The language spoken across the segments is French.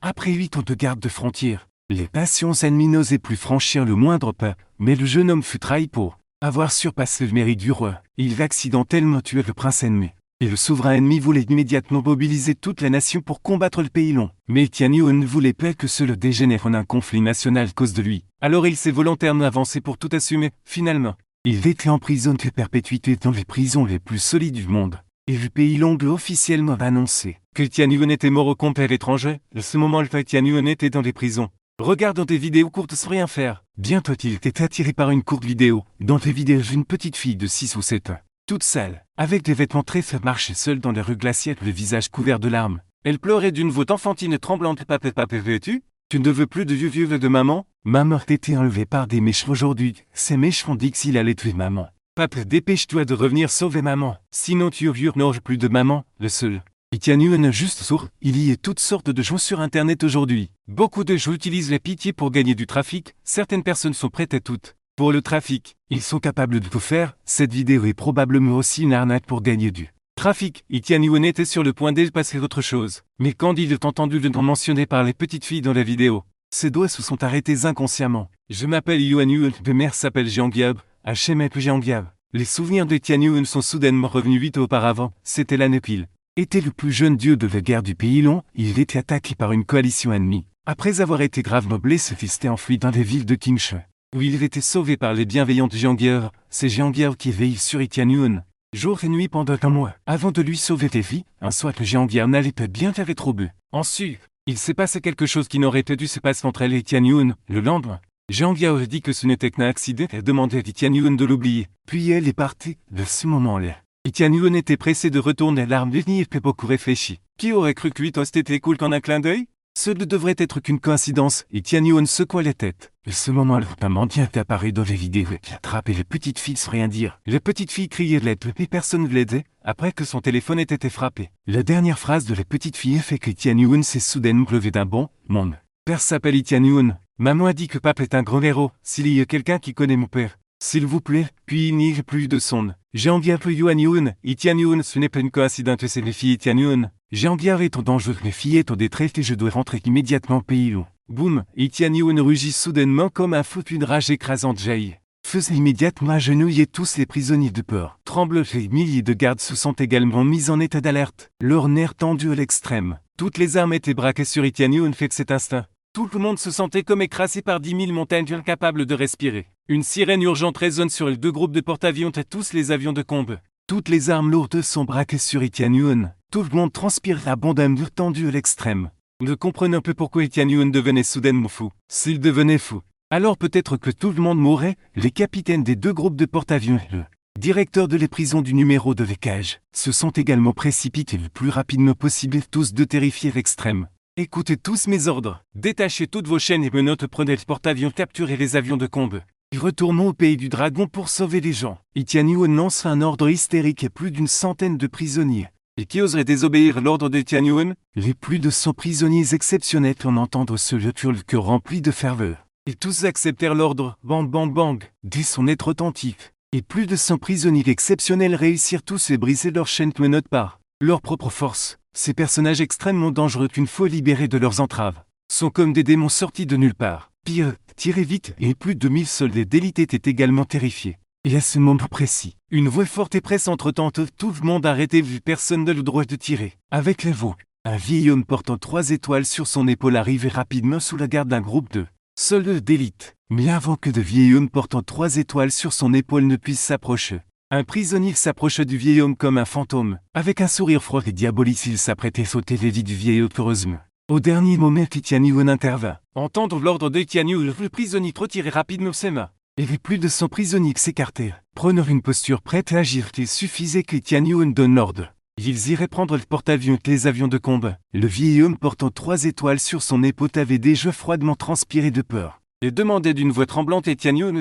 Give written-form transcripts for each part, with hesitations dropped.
Après 8 ans de garde de frontières, les nations ennemies n'osaient plus franchir le moindre pas, mais le jeune homme fut trahi pour avoir surpassé le mérite du roi. Il va accidentellement tuer le prince ennemi. Et le souverain ennemi voulait immédiatement mobiliser toute la nation pour combattre le pays long. Mais Tian Yuan ne voulait pas que cela dégénère en un conflit national à cause de lui. Alors il s'est volontairement avancé pour tout assumer, finalement. Il était emprisonné à perpétuité dans les prisons les plus solides du monde. Et le pays long a officiellement annoncé que Tian Yuan était mort au comté à l'étranger. À ce moment, le Tian Yuan était dans les prisons. Regardant des vidéos courtes sans rien faire. Bientôt il était attiré par une courte vidéo. Dans les vidéos d'une petite fille de 6 ou 7 ans. Toute sale, avec des vêtements très faibles, marchait seule dans les rues glaciaires, le visage couvert de larmes. Elle pleurait d'une voix enfantine et tremblante. Papa, veux-tu? Tu ne veux plus de vieux de maman? Maman a été enlevée par des méchants aujourd'hui. Ces méchants dit qu'il allait tuer maman. Papa, dépêche-toi de revenir sauver maman. Sinon tu n'auras plus de maman, le seul. Et Tian Yuan est juste sourd. Il y a toutes sortes de choses sur Internet aujourd'hui. Beaucoup de gens utilisent la pitié pour gagner du trafic. Certaines personnes sont prêtes à tout. Pour le trafic, ils sont capables de tout faire. Cette vidéo est probablement aussi une arnaque pour gagner du trafic. Et Tian Yuan était sur le point de passer autre chose. Mais quand il est entendu le nom mentionné par les petites filles dans la vidéo, ses doigts se sont arrêtés inconsciemment. Je m'appelle Yuan Yuan, ma mère s'appelle Jiangyab, Hachem est Jiangyab. Les souvenirs de Tian Yuan sont soudainement revenus 8 ans auparavant. C'était l'année pile. Était le plus jeune dieu de la guerre du pays long. Il était attaqué par une coalition ennemie. Après avoir été gravement blessé, il s'était enfui dans les villes de Qingshe, où il était sauvé par les bienveillantes Jiangyao. C'est Jiangyao qui veille sur Tian Yuan, jour et nuit pendant un mois, avant de lui sauver des vies. Un soir, le Jiangyao n'allait pas bien, avait trop bu. Ensuite, il s'est passé quelque chose qui n'aurait pas dû se passer entre elle et Tian Yuan. Le lendemain, Jiangyao a dit que ce n'était qu'un accident et a demandé à Tian Yuan de l'oublier. Puis elle est partie. De ce moment-là, Tian Yuan était pressé de retourner à l'arme de Ni et beaucoup réfléchi. Qui aurait cru que 8 ans c'était cool qu'en un clin d'œil? Ce ne devrait être qu'une coïncidence, et Tian Yuan secoua la tête. À ce moment-là, un mendiant est apparu dans les vidéos et attrapé la petite fille sans rien dire. La petite fille criait de l'aide, mais personne ne l'aidait, après que son téléphone ait été frappé. La dernière phrase de la petite fille fait que Tian Yuan s'est soudainement levé d'un bond. Mon père s'appelle Tian Yuan. Maman a dit que papa est un grand héros. S'il y a quelqu'un qui connaît mon père, s'il vous plaît, puis il n'y a plus de son. Jiangyao Yuan Yuan, Tian Yuan, ce n'est pas une coïncidence, c'est les filles Tian Yuan. Jiangyao est en danger, mes filles est en détresse et je dois rentrer immédiatement au pays long. Boum, Tian Yuan rugit soudainement comme un fou, une rage écrasante jaillit. Faisait immédiatement agenouiller tous les prisonniers de peur. Tremble, les milliers de gardes se sont également mis en état d'alerte, leurs nerfs tendus à l'extrême. Toutes les armes étaient braquées sur Tian Yuan fait que cet instant. Tout le monde se sentait comme écrasé par 10 000 montagnes incapables de respirer. Une sirène urgente résonne sur les deux groupes de porte-avions et tous les avions de combat. Toutes les armes lourdes sont braquées sur Tian Yuan. Tout le monde transpire abondamment tendu à l'extrême. Ne comprenant peu pourquoi Tian Yuan devenait soudainement fou. S'il devenait fou, alors peut-être que tout le monde mourrait. Les capitaines des deux groupes de porte-avions et le directeur de les prisons du numéro de cage se sont également précipités le plus rapidement possible, tous deux terrifiés à l'extrême. Écoutez tous mes ordres. Détachez toutes vos chaînes et menottes, prenez le porte-avions, capturez les avions de combat. Et retournons au pays du dragon pour sauver les gens. Et Tian Yuan lance un ordre hystérique et plus d'une centaine de prisonniers. Et qui oserait désobéir l'ordre de Tian Yuan? Les plus de 100 prisonniers exceptionnels en entendre ce le cœur rempli de ferveur. Et tous acceptèrent l'ordre. Bang bang bang. Dès son être attentif. Et plus de 100 prisonniers exceptionnels réussirent tous à briser leurs chaînes menottes par leur propre force. Ces personnages extrêmement dangereux qu'une fois libérés de leurs entraves, sont comme des démons sortis de nulle part. Pire, tirez vite, et plus de 1000 soldats d'élite étaient également terrifiés. Et à ce moment précis, une voix forte et pressante retente, tout le monde arrêté vu personne n'a le droit de tirer. Avec la voix, un vieil homme portant 3 étoiles sur son épaule arrivait rapidement sous la garde d'un groupe de soldats d'élite. Mais avant que de vieil homme portant 3 étoiles sur son épaule ne puisse s'approcher, un prisonnier s'approcha du vieil homme comme un fantôme. Avec un sourire froid et diabolique, il s'apprêtait à sauter les vies du vieil homme heureusement. Au dernier moment, Tian Yuan intervint. Entendre l'ordre de Tian Yuan, le prisonnier retirait rapidement ses mains. Et les plus de 100 prisonniers s'écartèrent, prenant une posture prête à agir. Il suffisait que Tian Yuan donne l'ordre. Ils iraient prendre le porte-avions et les avions de combat. Le vieil homme portant 3 étoiles sur son épaule avait déjà froidement transpiré de peur. Et demandait d'une voix tremblante: Tian Yuan,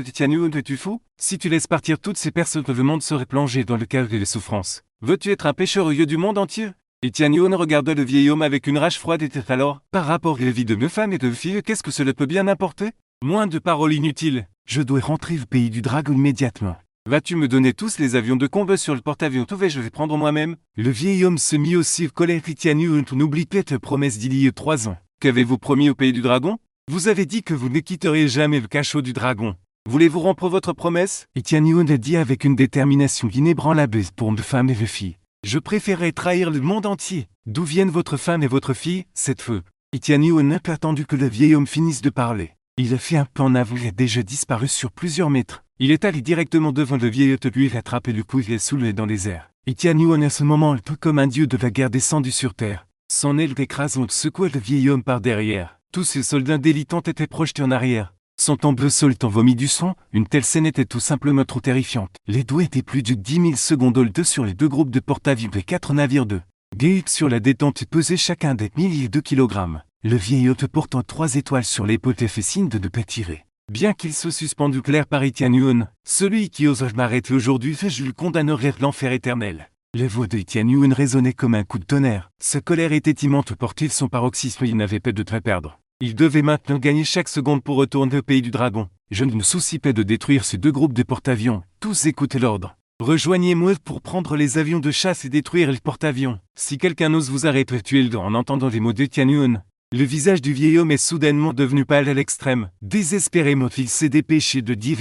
es-tu fou? Si tu laisses partir toutes ces personnes, le monde serait plongé dans le chaos et les souffrances. Veux-tu être un pécheur au lieu du monde entier? Et Tian Yuan regarda le vieil homme avec une rage froide et était alors, par rapport à la vie de mes femmes et de filles, qu'est-ce que cela peut bien importer? Moins de paroles inutiles. Je dois rentrer au pays du dragon immédiatement. Vas-tu me donner tous les avions de combat sur le porte-avions? Je vais prendre moi-même. Le vieil homme se mit aussi au colère. Tian Yuan n'oublie pas ta promesse d'il y a 3 ans. Qu'avez-vous promis au pays du dragon? Vous avez dit que vous ne quitteriez jamais le cachot du dragon. Voulez-vous rompre votre promesse? Et Tian Yuan a dit avec une détermination inébranlable pour mes femmes et mes filles. Je préférerais trahir le monde entier. D'où viennent votre femme et votre fille, cette feu? Et Tian Yuan n'a pas attendu que le vieil homme finisse de parler. Il a fait un pas en avant et a déjà disparu sur plusieurs mètres. Il est allé directement devant le vieil homme, lui a attrapé le cou et l'a soulevé dans les airs. Et Tian Yuan à ce moment, un peu comme un dieu de la guerre descendu sur terre. Son aile écrasante secouait le vieil homme par derrière. Tous ses soldats d'élite ont été projetés en arrière. Son temple soldat vomit du sang, une telle scène était tout simplement trop terrifiante. Les doués étaient plus de 10 000 secondes sur les deux groupes de porte-avions et 4 navires de guerre sur la détente pesaient chacun des milliers de kilogrammes. Le vieil hôte portant 3 étoiles sur l'épaule fait signe de ne pas tirer. Bien qu'il se suspendu clair par Tian Yuan, celui qui ose m'arrêter aujourd'hui, je le condamnerai à l'enfer éternel. La voix de Tian Yuan résonnait comme un coup de tonnerre. Sa colère était immense, portait son paroxysme, il n'avait pas de temps à perdre. Il devait maintenant gagner chaque seconde pour retourner au pays du dragon. Je ne me soucie pas de détruire ces deux groupes de porte-avions. Tous écoutez l'ordre. Rejoignez-moi pour prendre les avions de chasse et détruire les porte-avions. Si quelqu'un ose vous arrêter, tuez-le en entendant les mots de Tian Yuan. Le visage du vieil homme est soudainement devenu pâle à l'extrême. Désespérément, il s'est dépêché de dire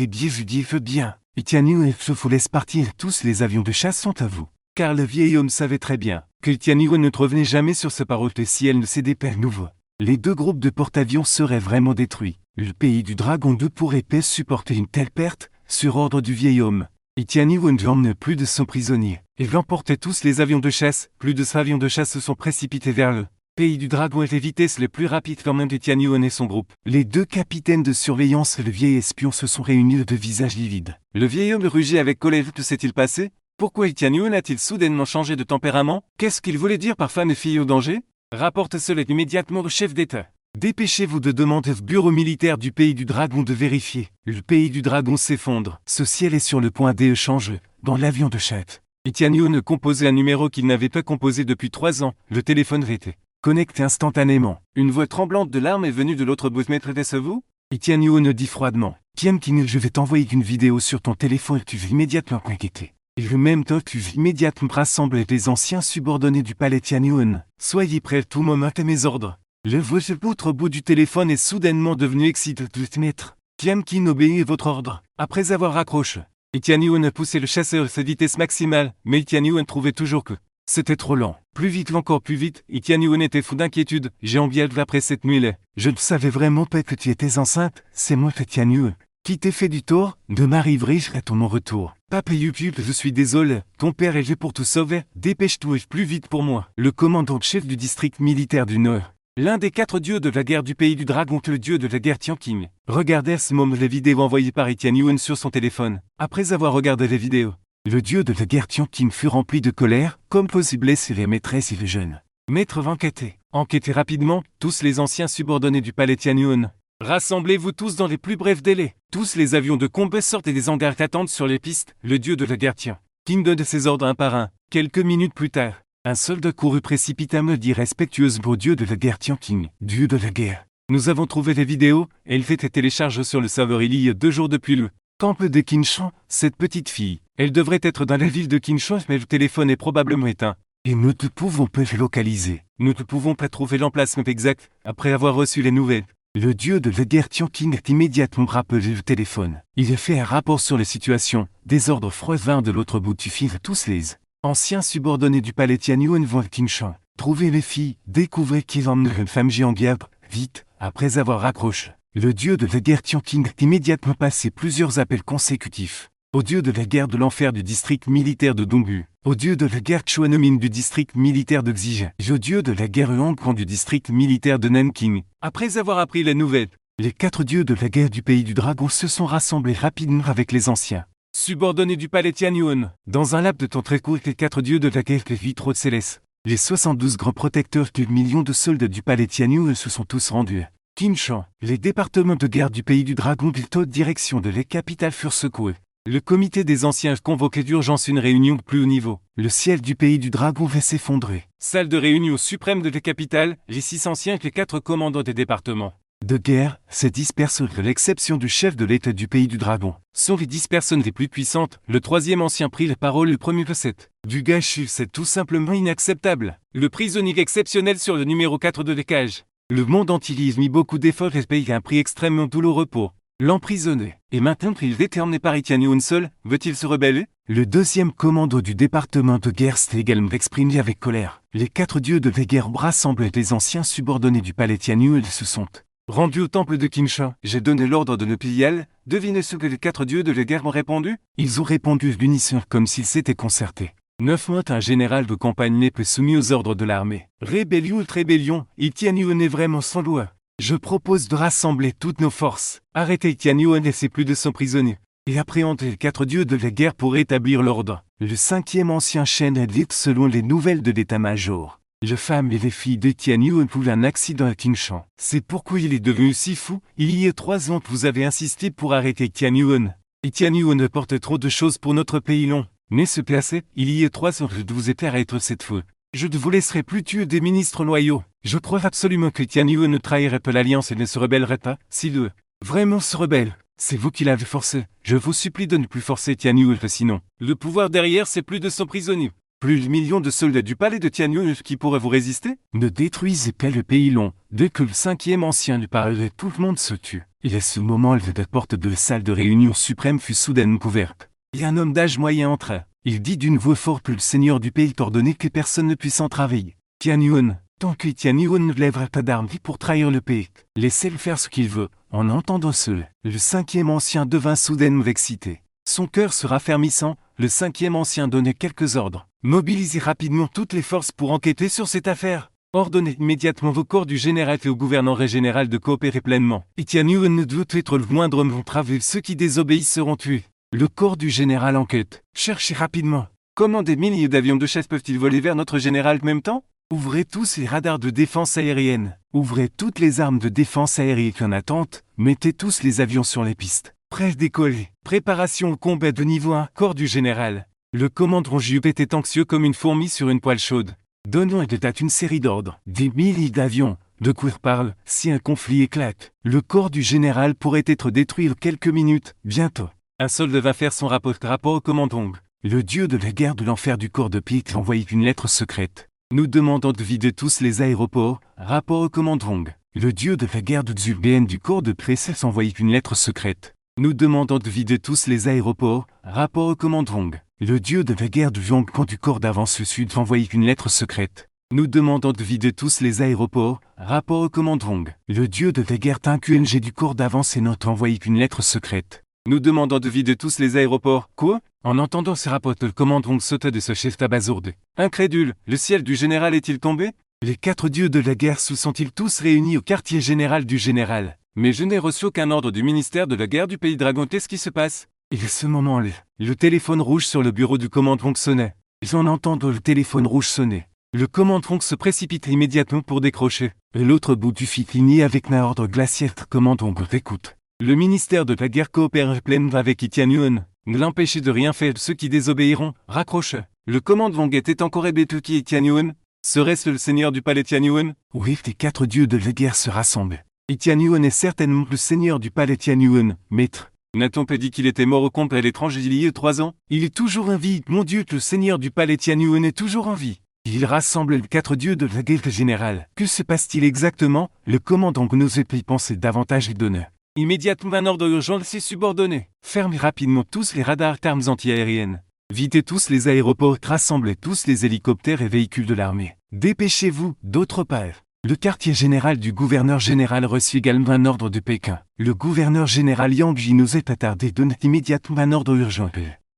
bien. Et Tian Yuan se faut laisse partir. Tous les avions de chasse sont à vous. Car le vieil homme savait très bien que Tian Yuan ne revenait jamais sur ce parole si elle ne cédait pas à nouveau. Les deux groupes de porte-avions seraient vraiment détruits. Le pays du dragon 2 pourrait pas supporter une telle perte, sur ordre du vieil homme. Et Tian Yuan n'emmenait plus de son prisonnier. Il emportait tous les avions de chasse. Plus de 100 avions de chasse se sont précipités vers le pays du dragon et les vitesses les plus rapides quand même de Tian Yuan et son groupe. Les deux capitaines de surveillance et le vieil espion se sont réunis de visages livides. Le vieil homme rugit avec colère. Que s'est-il passé? Pourquoi Tian Yuan a-t-il soudainement changé de tempérament? Qu'est-ce qu'il voulait dire par femme et fille au danger? Rapporte cela immédiatement au chef d'État. Dépêchez-vous de demander au bureau militaire du pays du dragon de vérifier. Le pays du dragon s'effondre. Ce ciel est sur le point d'échanger dans l'avion de chasse. Et Tian Yuan composait un numéro qu'il n'avait pas composé depuis 3 ans. Le téléphone avait été connecté instantanément. Une voix tremblante de larmes est venue de l'autre bout. Maître, était-ce vous? Et Tian Yuan dit froidement. Tian King, je vais t'envoyer une vidéo sur ton téléphone et tu vas immédiatement t'inquiéter. Et le même temps, tu vas immédiatement rassembler les anciens subordonnés du palais Tian Yuan. Soyez prêts à tout moment à mes ordres. Le l'autre bout du téléphone est soudainement devenu excité de maître. Tian King obéit à votre ordre. Après avoir raccroché, et Tian Yuan a poussé le chasseur à sa vitesse maximale, mais Tian Yuan trouvait toujours que c'était trop lent. Plus vite, encore plus vite, et Tian Yuan était fou d'inquiétude. J'ai envie après cette nuit-là. Je ne savais vraiment pas que tu étais enceinte. C'est moi, Tian Yuan. Qui t'ai fait du tort? De m'arriver à ton retour. Papa Yupup, je suis désolé. Ton père est là pour te sauver. Dépêche-toi plus vite pour moi. Le commandant-chef du district militaire du Nord. L'un des 4 dieux de la guerre du pays du dragon, le dieu de la guerre Tian King. Regardez à ce moment la vidéo envoyée par Tian Yuan sur son téléphone. Après avoir regardé la vidéo, le dieu de la guerre Tian King fut rempli de colère, comme possible c'est les maîtresses et les jeunes. Maître va enquêter. Enquêtez rapidement, tous les anciens subordonnés du palais Tian Yuan. Rassemblez-vous tous dans les plus brefs délais. Tous les avions de combat sortent et des hangars attendent sur les pistes. Le dieu de la guerre Tian King donne ses ordres un par un. Quelques minutes plus tard, un soldat courut précipitamment dit respectueusement au dieu de la guerre Tian King. Dieu de la guerre. Nous avons trouvé les vidéos, et il fait et télécharge sur le serveur il y a 2 jours depuis le camp de Qinshan. Cette petite fille, elle devrait être dans la ville de Qinshan, mais le téléphone est probablement éteint. Et nous ne pouvons pas le localiser. Nous ne pouvons pas trouver l'emplacement exact, après avoir reçu les nouvelles. Le dieu de la guerre Tian King a immédiatement rappelé le téléphone. Il a fait un rapport sur la situation. Des ordres froids vinrent de l'autre bout du fil. Tous les anciens subordonnés du palais Tian Yuan vont à Qinshan. Trouvez les filles, découvrez qu'ils emmenent une femme Jiangyabre, vite, après avoir raccroché. Le dieu de la guerre Tian King a immédiatement passé plusieurs appels consécutifs. Au dieu de la guerre de l'enfer du district militaire de Dongbu, au dieu de la guerre Chuanoming du district militaire de Xijia, et au dieu de la guerre Huangquan du district militaire de Nanking. Après avoir appris la nouvelle, les 4 dieux de la guerre du pays du dragon se sont rassemblés rapidement avec les anciens subordonnés du palais Tian Yuan. Dans un laps de temps très court, les 4 dieux de la guerre des vitraux de Céleste, les 72 grands protecteurs de millions de soldats du palais Tian Yuan se sont tous rendus. Qinshan, les départements de garde du pays du dragon de haute direction de la capitale furent secoués. Le comité des anciens convoquait d'urgence une réunion de plus haut niveau. Le ciel du pays du dragon va s'effondrer. Salle de réunion suprême de la capitale, les 6 anciens et les 4 commandants des départements de guerre se dispersent à l'exception du chef de l'État du pays du dragon. Sont les 10 personnes les plus puissantes. Le 3e ancien prit la parole le premier que 7. Du gâchis, c'est tout simplement inacceptable. Le prisonnier exceptionnel sur le numéro 4 de la cage. Le monde entier y a mis beaucoup d'efforts et paye un prix extrêmement douloureux pour l'emprisonner. Et maintenant qu'il est déterminé par Etienne Yoon seul, veut-il se rebeller? Le deuxième commando du département de guerre s'est également exprimé avec colère. Les 4 dieux de la guerre rassemblent les anciens subordonnés du palais Tianyuan se sont rendus au temple de Kinsha. J'ai donné l'ordre de ne piller. Devinez ce que les 4 dieux de la guerre m'ont répondu? Ils ont répondu l'unisson comme s'ils s'étaient concertés. 9 mois un général de campagne n'est plus soumis aux ordres de l'armée. Rébellion ou rébellion, Tianyuan est vraiment sans loi. Je propose de rassembler toutes nos forces, arrêter Tianyuan et ses plus de 100 prisonniers, et appréhender les 4 dieux de la guerre pour établir l'ordre. Le 5e ancien chêne est dit selon les nouvelles de l'état-major. Les femmes et les filles de Tianyuan ont eu un accident à Kinshan. C'est pourquoi il est devenu si fou. Il y a 3 ans que vous avez insisté pour arrêter Tianyuan. Et Tianyuan porte trop de choses pour notre pays long. Mais se placer, il y a 3 ans je vous ai fait arrêter cette fois. Je ne vous laisserai plus tuer des ministres loyaux. Je crois absolument que Tianyuan ne trahirait pas l'alliance et ne se rebellerait pas. S'il veut vraiment se rebelle, c'est vous qui l'avez forcé. Je vous supplie de ne plus forcer Tianyuan, sinon. Le pouvoir derrière, c'est plus de 100 prisonniers. Plus de millions de soldats du palais de Tianyuan qui pourraient vous résister? Ne détruisez pas le pays long. Dès que le 5e ancien du palais, tout le monde se tue. Et à ce moment, la porte de la salle de réunion suprême fut soudainement ouverte. Et un homme d'âge moyen entra. Il dit d'une voix forte que le seigneur du pays ordonnait que personne ne puisse entraver Tianyuan. Tant que Tianyuan ne lèvera pas d'armes pour trahir le pays, laissez-le faire ce qu'il veut. En entendant cela, le 5e ancien devint soudainement excité. Son cœur se raffermissant, le 5e ancien donnait quelques ordres. Mobilisez rapidement toutes les forces pour enquêter sur cette affaire. Ordonnez immédiatement vos corps du général et au gouverneur général de coopérer pleinement. Et Tianyuan ne doit être le moindrement entravé. Ceux qui désobéissent seront tués. Le corps du général enquête. Cherchez rapidement. Comment des milliers d'avions de chasse peuvent-ils voler vers notre général en même temps? Ouvrez tous les radars de défense aérienne. Ouvrez toutes les armes de défense aérienne en attente. Mettez tous les avions sur les pistes. Prêt à décoller. Préparation au combat de niveau 1. Corps du général. Le commandant Jup était anxieux comme une fourmi sur une poêle chaude. Donnons à une série d'ordres. Des milliers d'avions. De quoi parle? Si un conflit éclate, le corps du général pourrait être détruit en quelques minutes. Bientôt. Un soldat va faire son rapport au commandant. Le dieu de la guerre de l'enfer du corps de Pete envoyait une lettre secrète. Nous demandons de vider tous les aéroports. Rapport au commandant. Le dieu de la guerre de Zulbn du corps de Princesse envoyait une lettre secrète. Nous demandons de vider tous les aéroports. Rapport au commandant. Le dieu de la guerre de Yongpan du corps d'avance sud envoyait une lettre secrète. Nous demandons de vider tous les aéroports. Rapport au commandant. Le dieu de la guerre TQNG du corps d'avance et note envoyait une lettre secrète. Nous demandons de vider tous les aéroports. Quoi? En entendant ce rapport, le commandant sauta de ce chef tabasourde. Incrédule, le ciel du général est-il tombé? Les 4 dieux de la guerre se sont-ils tous réunis au quartier général du général? Mais je n'ai reçu aucun ordre du ministère de la guerre du pays Dragon. Qu'est-ce qui se passe? Et à ce moment-là, le téléphone rouge sur le bureau du commandant sonnait. Ils en entendent le téléphone rouge sonner. Le commandant se précipite immédiatement pour décrocher. Et l'autre bout du fil finit avec un ordre glaciaire. Commandant, écoute. Le ministère de la guerre coopère pleinement avec Tianyuan. Ne l'empêchez de rien faire. Ceux qui désobéiront, raccroche. Le commandant était encore hébétuki et Tianyuan. Serait-ce le seigneur du palais Tianyuan? Oui, les 4 dieux de la guerre se rassemblent. Et Tianyuan est certainement le seigneur du palais Tianyuan, maître. N'a-t-on pas dit qu'il était mort au comble à l'étranger il y a 3 ans? Il est toujours en vie. Mon dieu, le seigneur du palais Tianyuan est toujours en vie. Il rassemble les 4 dieux de la guerre générale. Que se passe-t-il exactement? Le commandant n'osait pas y penser davantage et donna immédiatement un ordre urgent à ses subordonnés. Fermez rapidement tous les radars d'armes antiaériennes. Videz tous les aéroports, rassemblez tous les hélicoptères et véhicules de l'armée. Dépêchez-vous. D'autre part, le quartier général du gouverneur général reçut également un ordre de Pékin. Le gouverneur général Yang Ji nous est attardé donne immédiatement un ordre urgent.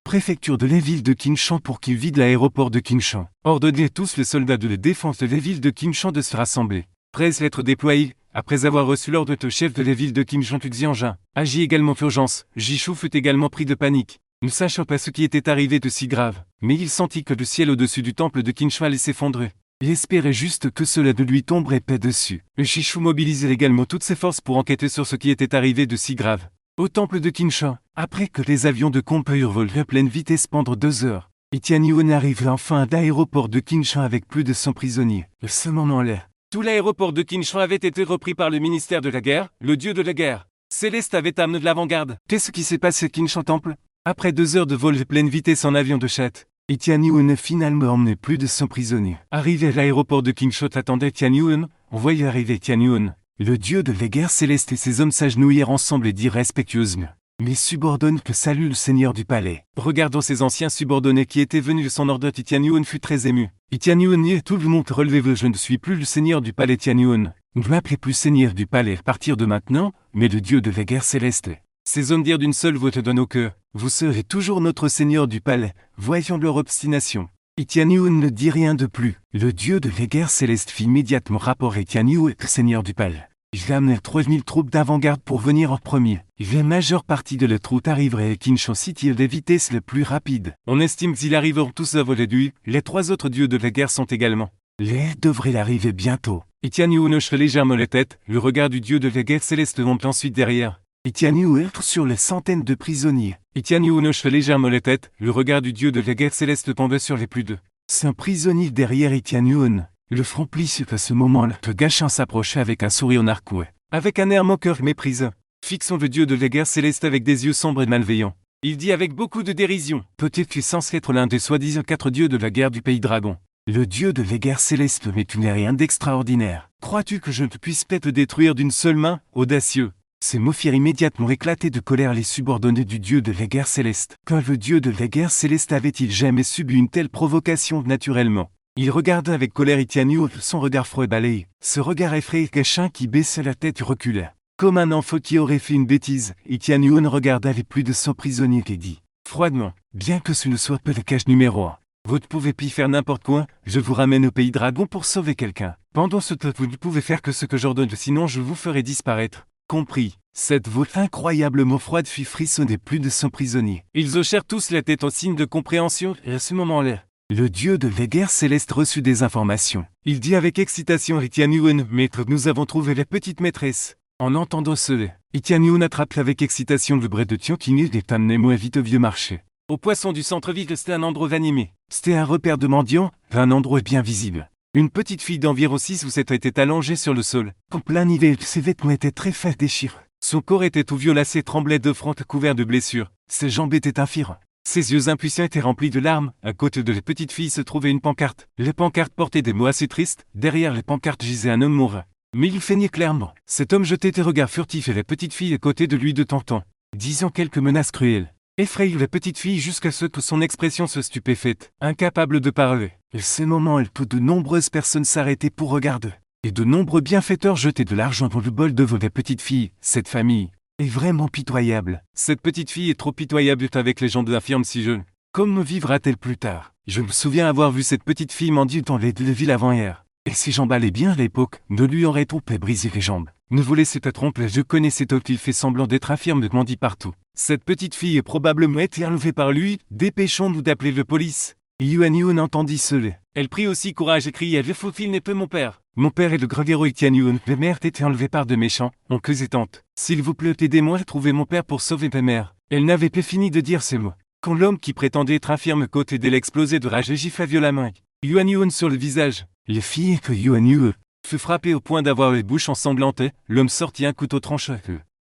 Préfecture de la ville de Kinshan pour qu'il vide l'aéroport de Kinshan. Ordonnez tous les soldats de la défense de la ville de Kinshan de se rassembler. 13 lettres déployées. Après avoir reçu l'ordre de chef de la ville de Kinshan, Xianjin agit également d'urgence. Jishu fut également pris de panique. Ne sachant pas ce qui était arrivé de si grave, mais il sentit que le ciel au-dessus du temple de Kinshan allait s'effondrer. Il espérait juste que cela ne lui tomberait pas dessus. Jishu mobilisait également toutes ses forces pour enquêter sur ce qui était arrivé de si grave. Au temple de Kinshan, après que les avions de combat eurent volé à pleine vitesse pendant 2 heures, et Tianyuan arrive enfin à l'aéroport de Kinshan avec plus de 100 prisonniers. À ce moment-là, tout l'aéroport de Kinshan avait été repris par le ministère de la guerre, le dieu de la guerre. Céleste avait amené de l'avant-garde. Qu'est-ce qui s'est passé à Kinshan Temple? Après 2 heures de vol à pleine vitesse en avion de chatte, Tianyuan a finalement emmené plus de 100 prisonniers. Arrivé à l'aéroport de Kinshan attendait Tianyuan, on voyait arriver Tianyun, le dieu de la guerre céleste et ses hommes s'agenouillèrent ensemble et dirent respectueusement. Mes subordonnés que salue le seigneur du palais. Regardant ses anciens subordonnés qui étaient venus de son ordre, Tianyun fut très ému. Tianyun et tout le monde, relevez-vous, je ne suis plus le seigneur du palais Tianyun. Ne m'appelez plus seigneur du palais à partir de maintenant, mais le dieu de la guerre céleste. Ces hommes dirent d'une seule voix dans nos cœurs, vous serez toujours notre seigneur du palais. Voyons leur obstination. Tianyun ne dit rien de plus. Le dieu de la guerre céleste fit immédiatement rapport à Tianyun, seigneur du palais. J'ai amené 3000 troupes d'avant-garde pour venir en premier. La majeure partie de la troute arriverait à Kinshan City à la vitesse la plus rapide. On estime qu'ils arriveront tous à voler du. Les 3 autres dieux de la guerre sont également. Les devraient arriver bientôt. Tianyun hoche légèrement la tête, le regard du dieu de la guerre céleste monte ensuite derrière. Tianyun entre sur les centaines de prisonniers. Tianyun hoche légèrement la tête, le regard du dieu de la guerre céleste tombe sur les plus de 5 prisonniers derrière Tianyun. Le front plissé à ce moment-là, le Gachin s'approcha avec un sourire narquois. Avec un air moqueur méprisant. Fixons le dieu de la guerre céleste avec des yeux sombres et malveillants. Il dit avec beaucoup de dérision. Peut-être qu'il est censé être l'un des soi-disant 4 dieux de la guerre du pays dragon. Le dieu de la guerre céleste, mais tu n'es rien d'extraordinaire. Crois-tu que je ne puisse pas te détruire d'une seule main, audacieux? Ces mots firent immédiatement éclater de colère les subordonnés du dieu de la guerre céleste. Quand le dieu de la guerre céleste avait-il jamais subi une telle provocation naturellement? Il regarda avec colère Tianyun, son regard froid et balayé. Ce regard effrayé Gachin qui baissait la tête recula. Comme un enfant qui aurait fait une bêtise, Tianyun regarda avec plus de 100 prisonniers et dit froidement, bien que ce ne soit pas le cage numéro 1. Vous ne pouvez plus faire n'importe quoi, je vous ramène au pays dragon pour sauver quelqu'un. Pendant ce temps, vous ne pouvez faire que ce que j'ordonne, sinon je vous ferai disparaître. Compris. Cette voix incroyablement froide fit frissonner plus de 100 prisonniers. Ils hochèrent tous la tête en signe de compréhension, et à ce moment-là, le dieu de la guerre céleste reçut des informations. Il dit avec excitation à Tianyun, maître, nous avons trouvé la petite maîtresse. En entendant cela, Tianyun attrape avec excitation le bras de Tianyun et amenez-moi vite au vieux marché. Au poisson du centre-ville, c'était un endroit animé. C'était un repère de mendiants, un endroit bien visible. Une petite fille d'environ 6 ou 7 était allongée sur le sol. En plein hiver, ses vêtements étaient très faits déchirés. Son corps était tout violacé, tremblait de front, couvert de blessures. Ses jambes étaient infirmes. Ses yeux impuissants étaient remplis de larmes. À côté de la petite fille se trouvait une pancarte. Les pancartes portaient des mots assez tristes. Derrière les pancartes gisait un homme mourant. Mais il feignait clairement. Cet homme jetait des regards furtifs et la petite fille à côté de lui de temps en temps, disant quelques menaces cruelles. Effrayait la petite fille jusqu'à ce que son expression se stupéfaite, incapable de parler. À ce moment, de nombreuses personnes s'arrêtaient pour regarder. Et de nombreux bienfaiteurs jetaient de l'argent dans le bol de la petite fille. Cette famille est vraiment pitoyable. Cette petite fille est trop pitoyable avec les gens de la firme si jeune. Comment vivra-t-elle plus tard? Je me souviens avoir vu cette petite fille mendier dans les villes avant-hier. Et ses jambes allaient bien à l'époque, ne lui aurait-on pas brisé les jambes? Ne vous laissez pas tromper, je connais cet homme, il fait semblant d'être infirme et mendie partout. Cette petite fille est probablement été enlevée par lui, dépêchons-nous d'appeler la police. Tianyun entendit cela. Elle prit aussi courage et cria, le faux-fil n'est pas mon père. Mon père est le grand héros Tianyun. Ma mère a été enlevée par de méchants, oncles et tantes. S'il vous plaît, aidez-moi à trouver mon père pour sauver ma mère. Elle n'avait pas fini de dire ces mots. Quand l'homme qui prétendait être infirme côté d'elle explosait de rage et gifla violemment. Tianyun sur le visage. Les filles que Tianyun fut frappé au point d'avoir les bouches ensanglantées. L'homme sortit un couteau tranchant.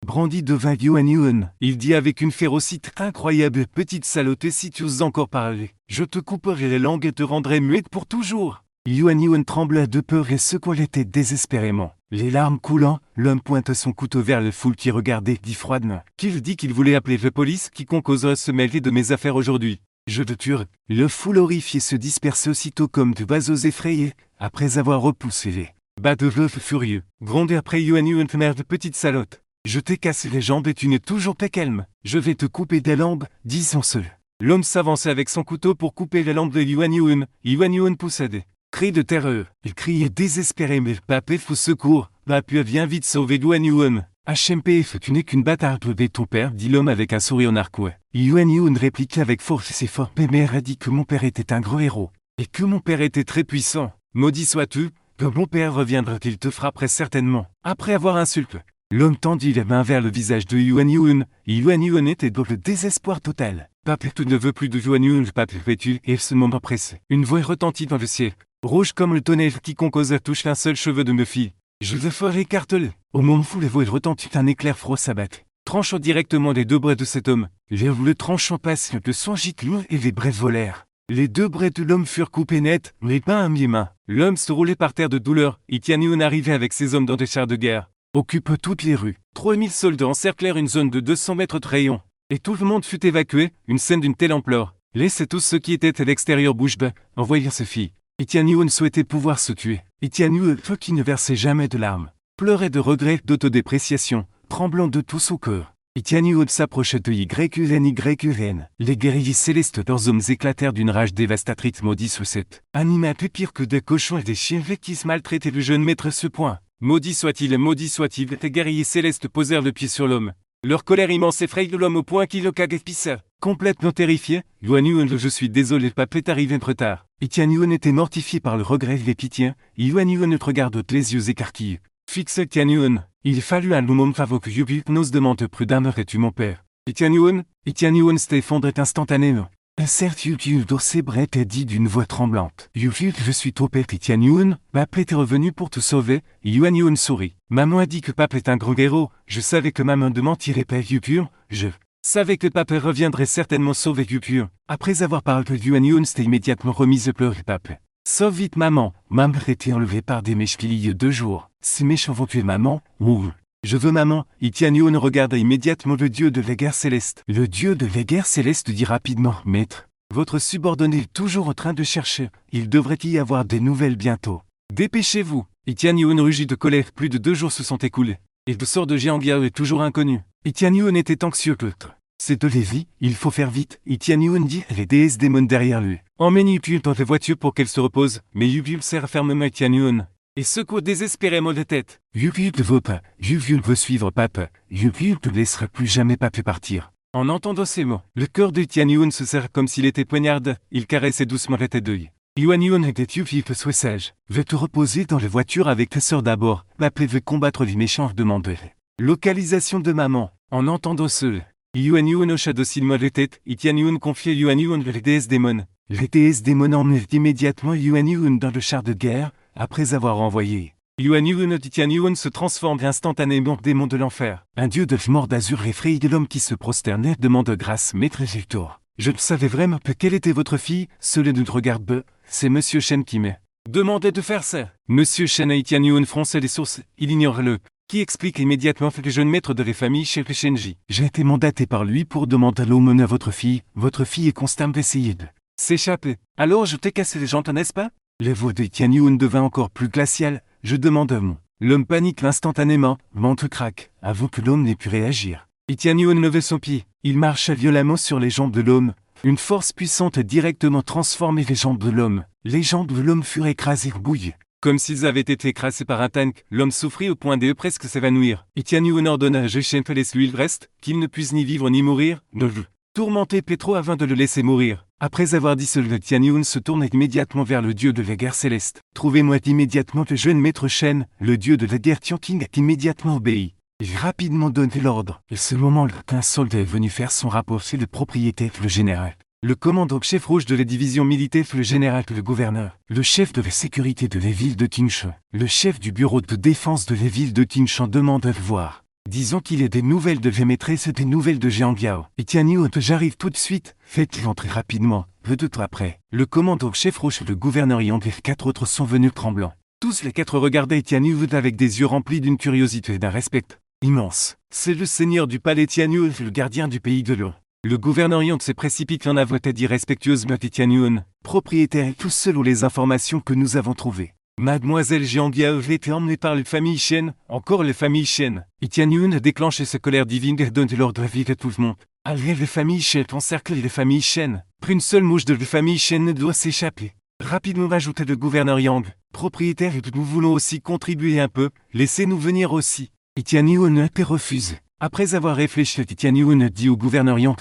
Brandit devant Tianyun. Il dit avec une férocité incroyable, petite salope, si tu oses encore parler, je te couperai les langues et te rendrai muette pour toujours. Tianyun trembla de peur et secoua la tête désespérément. Les larmes coulant, l'homme pointa son couteau vers le foule qui regardait, dit froidement. Qu'il dit qu'il voulait appeler la police, quiconque oserait se mêler de mes affaires aujourd'hui. Je te tuerai. Le foule horrifié se dispersa aussitôt comme de oiseaux effrayés, après avoir repoussé les bas de veuf furieux. Grondé après Tianyun, mère de petite salope. Je t'ai cassé les jambes et tu n'es toujours pas calme. Je vais te couper des langues, disons cela. L'homme s'avançait avec son couteau pour couper les langues de Tianyun. Tianyun poussa des cris de terreur. Il criait désespéré, mais Papé faut secours. Papé viens vite sauver Tianyun. HMPF, tu n'es qu'une bâtarde de ton père, dit l'homme avec un sourire narquois. Tianyun répliqua avec force et fort. Ma mère a dit que mon père était un grand héros. Et que mon père était très puissant. Maudit sois-tu, que mon père reviendra, il te frapperait certainement. Après avoir insulté. L'homme tendit les mains vers le visage de Tianyun. Tianyun était dans le désespoir total. Papé, tu ne veux plus de Tianyun, Papé, fais-tu? Et ce moment pressé. Une voix retentit dans le ciel. Rouge comme le tonnerre, quiconque osa toucher un seul cheveu de me fille. Je le ferai écarteler. Au moment où la voix retentit, un éclair froid s'abattit, tranchant directement les 2 bras de cet homme. Le tranchant passe, le sang gicle et les bras volèrent. Les deux bras de l'homme furent coupés net, les mains à mi-main. L'homme se roulait par terre de douleur. Itianion arrivait avec ses hommes dans des chars de guerre. Occupe toutes les rues. 3000 soldats encerclèrent une zone de 200 mètres de rayon. Et tout le monde fut évacué, une scène d'une telle ampleur. Laissez tous ceux qui étaient à l'extérieur bouche bée, en voyant ses filles. Itianion souhaitait pouvoir se tuer. Itianion, qui ne versait jamais de larmes, pleurait de regret, d'autodépréciation, tremblant de tout son cœur. Itianion s'approchait de YUN. Les guerriers célestes, leurs hommes éclatèrent d'une rage dévastatrice, maudits sous cette. Animés un peu pire que des cochons et des chiens qui se maltraitaient le jeune maître ce point. Maudit soit-il, les guerriers célestes posèrent le pied sur l'homme. Leur colère immense effraye l'homme au point qu'il le cagapissa. Complètement terrifié, Yuan, je suis désolé, pape est arrivé trop tard. Itianion était mortifié par le regret et pitié. Yuan te regarde les yeux écarquillés. Fixe Itianion, il fallut un moment avant que Hypnose demande prudemment, es-tu mon père? Itianion s'est effondré instantanément. Certes, Dorsebret est dit d'une voix tremblante. Je suis ton père, Itianion, pape est revenu pour te sauver. Yuan sourit. Maman a dit que pape est un gros héros, je savais que maman ne mentirait pas, je savais que pape reviendrait certainement sauver Yupur. Après avoir parlé que Yuan s'était immédiatement remise à pleurer pape. Sauve vite maman, maman a été enlevée par des méchants il y a 2 jours. Ces méchants vont tuer maman, ouh. Je veux maman. Itianion regarda immédiatement le dieu de la guerre céleste. Le dieu de la guerre céleste dit rapidement, maître, votre subordonné est toujours en train de chercher. Il devrait y avoir des nouvelles bientôt. Dépêchez-vous. Itianion rugit de colère. Plus de 2 jours se sont écoulés. Et le sort de Jiangyao est toujours inconnu. Itianion était anxieux que l'autre. C'est de Lévi, il faut faire vite. Itianion dit, les déesses démons derrière lui. Emmène Yupul dans la voiture pour qu'elle se repose. Mais Yupul serre fermement Itianion et secoue désespérément la tête. Yupul ne veut pas. Yupul veut suivre pape. Yupul ne laissera plus jamais pape partir. En entendant ces mots, le cœur de Itianion se serre comme s'il était poignardé. Il caressait doucement la tête d'œil. Yuan était Yupul, sois sage. Veux te reposer dans la voiture avec ta sœur d'abord. Pape veut combattre les méchants, demandait. Localisation de maman. En entendant ce, Yuan hocha docilement la tête. Itianion confiait Yuan les déesses démons. Les déesses démons emmenèrent immédiatement Yuan dans le char de guerre, après avoir envoyé. Itianion se transforme instantanément en démon de l'enfer. Un dieu de mort d'azur effraye de l'homme qui se prosternait, demande grâce, maître Hector. Je ne savais vraiment pas quelle était votre fille, cela ne regarde pas, c'est Monsieur Shen qui m'est demandé de faire ça. Monsieur Shen et Itianion fronçaient les sources, il ignore le qui explique immédiatement que le jeune maître de la famille chez Shenji. J'ai été mandaté par lui pour demander l'aumône à votre fille est constamment essayée de s'échapper. Alors je t'ai cassé les jambes, n'est-ce pas? La voix de Itianion devint encore plus glaciale. Je demande à mon. L'homme panique instantanément, ventre craque, avant que l'homme n'ait pu réagir. Itianion levait son pied. Il marcha violemment sur les jambes de l'homme. Une force puissante a directement transformé les jambes de l'homme. Les jambes de l'homme furent écrasées, bouillies. Comme s'ils avaient été écrasés par un tank, l'homme souffrit au point de presque s'évanouir. Itianion ordonna à Jeshen de laisser lui le reste, qu'il ne puisse ni vivre ni mourir. Tourmenter Petro avant de le laisser mourir. Après avoir dit cela, Itianion se tourna immédiatement vers le dieu de la guerre céleste. Trouvez-moi immédiatement le jeune maître Shen, le dieu de la guerre Tianqing a immédiatement obéi. Il rapidement donné l'ordre. À ce moment-là, un soldat est venu faire son rapport chez le propriétaire, le général. Le commandant-chef rouge de la division militaire, le général, le gouverneur, le chef de la sécurité de la ville de Tingshan, le chef du bureau de défense de la ville de Tingshan demande à le voir. Disons qu'il y a des nouvelles de la maîtresse et des nouvelles de Jiangyao. Itianion, j'arrive tout de suite. Faites-le entrer rapidement. Peu de temps après, le commandant-chef rouge et le gouverneur Yang et 4 autres sont venus tremblants. Tous les 4 regardaient Itianion avec des yeux remplis d'une curiosité et d'un respect immense. C'est le seigneur du palais Itianion, le gardien du pays de l'eau. Le gouverneur Yang se précipite en avant et dit respectueusement Itianion, propriétaire et tout seul aux les informations que nous avons trouvées. Mademoiselle Jiangyao a été emmenée par les familles Shen, encore les familles Shen. Itianion a déclenché sa colère divine et donne l'ordre vite à tout le monde. Allez, les familles Shen encerclent les familles Shen. Pris une seule mouche de la famille Shen ne doit s'échapper. Rapidement ajoutait le gouverneur Yang. Propriétaire, et nous voulons aussi contribuer un peu, laissez-nous venir aussi. Itianion a été refusé. Après avoir réfléchi, Itianion a dit au gouverneur Yang,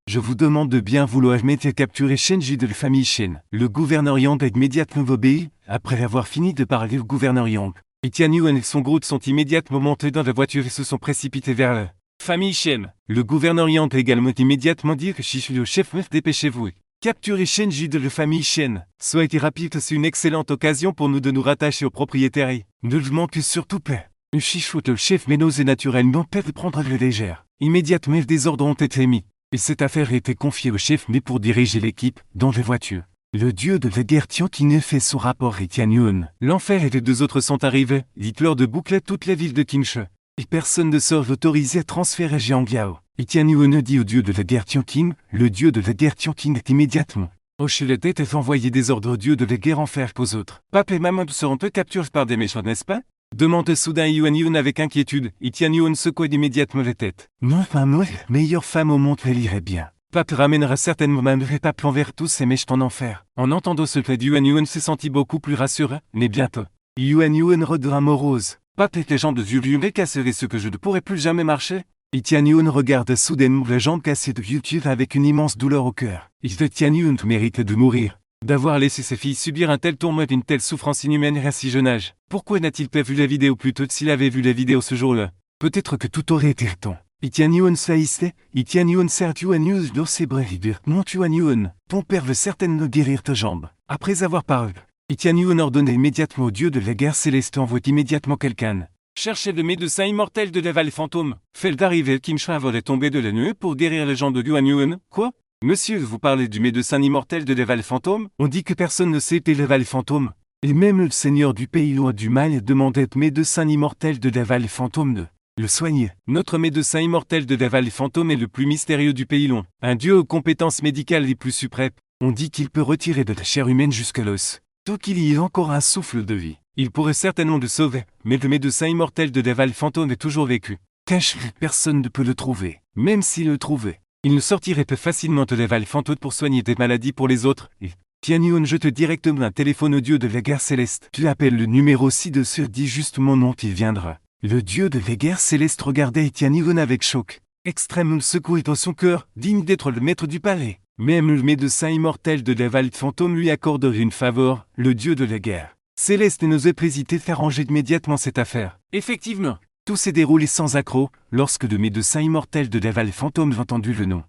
je vous demande de bien vouloir m'aider à capturer Shenji de la famille Shen. Le gouverneur Yang a immédiatement obéi, après avoir fini de parler au gouverneur Yang. Itianion et son groupe sont immédiatement montés dans la voiture et se sont précipités vers la famille Shen. Le gouverneur Yang a également immédiatement dit que Shishu le chef, dépêchez-vous. Capturer Shenji de la famille Shen. Soyez rapide, c'est une excellente occasion pour nous de nous rattacher au propriétaire. Ne le manquez surtout pas. Shishu le chef mais n'osait naturellement pas prendre le légère. Immédiatement des ordres ont été mis. Et cette affaire était confiée au chef mais pour diriger l'équipe, dans les voitures. Le dieu de la guerre Tian Qin fait son rapport et Tian Yuan. L'enfer et les deux autres sont arrivés, Hitler de boucler toute la ville de Qinche. Et personne ne sort autorisé à transférer Jiangyao. Et Tian Yuan dit au dieu de la guerre Tian Qin, le dieu de la guerre Tian Qin est immédiatement. Hocher tête et envoyer des ordres au dieu de la guerre en fer aux autres. Pape et maman seront eux capturés par des méchants, n'est-ce pas? Demande soudain Yuan Yun avec inquiétude, et Tian Yuan secoue immédiatement la tête. Non, maman, meilleure femme au monde, elle irait bien. Pape ramènera certainement maman et Pape envers tous ces méchants en enfer. En entendant ce fait, Yuan Yun s'est senti beaucoup plus rassuré, mais bientôt. Yuan Yun redevint morose. Pape et les jambes de YouTube casseraient ce que je ne pourrais plus jamais marcher. Et Tian Yuan regarde soudainement les jambes cassées de YouTube avec une immense douleur au cœur. Tian Yuan mérite de mourir. D'avoir laissé ses filles subir un tel tourment et une telle souffrance inhumaine à si jeune âge. Pourquoi n'a-t-il pas vu la vidéo plus tôt s'il avait vu la vidéo ce jour-là? Peut-être que tout aurait été temps. Tian Yuan saïstait, Tian Yuan sert Yuan Yus dans ses bras et dit, non Yuan Yuan, ton père veut certainement guérir ta jambe. Après avoir parlé, Tian Yuan ordonne immédiatement au dieu de la guerre céleste envoie immédiatement quelqu'un. Cherchez le médecin immortel de la vallée fantôme. Faites d'arriver Qinche avant de tomber de la nuée pour guérir les jambes de Yuan Yuan. Quoi? Monsieur, vous parlez du médecin immortel de la vallée fantôme? On dit que personne ne sait la vallée fantôme. Et même le seigneur du pays loin du mal demandait au médecin immortel de la vallée fantôme de le soigner. Notre médecin immortel de la vallée fantôme est le plus mystérieux du pays long. Un dieu aux compétences médicales les plus suprêmes. On dit qu'il peut retirer de la chair humaine jusqu'à l'os. Tant qu'il y ait encore un souffle de vie. Il pourrait certainement le sauver, mais le médecin immortel de la vallée fantôme est toujours vécu. Cache-le, personne ne peut le trouver. Même s'il le trouvait, il ne sortirait pas facilement de la vallée fantôme pour soigner des maladies pour les autres. Et Tian Yuan jette directement un téléphone au dieu de la guerre céleste. Tu appelles le numéro ci-dessus, dis juste mon nom, il viendra. Le dieu de la guerre céleste regardait Tian Yuan avec choc. Extrêmement secoué dans son cœur, digne d'être le maître du palais. Même le médecin immortel de la vallée fantôme lui accorderait une faveur, le dieu de la guerre Céleste n'osait pas hésiter à faire ranger immédiatement cette affaire. Effectivement, tout s'est déroulé sans accroc, lorsque le médecin immortel de la vallée fantôme entendu le nom.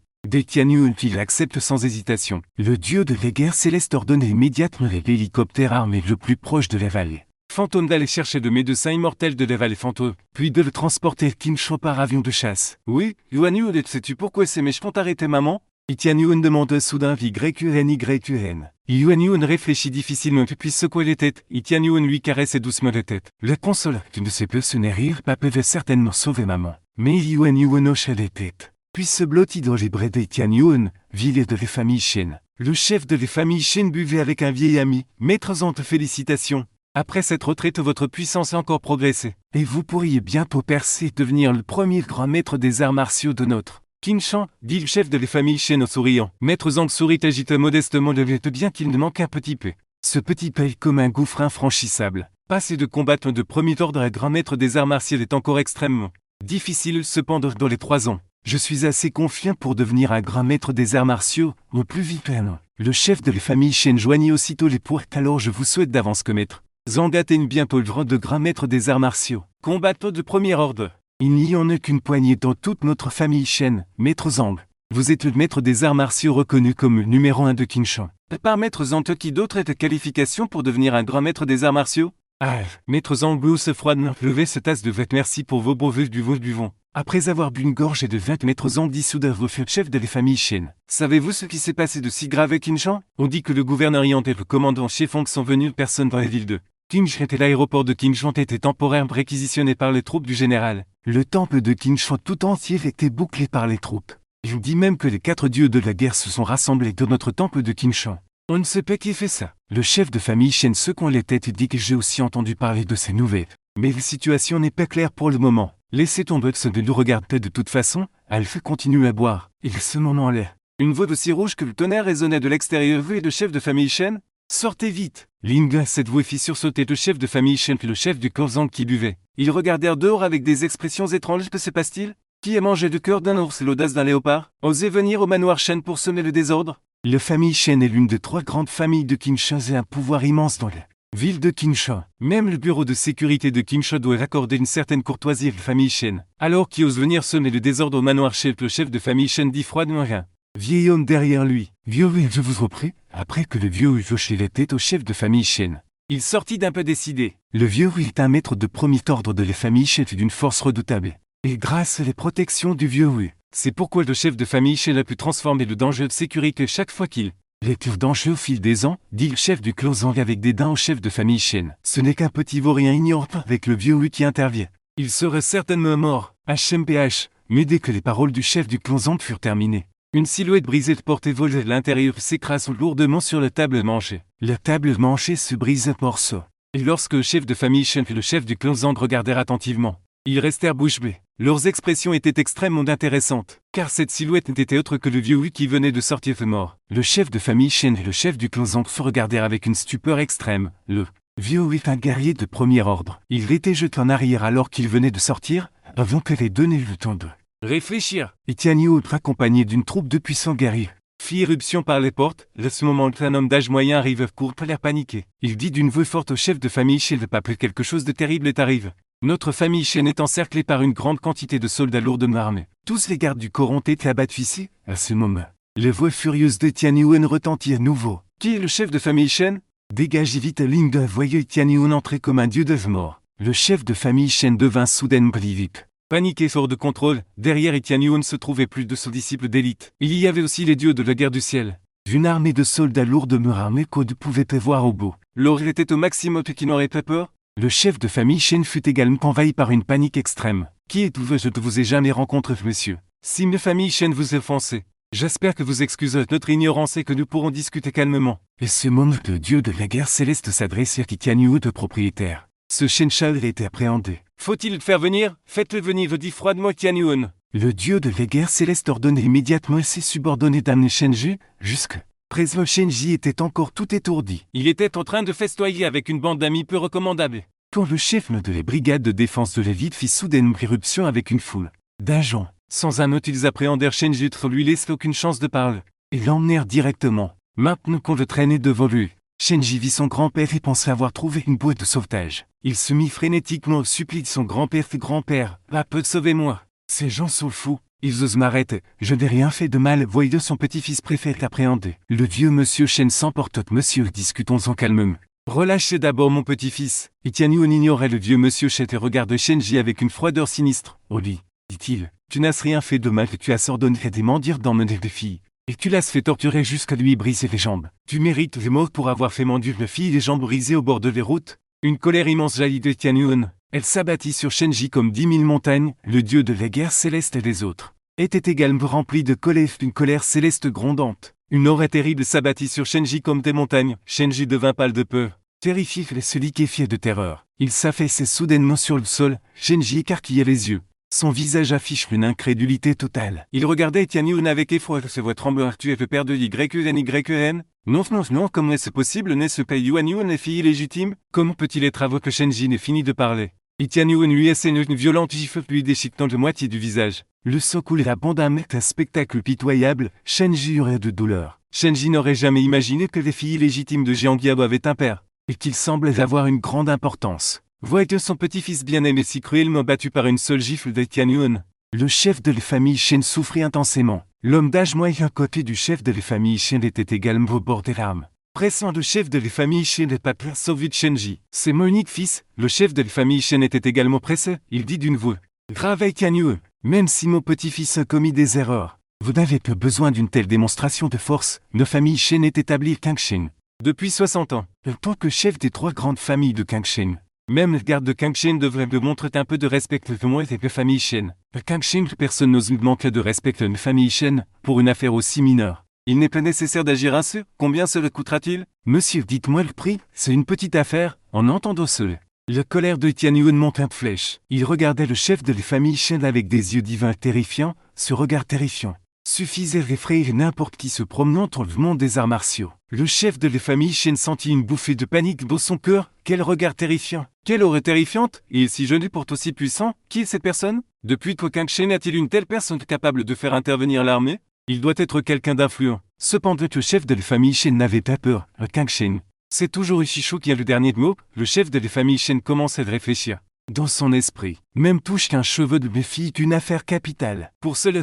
Tian Yuan il accepte sans hésitation. Le dieu de la guerre céleste ordonne immédiatement l'hélicoptère armé le plus proche de la vallée fantôme d'aller chercher le médecin immortel de la vallée fantôme, puis de le transporter à Qinche par avion de chasse. Oui, Yuan Yuan, sais-tu pourquoi ces méchants t'ont arrêté maman? Tian Yuan demande soudain YUN. Yuan Yuan réfléchit difficilement puis secoue les têtes. Tian Yuan lui caresse doucement la tête. La console, tu ne sais pas ce n'est rire, papa va certainement sauver maman. Mais Yuan Yuan hoche les têtes. Puis se blottit dans les bras de Tian Yuan, ville de la famille Shen. Le chef de la famille Shen buvait avec un vieil ami. Maître Zant, félicitations. Après cette retraite, votre puissance a encore progressé. Et vous pourriez bientôt percer et devenir le premier grand maître des arts martiaux de notre Qinche, dit le chef de la famille Shen en souriant. Maître Zhang sourit agite modestement le bien qu'il ne manque un petit peu. Ce petit peu est comme un gouffre infranchissable. Passer de combattre de premier ordre à grand maître des arts martiaux est encore extrêmement difficile cependant dans les 3 ans. Je suis assez confiant pour devenir un grand maître des arts martiaux, au plus vite un an. Le chef de la famille Shen joignit aussitôt les poids. Alors je vous souhaite d'avance que maître Zhang atteigne bientôt le rang de grand maître des arts martiaux. Combattant de premier ordre. Il n'y en a qu'une poignée dans toute notre famille Shen, maître Zhang. Vous êtes le maître des arts martiaux reconnu comme le numéro 1 de Qinche. Par maître Zhang, qui d'autre est de qualification pour devenir un grand maître des arts martiaux? Ah, maître Zhang se froidement levez cette tasse de vin. Merci pour vos brevets du buvons. Après avoir bu une gorgée de vin, maître Zhang dit soudain au chef de la famille Shen. Savez-vous ce qui s'est passé de si grave à Qinche? On dit que le gouverneur Yang et le commandant Shefong sont venus personne dans la ville de Qinche et l'aéroport de Qinche ont été temporairement réquisitionnés par les troupes du général. Le temple de Qinche tout entier était bouclé par les troupes. Je dis même que les 4 dieux de la guerre se sont rassemblés dans notre temple de Qinche. On ne sait pas qui fait ça. Le chef de famille Shen secoue les têtes et dit que j'ai aussi entendu parler de ces nouvelles. Mais la situation n'est pas claire pour le moment. Laissez tomber, ce ne nous regarde pas de toute façon. Alpha continue à boire. Il se m'en en l'air. Une voix aussi rouge que le tonnerre résonnait de l'extérieur. Vous et le chef de famille Shen? Sortez vite. Linga, cette voix fit sursauter le chef de famille Shen puis le chef du corps Zhang qui buvait. Ils regardèrent dehors avec des expressions étranges. Que se passe-t-il? Qui a mangé le cœur d'un ours et l'audace d'un léopard? Osez venir au manoir Shen pour semer le désordre? La famille Shen est l'une des 3 grandes familles de Qinche et un pouvoir immense dans la ville de Qinche. Même le bureau de sécurité de Qinche doit accorder une certaine courtoisie à la famille Shen. Alors qui ose venir semer le désordre au manoir Shen? Le chef de famille Shen dit froidement rien. Vieil homme derrière lui. Vieux, je vous reprie. Après que le vieux eut hoché la tête au chef de famille Shen, il sortit d'un peu décidé. Le vieux est un maître de premier ordre de la famille Shen et d'une force redoutable. Et grâce à la protection du vieux C'est pourquoi le chef de famille Shen a pu transformer le danger de sécurité chaque fois qu'il est danger au fil des ans, dit le chef du clan Zhang avec dédain au chef de famille Shen. Ce n'est qu'un petit vaurien ignorant avec le vieux Wu qui intervient. Il serait certainement mort, HMPH, mais dès que les paroles du chef du clan Zhang furent terminées, une silhouette brisée de porte et volée de l'intérieur s'écrase lourdement sur la table manger. La table manger se brise en morceaux. Et lorsque le chef de famille Shen et le chef du clan Zhang regardèrent attentivement, ils restèrent bouche bée. Leurs expressions étaient extrêmement intéressantes, car cette silhouette n'était autre que le vieux Wu qui venait de sortir de mort. Le chef de famille Shen et le chef du clan Zhang se regardèrent avec une stupeur extrême. Le vieux Wu est un guerrier de premier ordre. Il était jeté en arrière alors qu'il venait de sortir, avant que les deux n'aient eu le temps de réfléchir. Et Tian Yu, accompagné d'une troupe de puissants guerriers, fit irruption par les portes. À ce moment, un homme d'âge moyen arrive court pour l'air paniqué. Il dit d'une voix forte au chef de famille Shen de pape, quelque chose de terrible est arrivé. Notre famille Shen est encerclée par une grande quantité de soldats lourdement armés. Tous les gardes du corps ont été abattus ici. À ce moment, les voix furieuses de Tian Yuan retentirent à nouveau. Qui est le chef de famille Shen? Dégagez vite, ligne de voyeux. Tian Yuan entrait comme un dieu de mort. Le chef de famille Shen devint soudainement panique. Paniqué fort de contrôle, derrière Tian Yuan se trouvaient plus de son disciple d'élite. Il y avait aussi les dieux de la guerre du ciel. D'une armée de soldats lourdement armés qu'on ne pouvait pas voir au bout. L'or était au maximum et qui n'aurait pas peur. Le chef de famille Shen fut également envahi par une panique extrême. Qui êtes-vous? Je ne vous ai jamais rencontré, monsieur. Si ma famille Shen vous a offensé, j'espère que vous excuserez notre ignorance et que nous pourrons discuter calmement. Et ce moment, le dieu de la guerre céleste s'adressait à Tian Yu de propriétaire. Ce Shen Shao était appréhendé. Faut-il le faire venir? Faites-le venir, dit froidement Tian Yuan. Le dieu de la guerre céleste ordonnait immédiatement à ses subordonnés d'amener Shenji, jusque présent Shenji était encore tout étourdi. Il était en train de festoyer avec une bande d'amis peu recommandables. Quand le chef de la brigade de défense de la ville fit soudainement irruption avec une foule d'agents, sans un mot ils appréhendèrent Shenji pour lui laisser aucune chance de parler, et l'emmenèrent directement. Maintenant qu'on le traînait devant lui, Shenji vit son grand-père et pensait avoir trouvé une bouée de sauvetage. Il se mit frénétiquement au supplice de son grand-père. Grand-père, peu de sauvez-moi. Ces gens sont fous. Ils osent m'arrêter. Je n'ai rien fait de mal. Voyez son petit-fils préféré appréhendé. Le vieux monsieur Shen s'emporte. Monsieur, discutons-en calmement. Relâchez d'abord mon petit-fils. Et Tian Yuan ignorait le vieux monsieur Shen et regardait Shenji avec une froideur sinistre. Oh lui, dit-il, tu n'as rien fait de mal. Tu as ordonné à des mendiants d'emmener des filles. Et tu l'as fait torturer jusqu'à lui briser les jambes. Tu mérites les morts pour avoir fait mendier les filles et les jambes brisées au bord de les routes. Une colère immense jaillit de Tian Yuan. Elle s'abattit sur Shenji comme 10 000 montagnes. Le dieu de la guerre céleste et les autres était également rempli de colère, une colère céleste grondante. Une aura terrible s'abattit sur Shenji comme des montagnes. Shenji devint pâle de peur. Terrifié et se liquéfiait de terreur. Il s'affaissait soudainement sur le sol. Shenji écarquillait les yeux. Son visage affiche une incrédulité totale. Il regardait Tian Yuan avec effroi. Ses voix tremblantes. Tu es le père de YUN. Non, comment est-ce possible? N'est-ce pas Yuan Yuan est fille illégitime? Comment peut-il être avant que Shenji n'ait fini de parler? Et Tian Yuan lui assène une violente gifle lui déchiquetant de moitié du visage. Le sang coulait abondamment, un spectacle pitoyable. Shenji hurlait de douleur. Shenji n'aurait jamais imaginé que les filles illégitimes de Jiangbiao avaient un père, et qu'il semblait avoir une grande importance. Voyait son petit-fils bien-aimé si cruellement battu par une seule gifle de Tian Yuan. Le chef de la famille Shen souffrit intensément. L'homme d'âge moyen à côté du chef de la famille Shen était également au bord des larmes. Pressant le chef de la famille Shen n'est pas peur sauver Shenji. C'est mon unique fils. Le chef de la famille Shen était également pressé. Il dit d'une voix grave à Tian Yuan. Même si mon petit-fils a commis des erreurs, vous n'avez pas besoin d'une telle démonstration de force. Nos familles Shen est établie à Kangshen depuis 60 ans. En tant que chef des 3 grandes familles de Kangshen, même le garde de Kangshen devrait me montrer un peu de respect pour moi et la famille Shen. À Kangshen, personne n'ose me manquer de respect à une famille Shen pour une affaire aussi mineure. Il n'est pas nécessaire d'agir ainsi. Combien cela coûtera-t-il? Monsieur, dites-moi le prix. C'est une petite affaire. En entendant cela, la colère de Tian Yuan monta en flèche. Il regardait le chef de la famille Shen avec des yeux divins terrifiants. Ce regard terrifiant suffisait à effrayer n'importe qui se promenant dans le monde des arts martiaux. Le chef de la famille Shen sentit une bouffée de panique dans son cœur. Quel regard terrifiant! Quelle aura terrifiante! Il est si jeune et pourtant aussi puissant. Qui est cette personne? Depuis que Kangshen a-t-il une telle personne capable de faire intervenir l'armée? Il doit être quelqu'un d'influent. Cependant, le chef de la famille Shen n'avait pas peur. À Kangshen, c'est toujours Ishishu qui a le dernier mot. Le chef de la famille Shen commence à réfléchir. Dans son esprit, même touche qu'un cheveu de mes filles est une affaire capitale. Pour cela,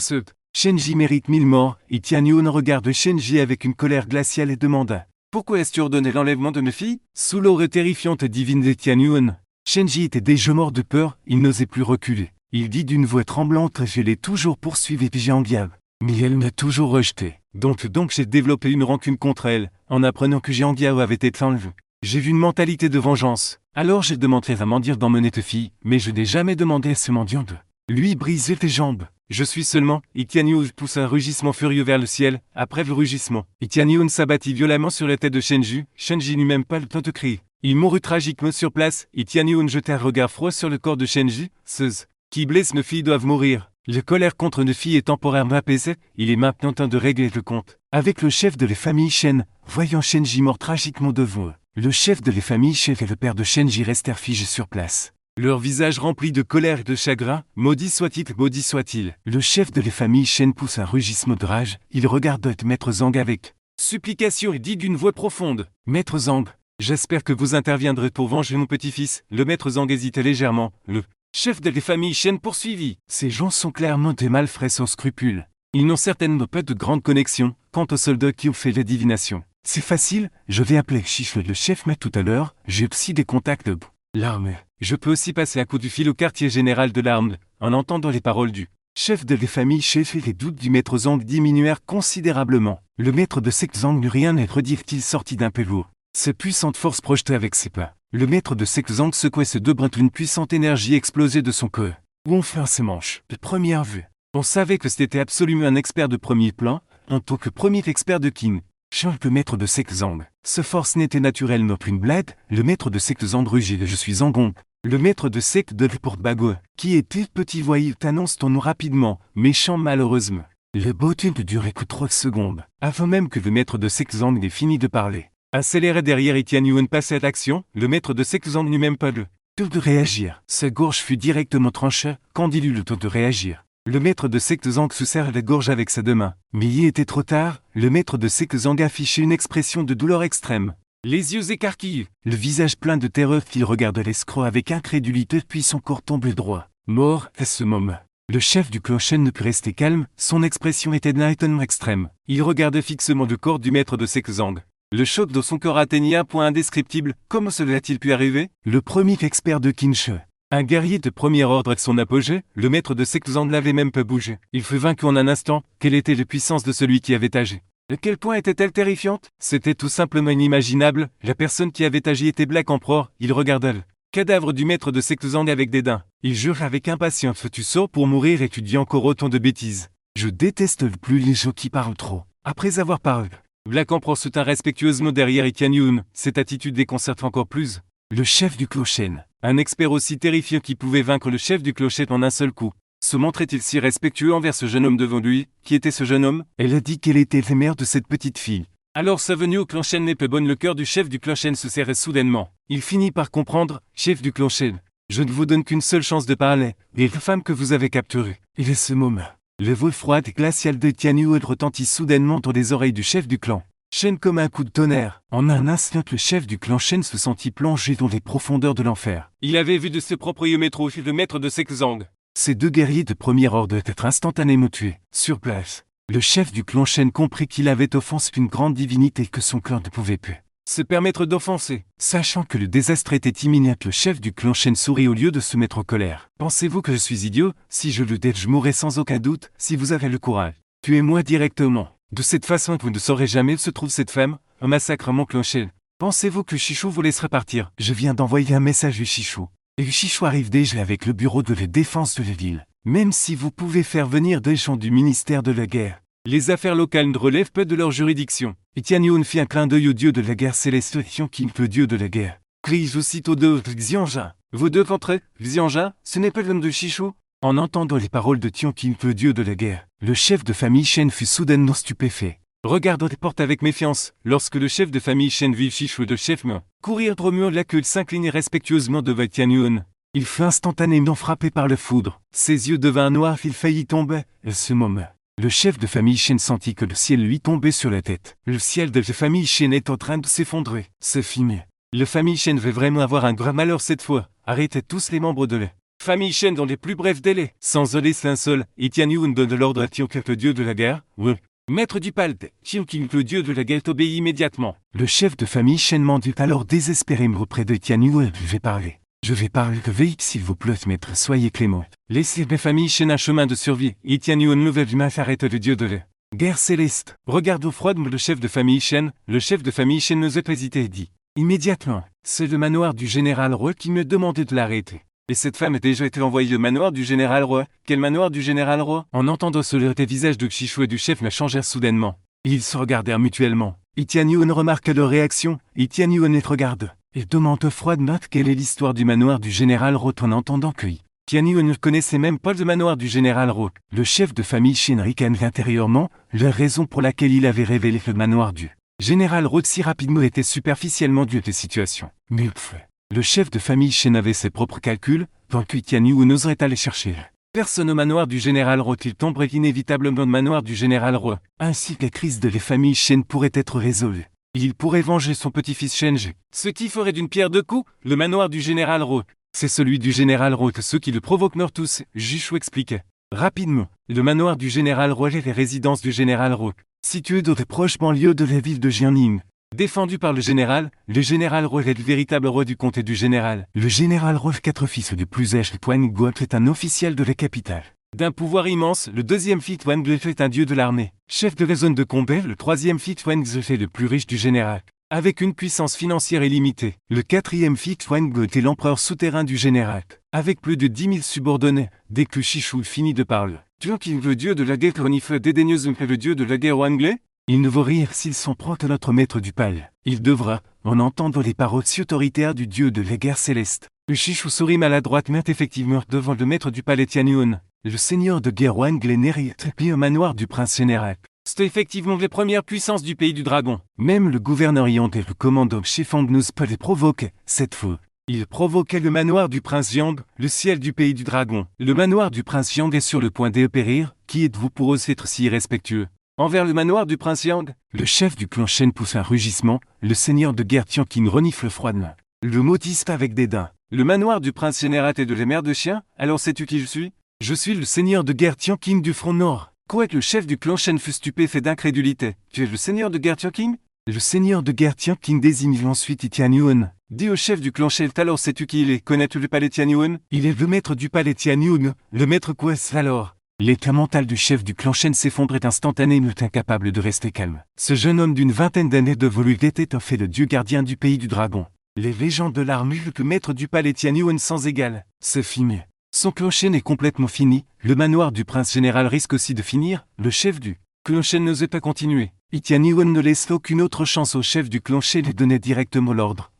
Shenji mérite 1000 morts. Et Tian Yuan regarde Shenji avec une colère glaciale et demanda: pourquoi as-tu ordonné l'enlèvement de mes filles? Sous l'aura terrifiante et divine de Tian Yuan, Shenji était déjà mort de peur. Il n'osait plus reculer. Il dit d'une voix tremblante, je l'ai toujours poursuivi Jiangyan. Mais elle m'a toujours rejeté. Donc j'ai développé une rancune contre elle, en apprenant que Jiangyan avait été enlevé. J'ai vu une mentalité de vengeance. Alors j'ai demandé à mendiant d'emmener tes filles, mais je n'ai jamais demandé à ce mendiant de lui briser tes jambes. Je suis seulement, Tianyun poussa un rugissement furieux vers le ciel, après le rugissement. Tianyun s'abattit violemment sur la tête de Shenju, Shenji n'eut même pas le temps de crier. Il mourut tragiquement sur place, Tianyun jeta un regard froid sur le corps de Shenji, ceux qui blessent nos filles doivent mourir. La colère contre nos filles est temporairement apaisée, il est maintenant temps de régler le compte. Avec le chef de la famille Shen, voyant Shenji mort tragiquement devant eux, le chef de la famille Shen et le père de Shenji restèrent figés sur place. Leur visage rempli de colère et de chagrin, maudit soit-il, maudit soit-il. Le chef de la famille Shen pousse un rugissement de rage, il regarde Maître Zhang avec supplication et dit d'une voix profonde. Maître Zhang, j'espère que vous interviendrez pour venger mon petit-fils. Le Maître Zhang hésitait légèrement. Le chef de la famille Shen poursuivit. Ces gens sont clairement des malfrats sans scrupules. Ils n'ont certainement pas de grande connexion, quant aux soldats qui ont fait la divination. C'est facile, je vais appeler Chiche le chef, mais tout à l'heure, j'ai aussi des contacts de l'armée. Je peux aussi passer un coup du fil au quartier général de l'arme, en entendant les paroles du chef de la famille chef et les doutes du maître Zhang diminuèrent considérablement. Le maître de secte Zhang n'eut rien à redire qu'il sortit d'un peu lourd. Ses puissantes forces projetaient avec ses pas. Le maître de secte Zhang secouait ses deux bras, une puissante énergie explosait de son cœur. Où on fait ses manches. De première vue, on savait que c'était absolument un expert de premier plan, en tant que premier expert de Qin. Charles, le maître de secte Zhang. Ce force n'était naturel non plus une blague, le maître de secte Zhang rugit, je suis Zhangong. Le maître de secte de Porte-Bago, qui était petit voyou, t'annonce ton nom rapidement, méchant malheureusement. Le bottin ne durait que 3 secondes, avant même que le maître de secte Zhang n'ait fini de parler. Accéléré derrière Tianyun passait à l'action, le maître de secte Zhang n'eut même pas le temps de réagir. Sa gorge fut directement tranchée, quand il eut le temps de réagir. Le maître de secte Zhang se serre la gorge avec sa deux mains. Mais il était trop tard, le maître de secte Zhang affichait une expression de douleur extrême. Les yeux écarquillés, le visage plein de terreur, il regarde l'escroc avec incrédulité puis son corps tombe droit. Mort, à ce moment. Le chef du clan Shen ne put rester calme, son expression était d'un étonnement extrême. Il regardait fixement le corps du maître de secte Zhang. Le choc de son corps atteignit un point indescriptible. Comment cela a-t-il pu arriver? Le premier expert de Qinche. Un guerrier de premier ordre à son apogée, le maître de secte Zhang ne l'avait même pas bougé. Il fut vaincu en un instant. Quelle était la puissance de celui qui avait agi? De quel point était-elle terrifiante? C'était tout simplement inimaginable. La personne qui avait agi était Black Emperor. Il regarda le cadavre du maître de secte Zhang avec dédain. Il jure avec impatience, tu sors pour mourir et tu dis encore autant de bêtises. Je déteste le plus les gens qui parlent trop. Après avoir parlé, Black Emperor se tint respectueusement derrière Tianyun. Cette attitude déconcerte encore plus le chef du clan Shen. Un expert aussi terrifiant qui pouvait vaincre le chef du clocher en un seul coup. Se montrait-il si respectueux envers ce jeune homme devant lui? Qui était ce jeune homme? Elle a dit qu'elle était la mère de cette petite fille. Alors sa venue au clan Shen n'est pas bonne. Le cœur du chef du clan Shen se serrait soudainement. Il finit par comprendre, chef du clan Shen. Je ne vous donne qu'une seule chance de parler, et la femme que vous avez capturée. Et à ce moment, le voix froide et glaciale de Tianyun retentit soudainement dans les oreilles du chef du clan Shen comme un coup de tonnerre. En un instant, le chef du clan Shen se sentit plongé dans les profondeurs de l'enfer. Il avait vu de ses propres yeux le maître de secte Zhang. Ces deux guerriers de premier ordre étaient instantanément tués. Sur place, le chef du clan Shen comprit qu'il avait offensé une grande divinité que son clan ne pouvait plus se permettre d'offenser. Sachant que le désastre était imminent, le chef du clan Shen sourit au lieu de se mettre en colère. Pensez-vous que je suis idiot? Si je le dis, je mourrai sans aucun doute, si vous avez le courage. Tuez-moi directement. De cette façon, vous ne saurez jamais où se trouve cette femme. Un massacre à mon clan Shen. Pensez-vous que Chichou vous laissera partir? Je viens d'envoyer un message à Chichou. Et Chichou arrive déjà avec le bureau de la défense de la ville. Même si vous pouvez faire venir des gens du ministère de la guerre, les affaires locales ne relèvent pas de leur juridiction. Et Tianyun fit un clin d'œil au dieu de la guerre céleste, Tionqing, le dieu de la guerre. Crie aussitôt de Xianjin. Vos deux entrez, Xianjin, ce n'est pas l'homme de Chichou? En entendant les paroles de Tionqing, le dieu de la guerre, le chef de famille Shen fut soudainement stupéfait. Regardant les portes avec méfiance, lorsque le chef de famille Shen vit Chichou de chef main courir remuant la queue, s'incliner respectueusement devant Tianyun. Il fut instantanément frappé par la foudre. Ses yeux devinrent noirs, il faillit tomber. À ce moment, le chef de famille Shen sentit que le ciel lui tombait sur la tête. Le ciel de la famille Shen est en train de s'effondrer. C'est fini. La famille Shen veut vraiment avoir un grand malheur cette fois. Arrêtez tous les membres de la famille Shen dans les plus brefs délais. Sans laisser un seul, et Tianyun donne l'ordre à Tionqing, le dieu de la guerre. Oui. Maître du Palte, Tionqing, le dieu de la guerre, obéit immédiatement. Le chef de famille Shen mendut alors désespérément auprès de Tianyun. Je vais parler que vite, s'il vous plaît, maître, soyez clément. Laissez mes familles Shen un chemin de survie. Itianyuan level du arrête le dieu de la guerre céleste. Regarde au froid le chef de famille Shen. Le chef de famille Shen n'ose pas hésiter et dit. Immédiatement, c'est le manoir du général Roy qui me demandait de l'arrêter. Et cette femme a déjà été envoyée au manoir du général Roy. Quel manoir du général Roy? En entendant cela, les visages de Xichou et du chef ne changèrent soudainement. Ils se regardèrent mutuellement. Itianyuan remarque leur réaction. Itianyuan les regarde. Et demande froidement quelle est l'histoire du manoir du général Roy en entendant que Itianyuan ne connaissait même pas le manoir du général Roy. Le chef de famille Shen ricane intérieurement, la raison pour laquelle il avait révélé le manoir du général Roy si rapidement était superficiellement dû à la situation. Mais le chef de famille Shen avait ses propres calculs, tant que Itianyuan n'oserait aller chercher personne au manoir du général Roy. Il tomberait inévitablement au manoir du général Roy. Ainsi que la crise de la famille Shen pourrait être résolue. Il pourrait venger son petit-fils Shenji. Ce qui ferait d'une pierre deux coups, le manoir du général Roy. C'est celui du général Roy que ceux qui le provoquent meurent tous, Xichou expliquait. Rapidement, le manoir du général Roy est les résidences du général Roy, situé dans les proches banlieues de la ville de Jiangning. Défendu par le général Roy est le véritable roi du comté du général. Le général Roy, 4 fils du plus âgé Tuan Guo est un officiel de la capitale. D'un pouvoir immense, le deuxième fils Tuan Guo est un dieu de l'armée. Chef de la zone de combat, le troisième fils Tuan Guo est le plus riche du général. Avec une puissance financière illimitée, le quatrième fils Tuan Guo est l'empereur souterrain du général. Avec plus de 10 000 subordonnés, dès que Xichou finit de parler. Tuan Qing, le dieu de la guerre renifle dédaigneusement le dieu de la guerre anglais. Il ne vaut rire s'ils sont prompts à notre maître du palais. Il devra, en entendre les paroles si autoritaires du dieu de la guerre céleste. Xichou sourit maladroitement effectivement devant le maître du palais Tianyuan. Le seigneur de guerre anglais n'est au manoir du prince général. C'était effectivement les premières puissances du pays du dragon. Même le gouverneur Yang et le commandant Shifang n'osent pas les provoquer, cette fois. Il provoquait le manoir du prince Yang, le ciel du pays du dragon. Le manoir du prince Yang est sur le point de périr. Qui êtes-vous pour oser être si irrespectueux? Envers le manoir du prince Yang, le chef du clan Shen pousse un rugissement, le seigneur de guerre Tianqing renifle froidement. Le motiste avec dédain. Le manoir du prince général est de la mère de chien, alors sais-tu qui je suis? Je suis le seigneur de guerre Tianqing du front nord. Quoique le chef du clan Shen fut stupéfait d'incrédulité. Tu es le seigneur de guerre Tianqing? Le seigneur de guerre Tianqing désigne ensuite Itianyuan. Dis au chef du clan Shen, alors sais-tu qui il est? Connais-tu le palais Tianyuan? Il est le maître du palais Tianyuan. Le maître quoi alors? L'état mental du chef du clan Shen s'effondrait instantanément, incapable de rester calme. Ce jeune homme d'une vingtaine d'années de volupté était en fait le dieu gardien du pays du dragon. Les légendes de l'armure que maître du palais Tianyuan sans égal. Ce film. Son clan Shen est complètement fini, le manoir du prince général risque aussi de finir, le chef du clan Shen n'osait pas continuer. Itianyuan ne laisse aucune autre chance au chef du clan Shen et donnait directement l'ordre.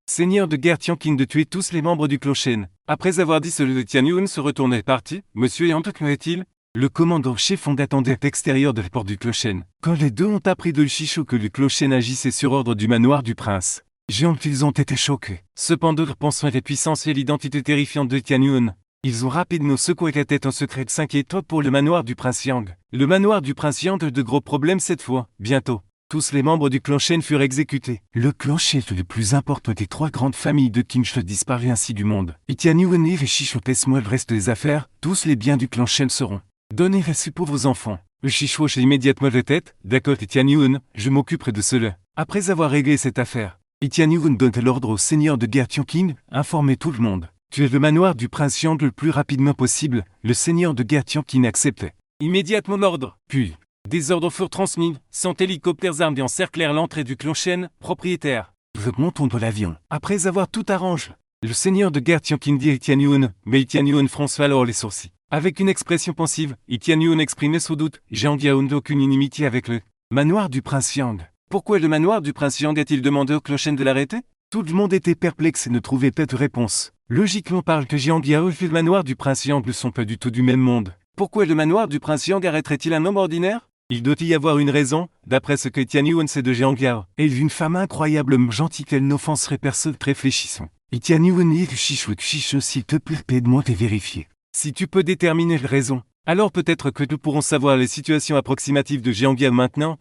Seigneur de guerre Tianqing de tuer tous les membres du clan Shen. Après avoir dit cela, Itianyuan se retournait parti. Monsieur Yang, que est-il? Le commandant Shifang attendait à l'extérieur de la porte du clan Shen. Quand les deux ont appris de Xichou que le clan Shen agissait sur ordre du manoir du prince Jiang, ils ont été choqués. Cependant, pensant à la puissance et l'identité terrifiante de Itianyuan, ils ont rapidement secoué la tête en secret, s'inquiétant pour le manoir du prince Yang. Le manoir du prince Yang a de gros problèmes cette fois. Bientôt, tous les membres du clan Shen furent exécutés. Le clan Shen est le plus important des 3 grandes familles de Qingshi disparut ainsi du monde. Itianyuan et Xichou laisse-moi le reste des affaires, tous les biens du clan Shen seront donnés à ces pauvres enfants. Xichou hocha immédiatement la tête. D'accord Itianyuan, je m'occuperai de cela. Après avoir réglé cette affaire, Itianyuan donne l'ordre au seigneur de guerre Tianqing, informez tout le monde. Tu es le manoir du prince Yang le plus rapidement possible. Le seigneur de guerre Tianqing acceptait immédiatement l'ordre. Puis, des ordres furent transmis. 100 hélicoptères armés encerclèrent l'entrée du clan Shen, propriétaire. Montons de l'avion. Après avoir tout arrangé, le seigneur de guerre Tianqing dit à Itianyuan, mais Itianyuan fronça alors les sourcils. Avec une expression pensive, Itianyuan exprimait sans doute, Jiang Yang n'a aucune inimitié avec le manoir du prince Yang. Pourquoi le manoir du prince Yang a-t-il demandé au clan Shen de l'arrêter? Tout le monde était perplexe et ne trouvait pas de réponse. Logiquement parle que Jiang Yang et le manoir du prince Yang ne sont pas du tout du même monde. Pourquoi le manoir du prince Yang arrêterait-il un homme ordinaire? Il doit y avoir une raison, d'après ce que Itianyuan sait de Jiang Yang. Elle est une femme incroyablement gentille qu'elle n'offenserait personne. Réfléchissons. Itianyuan et Xichou s'il te plaît, aide-moi à vérifier. Si tu peux déterminer la raison, alors peut-être que nous pourrons savoir les situations approximatives de Jiang Yang maintenant.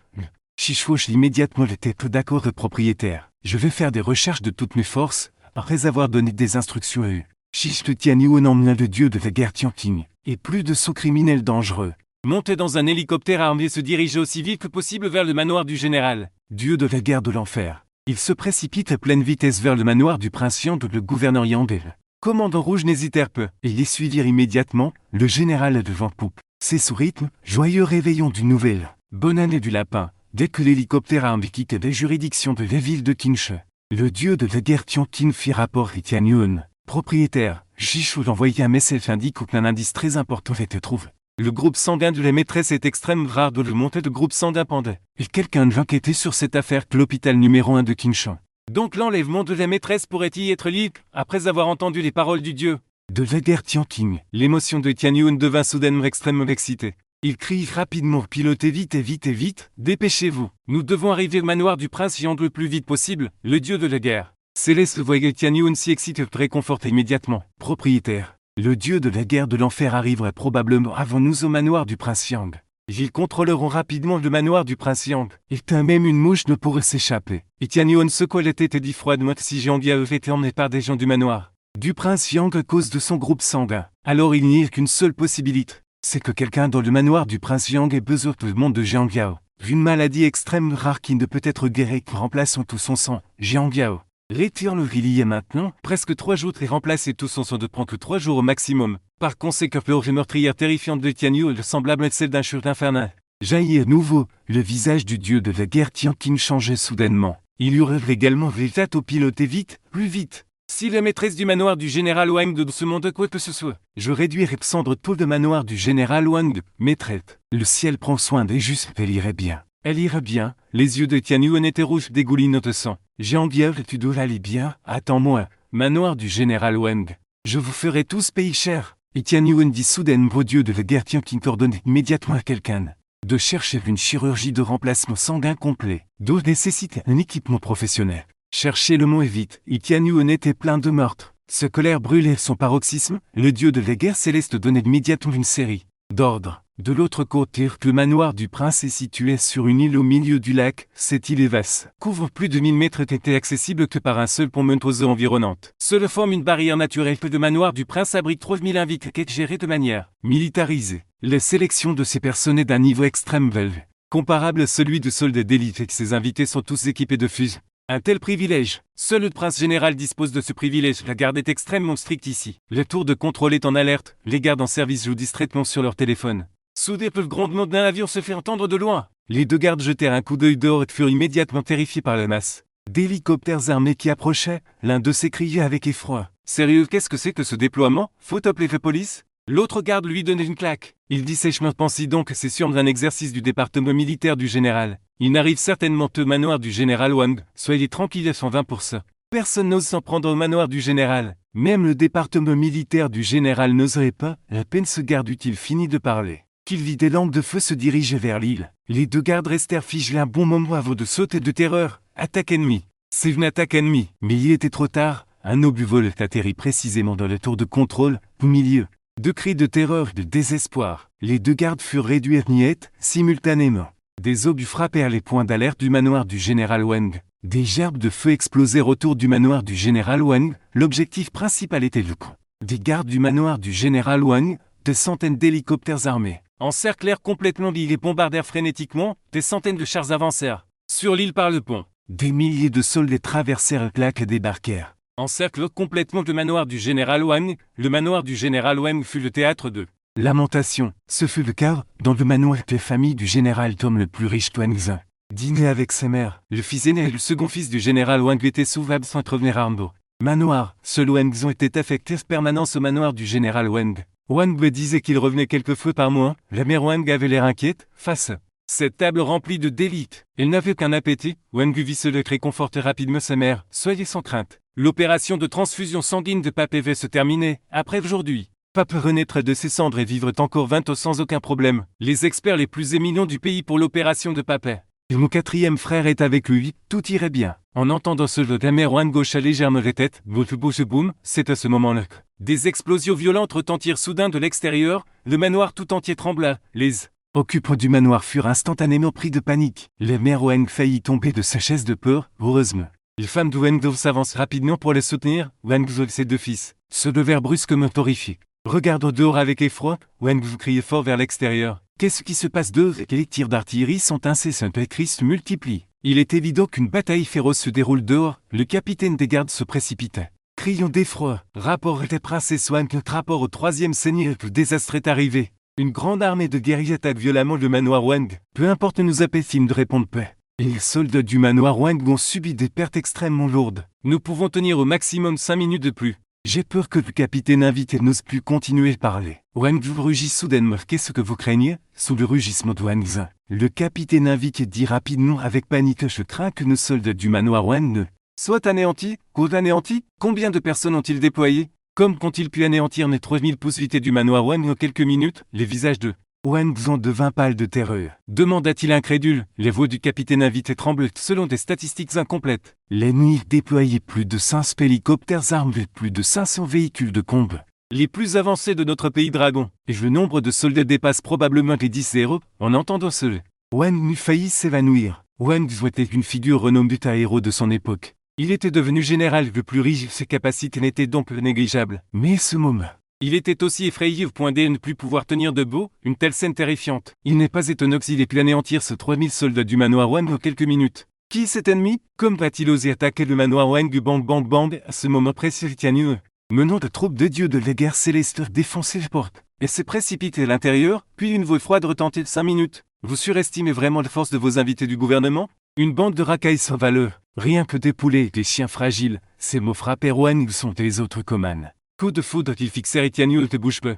Xichou hoche immédiatement la tête. D'accord le propriétaire. Je vais faire des recherches de toutes mes forces, après avoir donné des instructions à eux. Xichou Tianyuan emmena le dieu de la guerre Tianqing, et plus de sauts criminels dangereux. Monté dans un hélicoptère armé se dirigeait aussi vite que possible vers le manoir du général. Dieu de la guerre de l'enfer. Il se précipite à pleine vitesse vers le manoir du prince Yang, le gouverneur Yang. Commandant rouge n'hésitèrent peu, et les suivirent immédiatement, le général à devant poupe. C'est sous rythme, joyeux réveillon d'une nouvelle bonne année du lapin, dès que l'hélicoptère a indiqué les juridictions de la ville de Kinche. Le dieu de la guerre Tianqin fit rapport à Tian Yun, propriétaire. Jichou envoya un message indiquant qu'un indice très important avait été trouvé. Le groupe sanguin de la maîtresse est extrêmement rare de le monter de groupe sanguin pendait. Et quelqu'un veut enquêter sur cette affaire que l'hôpital numéro 1 de Kinshan. Donc l'enlèvement de la maîtresse pourrait y être lié, après avoir entendu les paroles du dieu de la guerre Tianqin. L'émotion de Tian Yun devint soudainement extrêmement excitée. Il crie rapidement, pilotez vite et vite et vite, dépêchez-vous. Nous devons arriver au manoir du prince Yang le plus vite possible, le dieu de la guerre. Céleste voyait Tian Yun si excité réconforte immédiatement. Propriétaire, le dieu de la guerre de l'enfer arriverait probablement avant nous au manoir du prince Yang. Ils contrôleront rapidement le manoir du prince Yang. Et même une mouche ne pourrait s'échapper. Et Tian Yun secoua la tête et dit froidement si Jiang Yao avait été emmené par des gens du manoir du prince Yang à cause de son groupe sanguin. Alors il n'y a qu'une seule possibilité. C'est que quelqu'un dans le manoir du prince Yang ait besoin du monde de Jiang Yao. Une maladie extrême rare qui ne peut être guérie qu'en remplaçant tout son sang. Jiang Yao. Retire-le il y a maintenant presque 3 jours et remplacer tout son sang ne prend que 3 jours au maximum. Par conséquent, la meurtrière terrifiante de Tian Yun semblable à celle d'un chute infernal. Jaillit à nouveau, le visage du dieu de la guerre Tianqin changeait soudainement. Il y aurait également des au piloter vite, plus vite. Si la maîtresse du manoir du général Wang de ce monde quoi que ce soit, je réduirai Psandre tout le manoir du général Wang, maîtresse. Le ciel prend soin des justes, elle irait bien. Elle irait bien, les yeux de Tian Yun étaient rouges dégoulinant de sang. Jiang Yao, tu dois aller bien, attends-moi, manoir du général Wang. Je vous ferai tous payer cher. Et Tian Yun dit soudainement au dieu de la guerre Tianqin ordonne immédiatement à quelqu'un de chercher une chirurgie de remplacement sanguin complet, dont nécessite un équipement professionnel. Cherchez le mot et vite, et Tian Yun était plein de meurtres. Ce colère brûlait son paroxysme, le dieu de la guerre céleste donnait immédiatement une série d'ordres. De l'autre côté, le manoir du prince est situé sur une île au milieu du lac. Cette île est vaste, couvre plus de 1000 mètres et n'était accessible que par un seul pont menant aux eaux environnantes. Cela forme une barrière naturelle que le manoir du prince abrite 3000 invités qui est géré de manière militarisée. La sélection de ces personnes est d'un niveau extrême élevé, comparable à celui de soldats d'élite et que ces invités sont tous équipés de fusils. Un tel privilège, seul le prince général dispose de ce privilège. La garde est extrêmement stricte ici. La tour de contrôle est en alerte, les gardes en service jouent distraitement sur leur téléphone. Soudain, le grondement d'un avion se fait entendre de loin. Les 2 gardes jetèrent un coup d'œil dehors et furent immédiatement terrifiés par la masse d'hélicoptères armés qui approchaient. L'un d'eux s'écriait avec effroi. Sérieux, qu'est-ce que c'est que ce déploiement? Faut appeler la police? L'autre garde lui donnait une claque. Il dit sèchement, pensez donc que c'est sûrement un exercice du département militaire du général. Il n'arrive certainement au manoir du général Wang, soyez tranquille à 120%. Personne n'ose s'en prendre au manoir du général. Même le département militaire du général n'oserait pas, à peine ce garde eut-il fini de parler, qu'il vit des lampes de feu se diriger vers l'île. Les 2 gardes restèrent figés un bon moment avant de sauter de terreur. Attaque ennemie. C'est une attaque ennemie. Mais il était trop tard, un obus vol atterrit précisément dans la tour de contrôle, au milieu. 2 cris de terreur et de désespoir. Les 2 gardes furent réduits à miettes, simultanément. Des obus frappèrent les points d'alerte du manoir du général Wang. Des gerbes de feu explosèrent autour du manoir du général Wang. L'objectif principal était le coup. Des gardes du manoir du général Wang, des centaines d'hélicoptères armés, encerclèrent complètement l'île et bombardèrent frénétiquement. Des centaines de chars avancèrent sur l'île par le pont. Des milliers de soldats traversèrent le lac et débarquèrent. Encerclent complètement le manoir du général Wang. Le manoir du général Wang fut le théâtre de lamentation. Ce fut le cas dans le manoir de la famille du général Tom le plus riche Tuanzin. Dîner avec sa mère, le fils aîné et le second fils du général Wang étaient souvent absents de revenir à Armbo. Manoir, seul Wangzon était affecté en permanence au manoir du général Wang. Wang disait qu'il revenait quelques fois par mois. La mère Wang avait l'air inquiète face à cette table remplie de délites. Elle n'avait qu'un appétit. Wang vit se le réconforter rapidement sa mère. Soyez sans crainte. L'opération de transfusion sanguine de Papé va se terminer, après aujourd'hui. Pape renaîtra de ses cendres et vivre encore 20 ans sans aucun problème. Les experts les plus éminents du pays pour l'opération de Papé. Et mon 4e frère est avec lui, tout irait bien. En entendant ce jeu, la mère Wang gauche légèrement la tête, bouche boum, c'est à ce moment-là que des explosions violentes retentirent soudain de l'extérieur, le manoir tout entier trembla, les occupants du manoir furent instantanément pris de panique. La mère Wang faillit tomber de sa chaise de peur, heureusement. Les femmes de Wang s'avancent rapidement pour les soutenir. Wang et ses 2 fils se levèrent brusquement horrifiés. Regardant dehors avec effroi, Wang criait fort vers l'extérieur. Qu'est-ce qui se passe dehors? Les tirs d'artillerie sont incessants et les cris se multiplient. Il est évident qu'une bataille féroce se déroule dehors. Le capitaine des gardes se précipita Crions d'effroi. Rapport des princesses Wang, notre rapport au troisième seigneur, le désastre est arrivé. Une grande armée de guerriers attaque violemment le manoir Wang. Peu importe nous appelle-t-il de répondre paix. Et les soldats du manoir Wang ont subi des pertes extrêmement lourdes. Nous pouvons tenir au maximum 5 minutes de plus. J'ai peur que le capitaine invité n'ose plus continuer de parler. Wang Zhou rugit soudainement. Qu'est-ce que vous craignez? Sous le rugissement de Wang Zhou, le capitaine invité dit rapidement avec panique: je crains que nos soldats du manoir Wang ne soient anéantis. Anéantis? Combien de personnes ont-ils déployé? Comme qu'ont-ils pu anéantir les 3000 possibilités du manoir Wang en quelques minutes? Les visages de Wang Zhou devint pâle de terreur. Demanda-t-il incrédule. Les voix du capitaine invité tremblent selon des statistiques incomplètes. L'ennemi déployait plus de 500 hélicoptères armés, plus de 500 véhicules de combat, les plus avancés de notre pays dragon. Et le nombre de soldats dépasse probablement les 10 héros. En entendant cela, Wang eut failli s'évanouir. Wang Zhou était une figure renommée héros de son époque. Il était devenu général le plus riche, ses capacités n'étaient donc négligeables. Mais à ce moment, il était aussi effrayé au point de ne plus pouvoir tenir debout, une telle scène terrifiante. Il n'est pas étonnant qu'il ait pu anéantir ce 3000 soldats du manoir Wang en quelques minutes. Qui est cet ennemi? Comme va-t-il oser attaquer le manoir Wang? Bang bang bang, à ce moment précis, Tianyu, menant de troupes de dieux de la guerre céleste, défoncer la porte, et s'est précipité à l'intérieur, puis une voix froide retentit 5 minutes. Vous surestimez vraiment la force de vos invités du gouvernement? Une bande de racailles sans valeur, rien que des poulets et des chiens fragiles. Ces mots frappèrent Wang sont les autres commanes. Coup de foudre qu'ils fixèrent Tianyu, ne te bouge pas.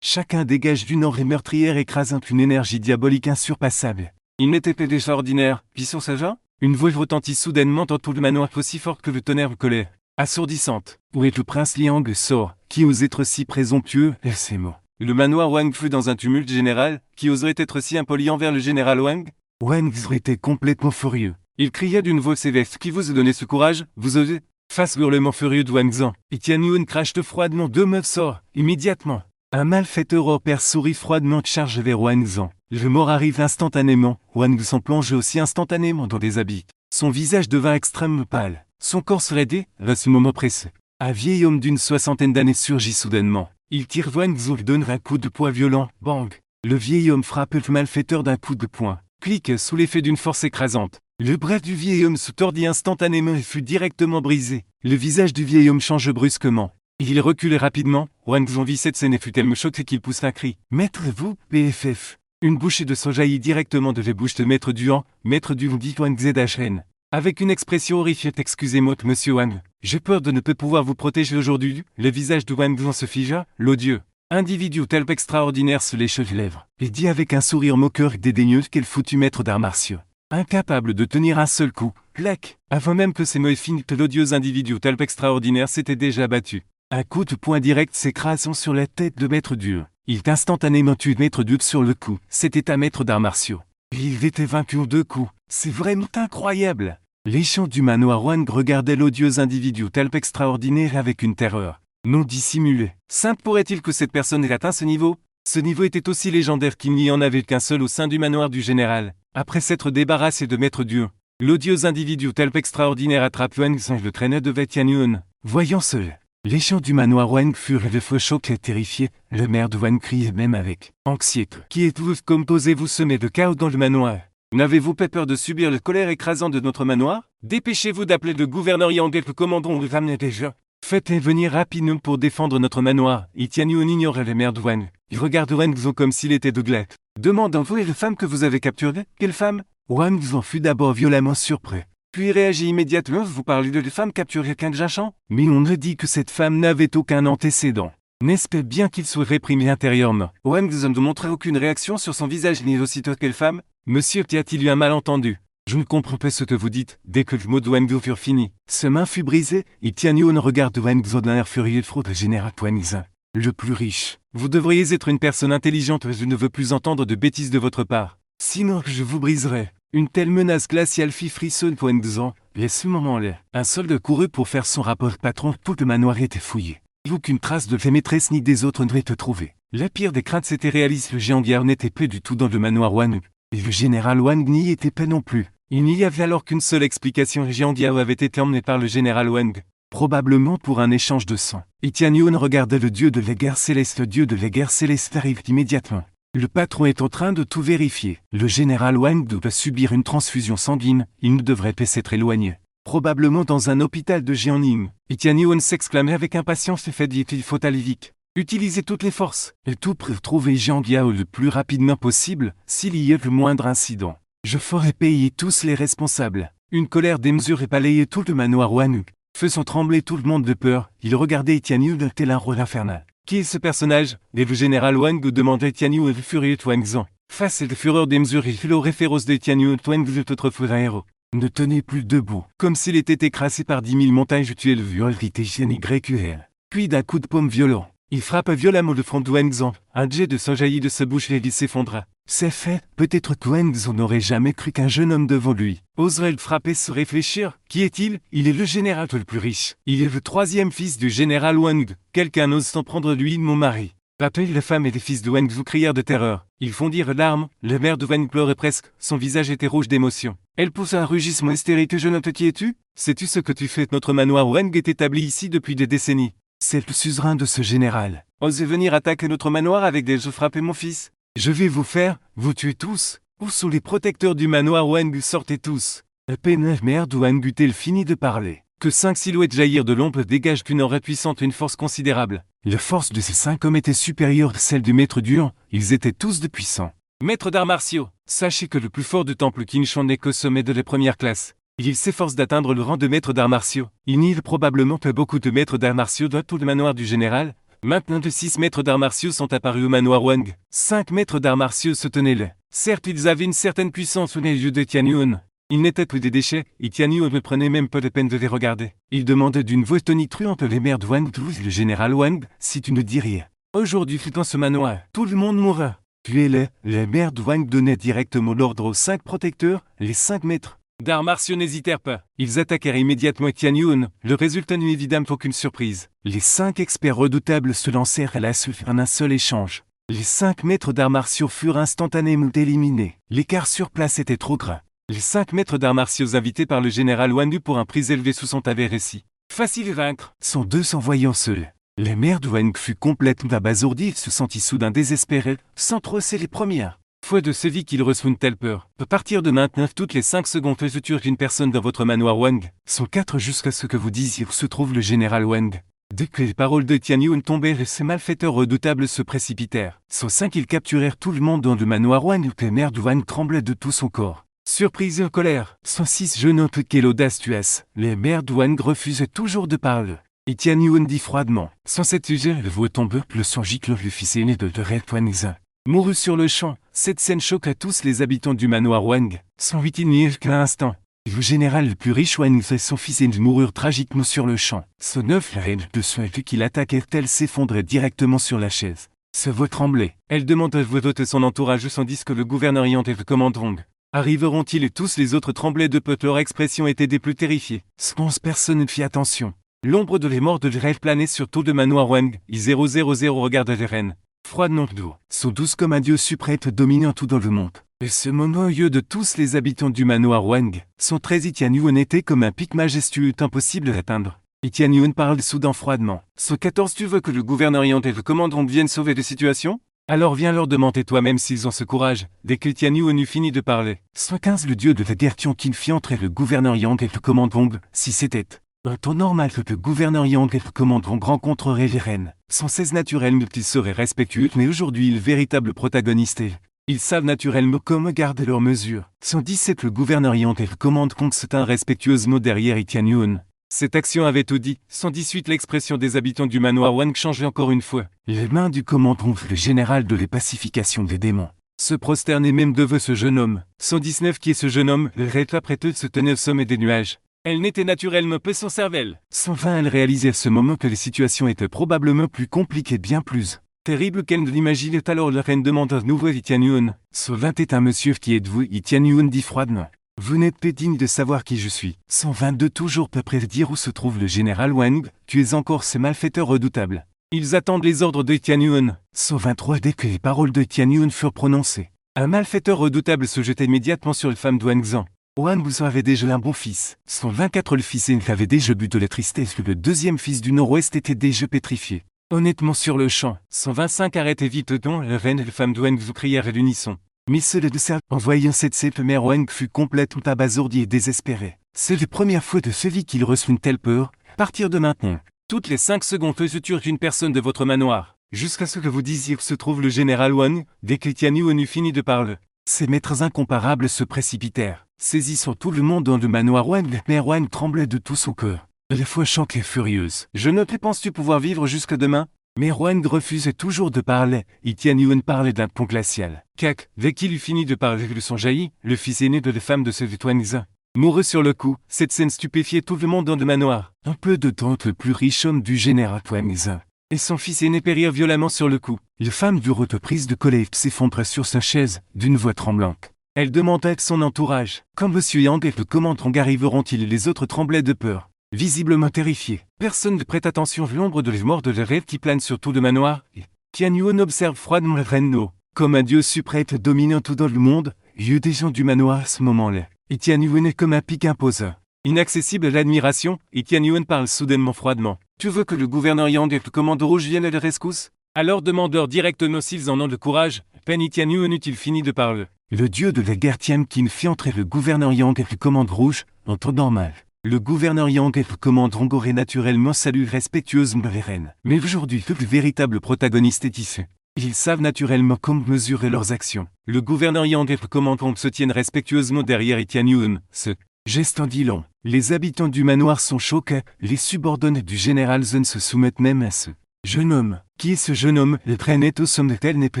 Chacun dégage d'une aura meurtrière écrasant une énergie diabolique insurpassable. Il n'était pas déjà ordinaire, puis sur sa joie, une voix retentit soudainement dans tout le manoir aussi forte que le tonnerre de colère. Assourdissante. Où est le prince Liang sort, qui ose être si présomptueux? Et ces mots. Le manoir Wang fut dans un tumulte général, qui oserait être si impoli envers le général Wang? Wang était complètement furieux. Il cria d'une voix sévère: qui vous a donné ce courage? Vous osez? Face au hurlement furieux de Wang Zhou, et Tianyu crache froidement 2 meufs sort, immédiatement. Un malfaiteur opère sourit froidement de charge vers Wang Zhou. Le mort arrive instantanément, Wang Zhou plonge aussi instantanément dans des habits. Son visage devint extrêmement pâle. Son corps se raidait, à ce moment précis. Un vieil homme d'une 60aine d'années surgit soudainement. Il tire Wang Zhou, donne un coup de poing violent, bang. Le vieil homme frappe le malfaiteur d'un coup de poing. Clique sous l'effet d'une force écrasante. Le bras du vieil homme se tordit instantanément et fut directement brisé. Le visage du vieil homme change brusquement. Il reculait rapidement. Wang Zhou vit cette scène et fut tellement choqué qu'il poussa un cri. Maître vous, PFF. Une bouchée de sang jaillit directement de la bouche de Maître Duan. Maître Duan dit Wang Zhn. Avec une expression horrifiée: excusez-moi, monsieur Wang. J'ai peur de ne pas pouvoir vous protéger aujourd'hui. Le visage de Wang Zhou se figea. L'odieux individu tel extraordinaire se lécha les lèvres, et dit avec un sourire moqueur et dédaigneux: quel foutu maître d'arts martiaux. Incapable de tenir un seul coup, clac, avant même que ses mots finissent, l'odieux individu tel extraordinaire s'était déjà battu. Un coup de poing direct s'écrasant sur la tête de Maître Duan. Il instantanément tue Maître Duan sur le coup. C'était un maître d'arts martiaux. Et il était vaincu en 2 coups. C'est vraiment incroyable. Les gens du manoir Wang regardaient l'odieux individu tel extraordinaire avec une terreur non dissimulée. Simple pourrait-il que cette personne ait atteint ce niveau? Ce niveau était aussi légendaire qu'il n'y en avait qu'un seul au sein du manoir du général. Après s'être débarrassé de Maître Duan, l'odieux individu tel extraordinaire attrape Wang Zhou, le traîneur de Tianyu. Voyant cela, les gens du manoir Wang furent de faux chocs et terrifiés. Le maire de Wang criait même avec anxiété: qui êtes-vous? Comme osez-vous semer le chaos dans le manoir? N'avez-vous pas peur de subir la colère écrasante de notre manoir? Dépêchez-vous d'appeler le gouverneur Yang et le commandant le ramener déjà. Faites-les venir rapidement pour défendre notre manoir. Et Tianyu ignorait le maire de Wang. Il regarde Wang Zhou comme s'il était de glace. Demandant-vous, et la femme que vous avez capturée? Quelle femme? Wang Zhou fut d'abord violemment surpris, puis réagit immédiatement: vous parlez de la femme capturée qu'un Jachan? Mais on ne dit que cette femme n'avait aucun antécédent. N'est-ce pas bien qu'il soit réprimé intérieurement? Wang Zhou ne montrait aucune réaction sur son visage, ni aussitôt quelle femme? Monsieur, y a-t-il eu un malentendu? Je ne comprends pas ce que vous dites. Dès que le mot de Wang Zhou furent finis, sa main fut brisée, et Tianyu regarde Wang Zhou d'un air furieux: fraude général Wang Zhou, le plus riche. Vous devriez être une personne intelligente, je ne veux plus entendre de bêtises de votre part. Sinon je vous briserai. Une telle menace glaciale fit frissonner Wang Zhou, et à ce moment-là, un soldat courut pour faire son rapport. Patron, tout le manoir était fouillé. Aucune trace de la maîtresse ni des autres ne était trouvée. La pire des craintes s'était réalisée: le géant guerre n'était plus du tout dans le manoir Wang, et le général Wang n'y était pas non plus. Il n'y avait alors qu'une seule explication: le géant Diao avait été emmené par le général Wang, probablement pour un échange de sang. Et Tianyu regardait le dieu de la guerre céleste. Le dieu de la guerre céleste arrive immédiatement. Le patron est en train de tout vérifier. Le général Wang doit subir une transfusion sanguine, il ne devrait pas s'être éloigné. probablement dans un hôpital de Jiangning. Et Tian Yuan s'exclamait avec impatience et fait dit il faut aller vite. Utilisez toutes les forces, et tout pour trouver Jiang Yao le plus rapidement possible, s'il y a le moindre incident. Je ferai payer tous les responsables. Une colère démesurée balayait tout le manoir Wangu, faisant trembler tout le monde de peur. Il regardait Tian Yuan tel un rôle infernal. Qui est ce personnage? Le général Wangu demandait Tian Yuan le furieux Tuanzan. Face à la fureur démesurée, il aurait féroce de Tian Yuan, Tuanzan autrefois un héros ne tenait plus debout, comme s'il était écrasé par 10 000 montagnes. Je tuais le viol YQL. Puis d'un coup de paume violent, il frappa violemment le front de Wangzhang. Un jet de sang jaillit de sa bouche et il s'effondra. C'est fait, peut-être que Wangzhang n'aurait jamais cru qu'un jeune homme devant lui oserait le frapper sans réfléchir. Qui est-il? Il est le général le plus riche. Il est le 3e fils du général Wang. Quelqu'un ose s'en prendre lui, mon mari. Rappelez, la femme et les fils de Wang Zhu crièrent de terreur. Ils fondirent larmes, la mère de Wang pleurait presque, son visage était rouge d'émotion. Elle poussa un rugissement hystérique. Jeune homme, qui es-tu? Sais-tu ce que tu fais? Notre manoir Wang est établi ici depuis des décennies. C'est le suzerain de ce général. Osez venir attaquer notre manoir avec des jeux frappés mon fils. Je vais vous faire, vous tuer tous. Où sont les protecteurs du manoir Wang? Sortez tous. À peine la mère de Wang Tel finit de parler, que 5 silhouettes jaillirent de l'ombre dégagent une aura puissante, une force considérable. La force de ces 5 hommes était supérieure à celle du maître Duan, ils étaient tous de puissants. Maître d'arts martiaux, sachez que le plus fort du temple Qinshan n'est qu'au sommet de la première classe. Il s'efforce d'atteindre le rang de maître d'arts martiaux. Il n'y a probablement pas beaucoup de maîtres d'arts martiaux dans tout le manoir du général. Maintenant de 6 maîtres d'arts martiaux sont apparus au manoir Wang. 5 maîtres d'arts martiaux se tenaient là. Certes, ils avaient une certaine puissance sous les yeux de Tian Yuan. Ils n'étaient plus des déchets, et Tian Yuan ne prenait même pas la peine de les regarder. Il demandait d'une voix tonitruante les mères de Wang, le général Wang, si tu ne dis rien. Aujourd'hui, dans ce manoir, tout le monde mourra. Tuez-les. La mère de Wang donnait directement l'ordre aux 5 protecteurs, les 5 maîtres d'arts martiaux n'hésitèrent pas. Ils attaquèrent immédiatement Tian Yuan. Le résultat n'eut évidemment aucune surprise. Les 5 experts redoutables se lancèrent à l'assaut en un seul échange. Les 5 maîtres d'arts martiaux furent instantanément éliminés. L'écart sur place était trop grand. Les 5 maîtres d'arts martiaux invités par le général Wandu pour un prix élevé se sont avérés si facile à vaincre. Sont 200 voyants seuls. La mère de Wang fut complètement abasourdie et se sentit soudain désespérée, sans trosser les premières fois de sa vie qu'il reçoit une telle peur. À partir de maintenant, toutes les 5 secondes, je tue une personne dans votre manoir Wang. Sont 4 jusqu'à ce que vous disiez où se trouve le général Wang. Dès que les paroles de Tian Yuan tombèrent, ces malfaiteurs redoutables se précipitèrent. Sont 5, ils capturèrent tout le monde dans le manoir Wang. La mère de Wang tremblait de tout son corps. Surprise et en colère. 106 jeunes hommes, quelle audace tu as. Les mères de Wang refusaient toujours de parler. Et Tian Yuan dit froidement. 107 sujets, le voix tombe, le sang gicle, le fils aîné de Red Wangzin mourut sur le champ. Cette scène choqua tous les habitants du manoir Wang. 108, il n'y a qu'un instant. Le général le plus riche Wang et son fils aîné moururent tragiquement sur le champ. 109, la reine de soin qui l'attaquait, elle s'effondrait directement sur la chaise. Sa voix tremblait. Elle demande à voix haute son entourage tandis que le gouverneur Yang et le commandant arriveront-ils et tous les autres tremblaient de peur. Leur expression était des plus terrifiées. 11 personnes ne fit attention. L'ombre de les morts de rêve planait sur tout le manoir Wang. I000 regarde les reines. Froidement d'eau. Sont 12 comme un dieu suprême dominant tout dans le monde. Et ce moment, au lieu de tous les habitants du manoir Wang, son 13 Tian Yuan était comme un pic majestueux impossible à atteindre. Et Tian Yuan parle soudain froidement. Ce 14, tu veux que le gouverneur Yang et le commandant viennent sauver la situation? Alors viens leur demander toi-même s'ils ont ce courage. Dès que Tian Yuan eut fini de parler. 115, le dieu de la guerre Tionqin fit entrer le gouverneur Yang et le commandant. Si c'était un temps normal que le gouverneur Yang et le commandant rencontreraient les reines. 116 naturellement qu'ils seraient respectueux, mais aujourd'hui le véritable protagoniste est. Ils savent naturellement comment garder leurs mesures. 117, le gouverneur Yang et le commandant se tinrent respectueusement derrière Tian Yuan. Cette action avait tout dit. 118, l'expression des habitants du manoir Wang changeait encore une fois. Les mains du commandant, le général de la pacification des démons, se prosternait même devant ce jeune homme. 119, qui est ce jeune homme? Le rêve prêteux se tenait au sommet des nuages. Elle n'était naturellement pas sans cervelle. 120, elle réalisait à ce moment que les situations étaient probablement plus compliquées, bien plus terribles qu'elle ne l'imaginait. Alors la reine demanda à nouveau Tian Yuan. 120 est un monsieur, qui êtes-vous? Tian Yuan dit froidement. Vous n'êtes pas digne de savoir qui je suis. 122, toujours peu près de dire où se trouve le général Wang. Tu es encore ces malfaiteurs redoutables. Ils attendent les ordres de Tian Yuan. 123, dès que les paroles de Tian Yuan furent prononcées, un malfaiteur redoutable se jetait immédiatement sur la femme de Wangzhang. Wang Buzan avait déjà un bon fils. 124, le fils aîné avait déjà bu de la tristesse. Le deuxième fils du Nord-Ouest était déjà pétrifié. Honnêtement sur le champ. 125, arrêtez vite donc, la reine et la femme de Wang Zhu crièrent à l'unisson. Mais cela de ça, en voyant cette scène, mère Wang fut complètement abasourdi et désespéré. C'est la première fois de sa vie qu'il reçut une telle peur. À partir de maintenant, toutes les 5 secondes, je tue une personne de votre manoir. Jusqu'à ce que vous disiez où se trouve le général Wang, dès que Tian Yuan eut fini de parler. Ces maîtres incomparables se précipitèrent, saisissant tout le monde dans le manoir Wang. La mère Wang tremblait de tout son cœur, à la fois choquée et furieuse. Je ne penses-tu pouvoir vivre jusque demain? Mère Wang refusait toujours de parler, et Tian Yuan parlait d'un pont glacial. Kak, dès qu'il eut fini de parler de son jailli, le fils aîné de la femme de ce Tuanzin mourut sur le coup. Cette scène stupéfiait tout le monde dans le manoir. Un peu de temps, le plus riche homme du général Tuanzin et son fils aîné périrent violemment sur le coup. La femme du prise de colère s'effondra sur sa chaise, d'une voix tremblante. Elle demanda à son entourage, quand Monsieur Yang et le commandant arriveront-ils? Les autres tremblaient de peur, visiblement terrifiés. Personne ne prête attention à l'ombre de la mort de la rêve qui plane sur tout le manoir. Tian Yuan observe froidement la reine No, comme un dieu suprême dominant tout dans le monde. Yeux des gens du manoir à ce moment-là. Et Tian Yuan est comme un pic imposant, inaccessible à l'admiration. Et Tian Yuan parle soudainement froidement. Tu veux que le gouverneur Yang et le commandant rouge viennent à la rescousse? Alors demande-leur directement s'ils en ont le courage. Peine Tian Yuan eut-il fini de parler. Le dieu de la guerre Tian Qin fit entrer le gouverneur Yang et le commandant rouge, en temps normal. Le gouverneur Yang et le commandant auraient naturellement salué respectueusement les reines. Mais aujourd'hui, le véritable protagoniste est ici. Ils savent naturellement comment mesurer leurs actions. Le gouverneur Yang et le commandant se tiennent respectueusement derrière Tian Yuan. Ce geste en dit long. Les habitants du manoir sont choqués. Les subordonnés du général Zhen se soumettent même à ce jeune homme. Qui est ce jeune homme? Le traînait au somme de tel n'est pas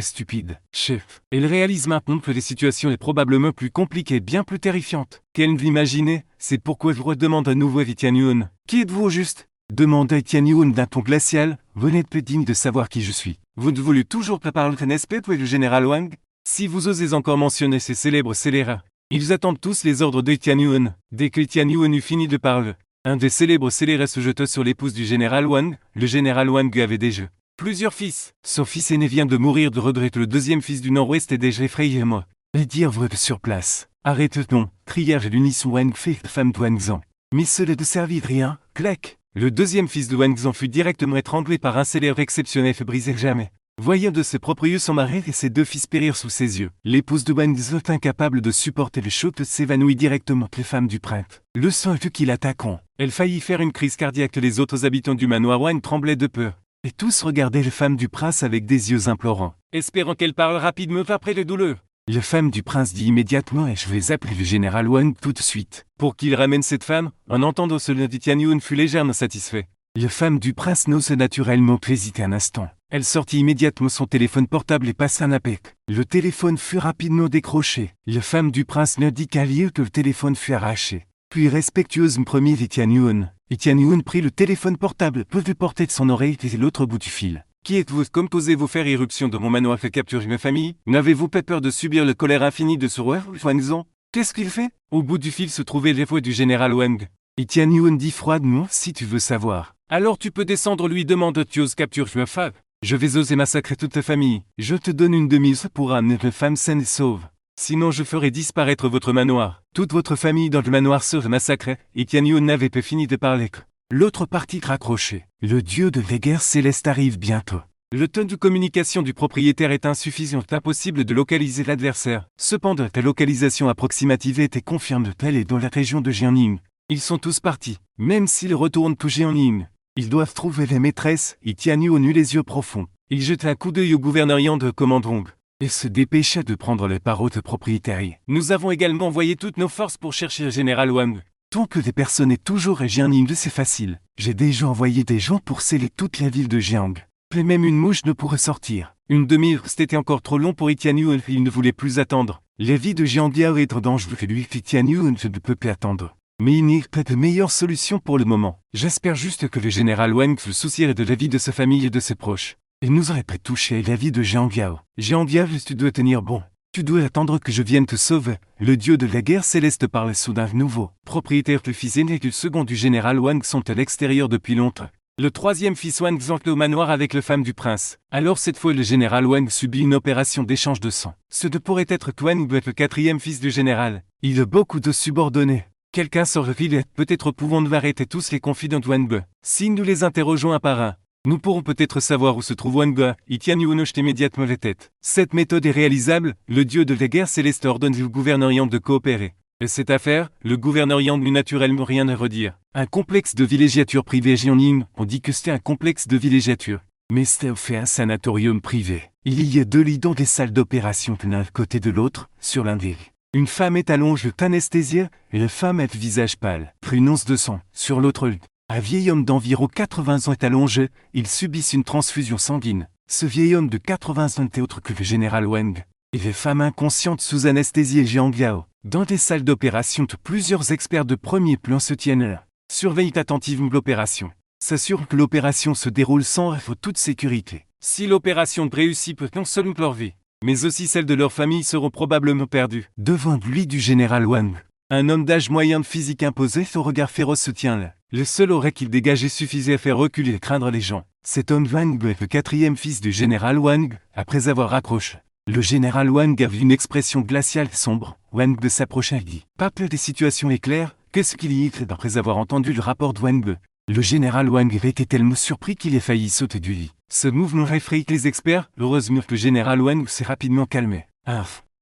stupide. Chef. Elle réalise maintenant que la situation est probablement plus compliquée, bien plus terrifiante qu'elle ne l'imaginait. C'est pourquoi elle redemande à nouveau à Tian Yuan. Qui êtes-vous au juste? Demanda Tian Yuan d'un ton glacial. Vous n'êtes pas digne de savoir qui je suis. Vous ne voulez toujours pas parler, n'est-ce pas, le général Wang? Si vous osez encore mentionner ces célèbres scélérats. Ils attendent tous les ordres de Tian Yuan. Dès que Tian Yuan eut fini de parler, un des célèbres scélérats se jeta sur l'épouse du général Wang. Le général Wang avait déjà plusieurs fils. Son fils aîné vient de mourir de regret. Le deuxième fils du Nord-Ouest est déjà effrayé. Moi. Et dire vrai sur place. Arrête-t-on, crièrent à l'unisson Wang Fei, femme de Wang Zhang. Mais cela ne servit de rien. Clac. Le deuxième fils de Wang Zhang fut directement étranglé par un scélérat exceptionnel et brisé jamais. Voyant de ses propres yeux son mari et ses 2 fils périr sous ses yeux, l'épouse de Wang Zhang, incapable de supporter le choc, s'évanouit directement. Les femmes du prince le sang qui l'attaquant. Elle faillit faire une crise cardiaque. Les autres habitants du manoir Wang tremblaient de peur. Et tous regardaient la femme du prince avec des yeux implorants, espérant qu'elle parle rapidement après le douleur. La femme du prince dit immédiatement: et je vais appeler le général Wang tout de suite, pour qu'il ramène cette femme. En entendant cela, Tian Yuan fut légèrement satisfait. La femme du prince n'ose naturellement hésiter un instant. Elle sortit immédiatement son téléphone portable et passa un appel. Le téléphone fut rapidement décroché. La femme du prince ne dit qu'à lieu que le téléphone fut arraché. Puis respectueuse premier Tian Yuan. Et Tian Yuan prit le téléphone portable, peu de portée de son oreille et l'autre bout du fil. Qui êtes-vous? Comme osez-vous faire irruption dans mon manoir et capturer ma famille? N'avez-vous pas peur de subir le colère infini de ce roi Wang Zhang? Qu'est-ce qu'il fait? Au bout du fil se trouvait les voix du général Wang. Et Tian Yuan dit froidement: si tu veux savoir, alors tu peux descendre, lui demande. Tu oses capturer ma femme? Je vais oser massacrer toute ta famille. Je te donne une demi-heure pour amener ma femme saine et sauve. Sinon je ferai disparaître votre manoir. Toute votre famille dans le manoir serait massacrée. Et Tian Yuan n'avait pas fini de parler que l'autre partit raccroché. Le dieu de la guerre céleste arrive bientôt. Le temps de communication du propriétaire est insuffisant, impossible de localiser l'adversaire. Cependant, ta localisation approximative était confirme. Elle est dans la région de Jiangning. Ils sont tous partis. Même s'ils retournent tout Jiangning, ils doivent trouver les maîtresses. Et Tian Yuan eut les yeux profonds. Il jeta un coup d'œil au gouverneur Yang de commandant et se dépêcha de prendre les paroles de propriétaire. Nous avons également envoyé toutes nos forces pour chercher le général Wang. Tant que des personnes est toujours à Jiangning, c'est facile. J'ai déjà envoyé des gens pour sceller toute la ville de Jiang. Et même une mouche ne pourrait sortir. Une demi-heure, c'était encore trop long pour Tian Yuan. Il ne voulait plus attendre. La vie de Jiang Biao est en danger et lui, Tian Yuan, je ne peux plus attendre. Mais il n'y a pas de meilleure solution pour le moment. J'espère juste que le général Wang se soucierait de la vie de sa famille et de ses proches. Il nous aurait pas touché la vie de Jiang Biao. Jiang Biao, tu dois tenir bon. Tu dois attendre que je vienne te sauver. Le dieu de la guerre céleste parle soudain. Nouveau propriétaire, le fils aîné et le second du général Wang sont à l'extérieur depuis longtemps. Le troisième fils Wang entre au manoir avec la femme du prince. Alors cette fois le général Wang subit une opération d'échange de sang. Ce ne pourrait être Wang ou le quatrième fils du général. Il a beaucoup de subordonnés. Quelqu'un sort le filet. Peut-être pouvons-nous arrêter tous les confidents de Wang. Si nous les interrogeons un par un, Nous pourrons peut-être savoir où se trouve Wang. Itianyun hoche immédiatement la tête. Cette méthode est réalisable, le dieu de la guerre céleste ordonne au gouverneur Yang de coopérer. Et cette affaire, le gouverneur Yang n'eut naturellement rien à redire. Un complexe de villégiature privé Jiangning, on dit que c'était un complexe de villégiature. Mais c'était fait un sanatorium privé. Il y a 2 lits dans des salles d'opération l'un à côté de l'autre, sur l'un des lits. Une femme est allongée anesthésiée, et la femme a le visage pâle, pris une once de sang, sur l'autre lit. Un vieil homme d'environ 80 ans est allongé, il subit une transfusion sanguine. Ce vieil homme de 80 ans n'était autre que le général Wang. Et les femmes inconscientes sous anesthésie et Jiang Liao. Dans des salles d'opération, plusieurs experts de premier plan se tiennent là. Surveillent attentivement l'opération. S'assurent que l'opération se déroule sans toute sécurité. Si l'opération réussit, peut non seulement leur vie, mais aussi celle de leur famille seront probablement perdues. Devant lui du général Wang, un homme d'âge moyen de physique imposé, son regard féroce se tient là. Le seul aurait qu'il dégageait suffisait à faire reculer et craindre les gens. Cet homme Wang est le 4e fils du général Wang, après avoir raccroché. Le général Wang avait une expression glaciale sombre. Wang s'approcha et dit « Pas peu des situations éclairent, qu'est-ce qu'il y est ?» Après avoir entendu le rapport de Wang, le général Wang avait été tellement surpris qu'il ait failli sauter du lit. Ce mouvement effraie les experts, heureusement que le général Wang s'est rapidement calmé.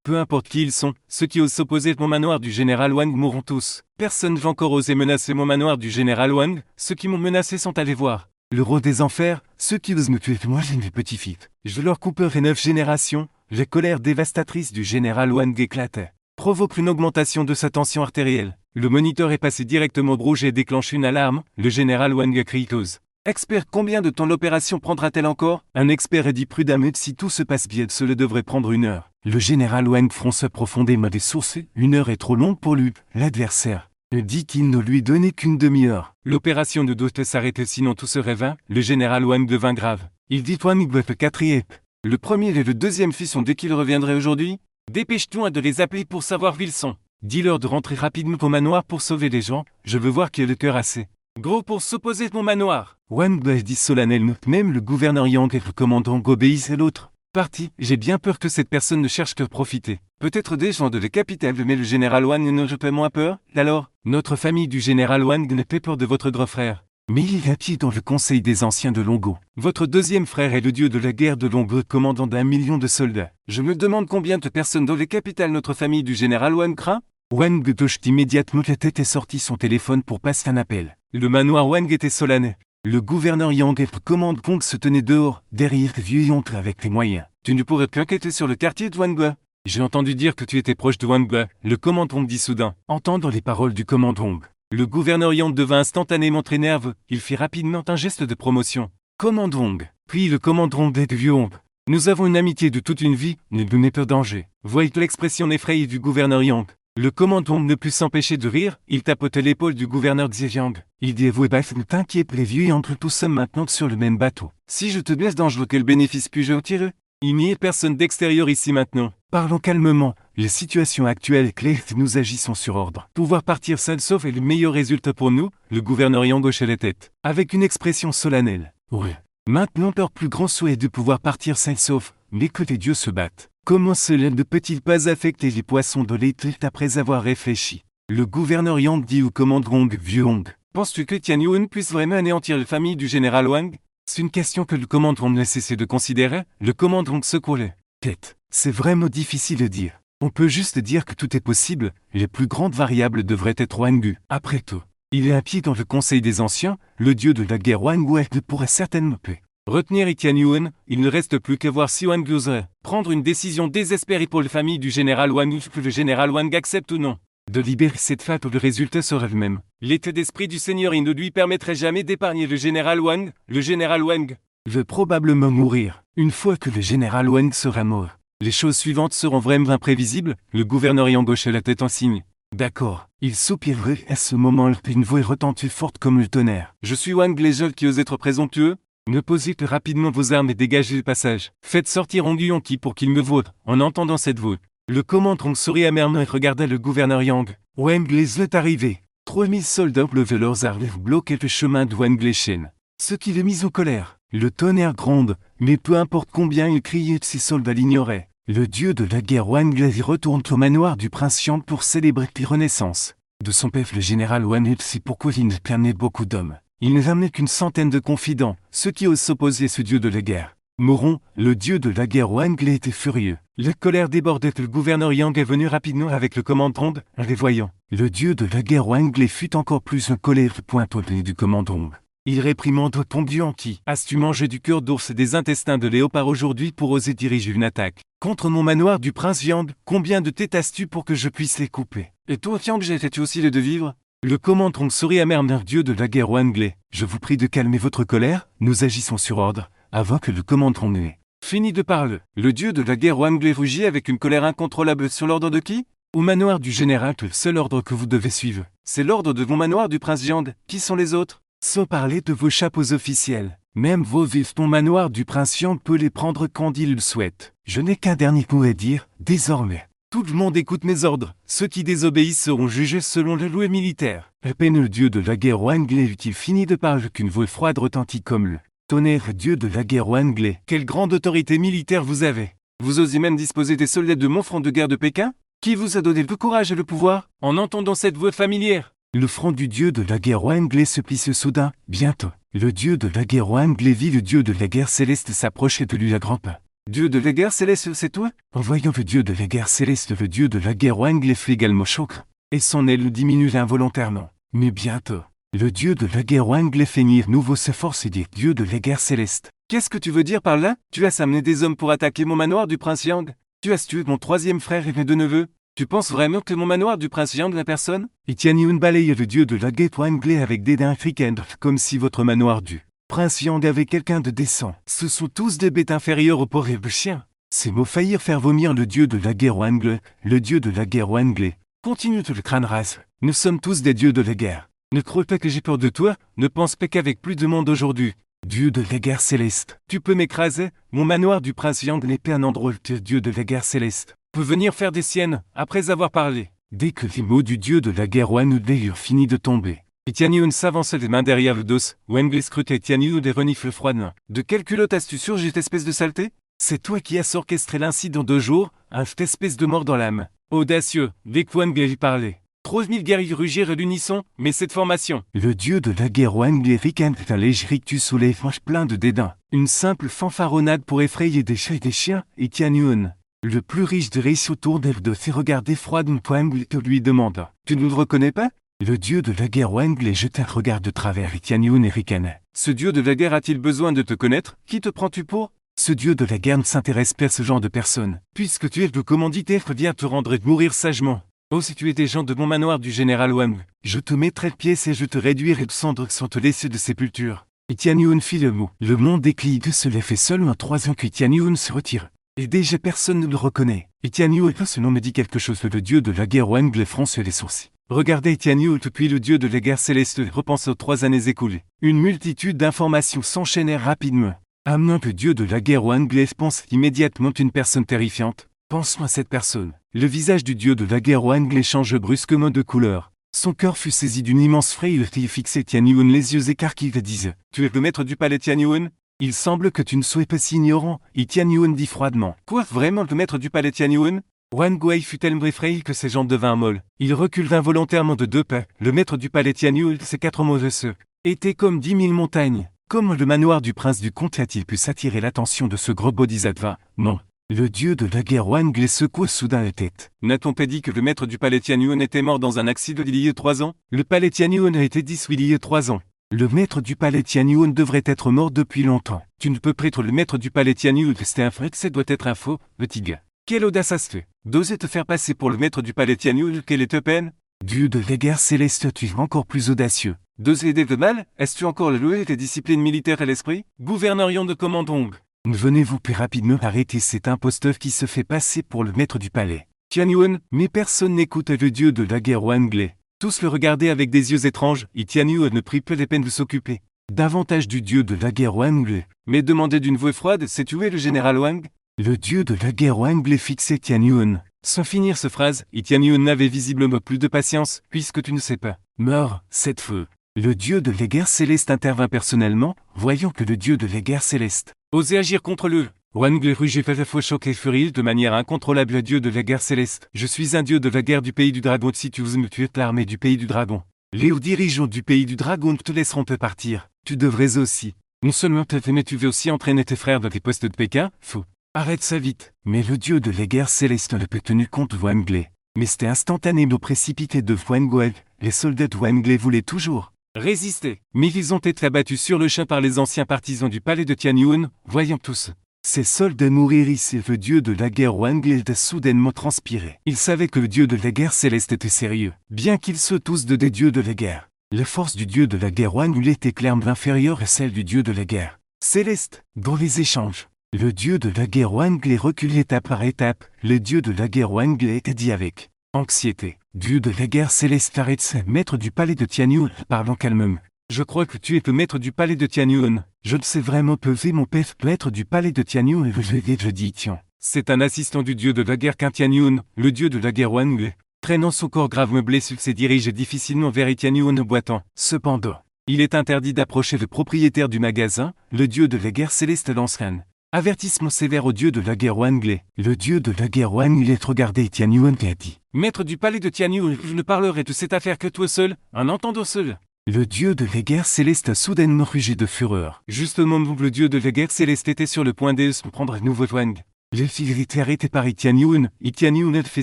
Peu importe qui ils sont, ceux qui osent s'opposer au manoir du général Wang mourront tous. Personne ne va encore oser menacer mon manoir du général Wang, ceux qui m'ont menacé sont allés voir. Le roi des enfers, ceux qui osent me tuer, moi j'ai mes petits-fils. Je leur couperai 9 générations. La colère dévastatrice du général Wang éclatait. Provoque une augmentation de sa tension artérielle. Le moniteur est passé directement rouge et déclenche une alarme. Le général Wang a crié cause. Expert, combien de temps l'opération prendra-t-elle encore? Un expert a dit prudemment, si tout se passe bien, cela devrait prendre 1 heure. Le général Wang fronça profondément des sourcils. 1 heure est trop long pour lui. L'adversaire dit qu'il ne lui donnait qu'une demi-heure. L'opération ne doit s'arrêter sinon tout serait vain. Le général Wang devint grave. Il dit Wang le 4e. Le premier et le 2e fils ont dit qu'ils reviendraient aujourd'hui. Dépêche-toi de les appeler pour savoir où ils sont. Dis-leur de rentrer rapidement au manoir pour sauver les gens. Je veux voir qui a le cœur assez gros pour s'opposer à mon manoir. Wang dit solennellement. Même le gouverneur Yang et le commandant obéissent à l'autre parti. J'ai bien peur que cette personne ne cherche qu'à profiter. Peut-être des gens de la capitale, mais le général Wang ne fait moins peur. Alors, notre famille du général Wang n'a pas peur de votre grand frère. Mais il a pied dans le conseil des anciens de Longo. Votre 2e frère est le dieu de la guerre de Longo, commandant d'1 million de soldats. Je me demande combien de personnes dans les capitales notre famille du général Wang craint. Wang touche immédiatement la tête et sortit son téléphone pour passer un appel. Le manoir Wang était solennel. Le gouverneur Yang et le commandant Kong se tenaient dehors, derrière le vieux Yang avec les moyens. Tu ne pourrais qu'enquêter sur le quartier de Wang. J'ai entendu dire que tu étais proche de Wang. Le commandant dit soudain. Entendant les paroles du commandant, le gouverneur Yang devint instantanément très nerveux. Il fit rapidement un geste de promotion. Commandant. Puis le commandant dit du vieux Yang. Nous avons une amitié de toute une vie, ne donnez pas danger. Voyez l'expression effrayée du gouverneur Yang. Le commandant ne put s'empêcher de rire, il tapotait l'épaule du gouverneur Zhejiang. Il dit à voix basse, ne t'inquiète les vieux, entre tous sommes maintenant sur le même bateau. Si je te blesse dangereux, quel bénéfice puis-je en tirer? Il n'y a personne d'extérieur ici maintenant. Parlons calmement, la situation actuelle est claire, nous agissons sur ordre. Pouvoir partir sain sauf est le meilleur résultat pour nous, le gouverneur Yang hocha la tête, avec une expression solennelle. Oui. Maintenant leur plus grand souhait est de pouvoir partir sain sauf, mais que les dieux se battent. Comment cela ne peut-il pas affecter les poissons de l'été après avoir réfléchi? Le gouverneur Yang dit au commandant vieux Hong. Penses-tu que Tianyun puisse vraiment anéantir la famille du général Wang? C'est une question que le commandant n'a cessé de considérer. Le commandant secoua la tête. C'est vraiment difficile à dire. On peut juste dire que tout est possible. Les plus grandes variables devraient être Wang. Après tout, il est un pied dans le conseil des anciens. Le dieu de la guerre Wang pourrait certainement paix. Retenir Tianyun, il ne reste plus qu'à voir si Wang oserait prendre une décision désespérée pour la famille du général Wang, que le général Wang accepte ou non. De libérer cette femme, le résultat sera le même. L'état d'esprit du Seigneur, il ne lui permettrait jamais d'épargner le général Wang. Le général Wang veut probablement mourir. Une fois que le général Wang sera mort, les choses suivantes seront vraiment imprévisibles. Le gouverneur Yang hocha la tête en signe. D'accord. Il soupirait à ce moment-là, une voix retentit forte comme le tonnerre. Je suis Wang, les jeunes qui osent être présomptueux. Ne posez que rapidement vos armes et dégagez le passage. Faites sortir Hong Yonki pour qu'il me vote. En entendant cette voix, le commandant sourit amèrement et regarda le gouverneur Yang. Wang est arrivé. 3000 soldats levaient leurs armes et bloquaient le chemin de Wang Shen. Ce qui le mit en colère. Le tonnerre gronde, mais peu importe combien il criait, ces soldats l'ignoraient. Le dieu de la guerre Wang retourne au manoir du prince Xiang pour célébrer la renaissance de son père le général Wang. C'est pourquoi il ne permet beaucoup d'hommes. Il n'a amené qu'une centaine de confidents, ceux qui osent s'opposer à ce dieu de la guerre. Moron, le dieu de la guerre Wang était furieux. La colère débordait. Le gouverneur Yang est venu rapidement avec le commandant, les voyant. Le dieu de la guerre Wang fut encore plus en colère pointe au nez du commandant. Il réprimande ton dieu qui as-tu mangé du cœur d'ours et des intestins de léopard aujourd'hui pour oser diriger une attaque contre mon manoir du prince Yang? Combien de têtes as-tu pour que je puisse les couper? Et toi Yang, j'étais-tu aussi les deux vivre? Le commandant sourit amèrement. Dieu de la guerre Wang, je vous prie de calmer votre colère, nous agissons sur ordre. Avant que le commandant n'ait fini de parler, le dieu de la guerre Wang rugit avec une colère incontrôlable. Sur l'ordre de qui? Au manoir du général. Le seul ordre que vous devez suivre, c'est l'ordre de mon manoir du prince Yang. Qui sont les autres? Sans parler de vos chapeaux officiels. Même vos vifs, ton manoir du prince Yang peut les prendre quand il le souhaite. Je n'ai qu'un dernier mot à dire, désormais. Tout le monde écoute mes ordres. Ceux qui désobéissent seront jugés selon la loi militaire. À peine le dieu de la guerre Wang eut-il fini de parler qu'une voix froide retentit comme le tonnerre. Dieu de la guerre Wang, quelle grande autorité militaire vous avez. Vous osez même disposer des soldats de mon front de guerre de Pékin? Qui vous a donné le courage et le pouvoir? En entendant cette voix familière, le front du dieu de la guerre Wang se plissa soudain. Bientôt, le dieu de la guerre Wang vit le dieu de la guerre céleste s'approcher de lui à grands pas. Dieu de la guerre céleste, c'est toi? En voyant le dieu de la guerre céleste, le dieu de la guerre Wang fut également choqué, et son aile diminua involontairement. Mais bientôt, le dieu de la guerre Wang feignit nouveau sa force et dit: Dieu de la guerre céleste. Qu'est-ce que tu veux dire par là? Tu as amené des hommes pour attaquer mon manoir du prince Yang? Tu as tué mon troisième frère et mes deux neveux? Tu penses vraiment que mon manoir du prince Yang n'a personne? Et Tianyun balaye le dieu de la guerre Wang avec dédain africain, comme si votre manoir du prince Yang avait quelqu'un de décent. Ce sont tous des bêtes inférieures aux pauvres chiens. Ces mots faillirent faire vomir le dieu de la guerre Wang. Le dieu de la guerre Wang continue le crâne rase. Nous sommes tous des dieux de la guerre. Ne crois pas que j'ai peur de toi, ne pense pas qu'avec plus de monde aujourd'hui. Dieu de la guerre céleste, tu peux m'écraser? Mon manoir du prince Yang n'est pas un endroit où Dieu de la guerre céleste peut venir faire des siennes, après avoir parlé. Dès que les mots du dieu de la guerre Wang eurent fini de tomber, et Tianyun s'avançait les mains derrière le dos, Wang scrutait Tianyun et renifle froidement. De quelle culotte as-tu surgi, cette espèce de saleté? C'est toi qui as orchestré l'incident 2 jours, cette espèce de mort dans l'âme. Audacieux, dès que Wang lui parlait. 3000 guerriers rugirent à l'unisson, mais cette formation. Le dieu de la guerre Wang ricanait un léger rictus sous les franges plein de dédain. Une simple fanfaronnade pour effrayer des chats et des chiens, et Tianyun, le plus riche de riches autour d'elle, de fait regarder froidement Wang que lui demanda: Tu ne le reconnais pas? Le dieu de la guerre Wang jeta un regard de travers et Tianyun et ricana. Ce dieu de la guerre a-t-il besoin de te connaître? Qui te prends-tu pour? Ce dieu de la guerre ne s'intéresse pas à ce genre de personnes. Puisque tu es le commanditaire, viens te rendre et mourir sagement. Oh, si tu es des gens de mon manoir du général Wang, je te mettrai de pièces et je te réduirai de cendres sans te laisser de sépulture. Et Tianyun fit le mot. Le monde décline se fait seulement 3 ans que Tianyun se retire. Et déjà personne ne le reconnaît. Et Tianyun, ce nom me dit quelque chose. Le dieu de la guerre Wang fronce les sourcils. Regardez Tianyun, puis le dieu de la guerre céleste repense aux 3 années écoulées. Une multitude d'informations s'enchaînèrent rapidement. Amenant le dieu de la guerre Wang pense immédiatement une personne terrifiante. Pense-moi à cette personne. Le visage du dieu de la guerre Wang change brusquement de couleur. Son cœur fut saisi d'une immense frayeur et fixait Tianyun les yeux écarquillés disent: Tu es le maître du palais Tianyun? Il semble que tu ne sois pas si ignorant. Et Tianyun dit froidement: Quoi, vraiment le maître du palais Tianyun? Wang Guai fut tellement effrayé que ses jambes devinrent molles. Il recule involontairement de 2 pas. Le maître du palais Tianyun, ces 4 mots de ceux étaient comme 10 000 montagnes. Comment le manoir du prince du comté a-t-il pu s'attirer l'attention de ce gros bodhisattva? Non. Le dieu de la guerre Wang secoua soudain la tête. N'a-t-on pas dit que le maître du palais Tianyun était mort dans un accident il y a 3 ans? Le palais Tianyun a été dissous il y a 3 ans. Le maître du palais Tianyun devrait être mort depuis longtemps. Tu ne peux pas être le maître du palais Tianyun, c'est un vrai que ça doit être un faux, petit gars. Quelle audace ça se fait d'oser te faire passer pour le maître du palais Tianyun, quelle est ta peine? Dieu de la guerre céleste, tu es encore plus audacieux. D'oser aider le mal? Est-ce-tu encore le louer tes disciplines militaires à l'esprit? Gouverneur de Commandong. Venez-vous plus rapidement arrêter cet imposteur qui se fait passer pour le maître du palais Tianyun, mais personne n'écoute le dieu de la guerre Wang. Tous le regardaient avec des yeux étranges, et Tianyun ne prit peu les peines de s'occuper davantage du dieu de la guerre Wang. Mais demandait d'une voix froide: Sais-tu où est le général Wang? Le dieu de la guerre Wang fixait Tianyun. Sans finir ce phrase, et Tianyun n'avait visiblement plus de patience, puisque tu ne sais pas. Mort, cette feu. Le dieu de la guerre céleste intervint personnellement, voyant que le dieu de la guerre céleste osait agir contre le Wang rugit à la fois choqué et furieux de manière incontrôlable. Dieu de la guerre céleste, je suis un dieu de la guerre du pays du dragon. Si tu oses me tuer, l'armée du pays du dragon Les hauts dirigeants du pays du dragon te laisseront te partir. Tu devrais aussi. Non seulement te mais tu veux aussi entraîner tes frères dans tes postes de Pékin. Faux. Arrête ça vite. Mais le dieu de la guerre céleste ne peut tenu compte Wanglé. Mais c'était instantanément précipité de Wangoel. Les soldats de Wanglé voulaient toujours résister. Mais ils ont été abattus sur le champ par les anciens partisans du palais de Tianyun, voyant tous ces soldats mourir ici. Le dieu de la guerre Wanglé a soudainement transpiré. Il savait que le dieu de la guerre céleste était sérieux, bien qu'ils soient tous des dieux de la guerre. La force du dieu de la guerre Wanglé était clairement inférieure à celle du dieu de la guerre céleste. Dans les échanges, le dieu de la guerre Wanglé reculait étape par étape. Le dieu de la guerre Wanglé était dit avec anxiété. Dieu de la guerre céleste, arrête, maître du palais de Tianyun, parlons calmement. Je crois que tu es le maître du palais de Tianyun. Je ne sais vraiment peser mon pef, maître du palais de Tianyun, et je dis tiens. C'est un assistant du dieu de la guerre qu'un Tianyun, le dieu de la guerre Wanglé. Traînant son corps gravement blessé, se dirige difficilement vers Tianyun boitant. Cependant, il est interdit d'approcher le propriétaire du magasin, le dieu de la guerre céleste lance un avertissement sévère au dieu de la guerre Wanglé. Le dieu de la guerre Wanglé regardait Tianyun et a dit: Maître du palais de Tianyun, je ne parlerai de cette affaire que toi seul, un entendant seul. Le dieu de la guerre céleste a soudainement rugé de fureur. Justement, le dieu de la guerre céleste était sur le point de se prendre un nouveau Wang. Le fil était arrêté par Tianyun. Tianyun a fait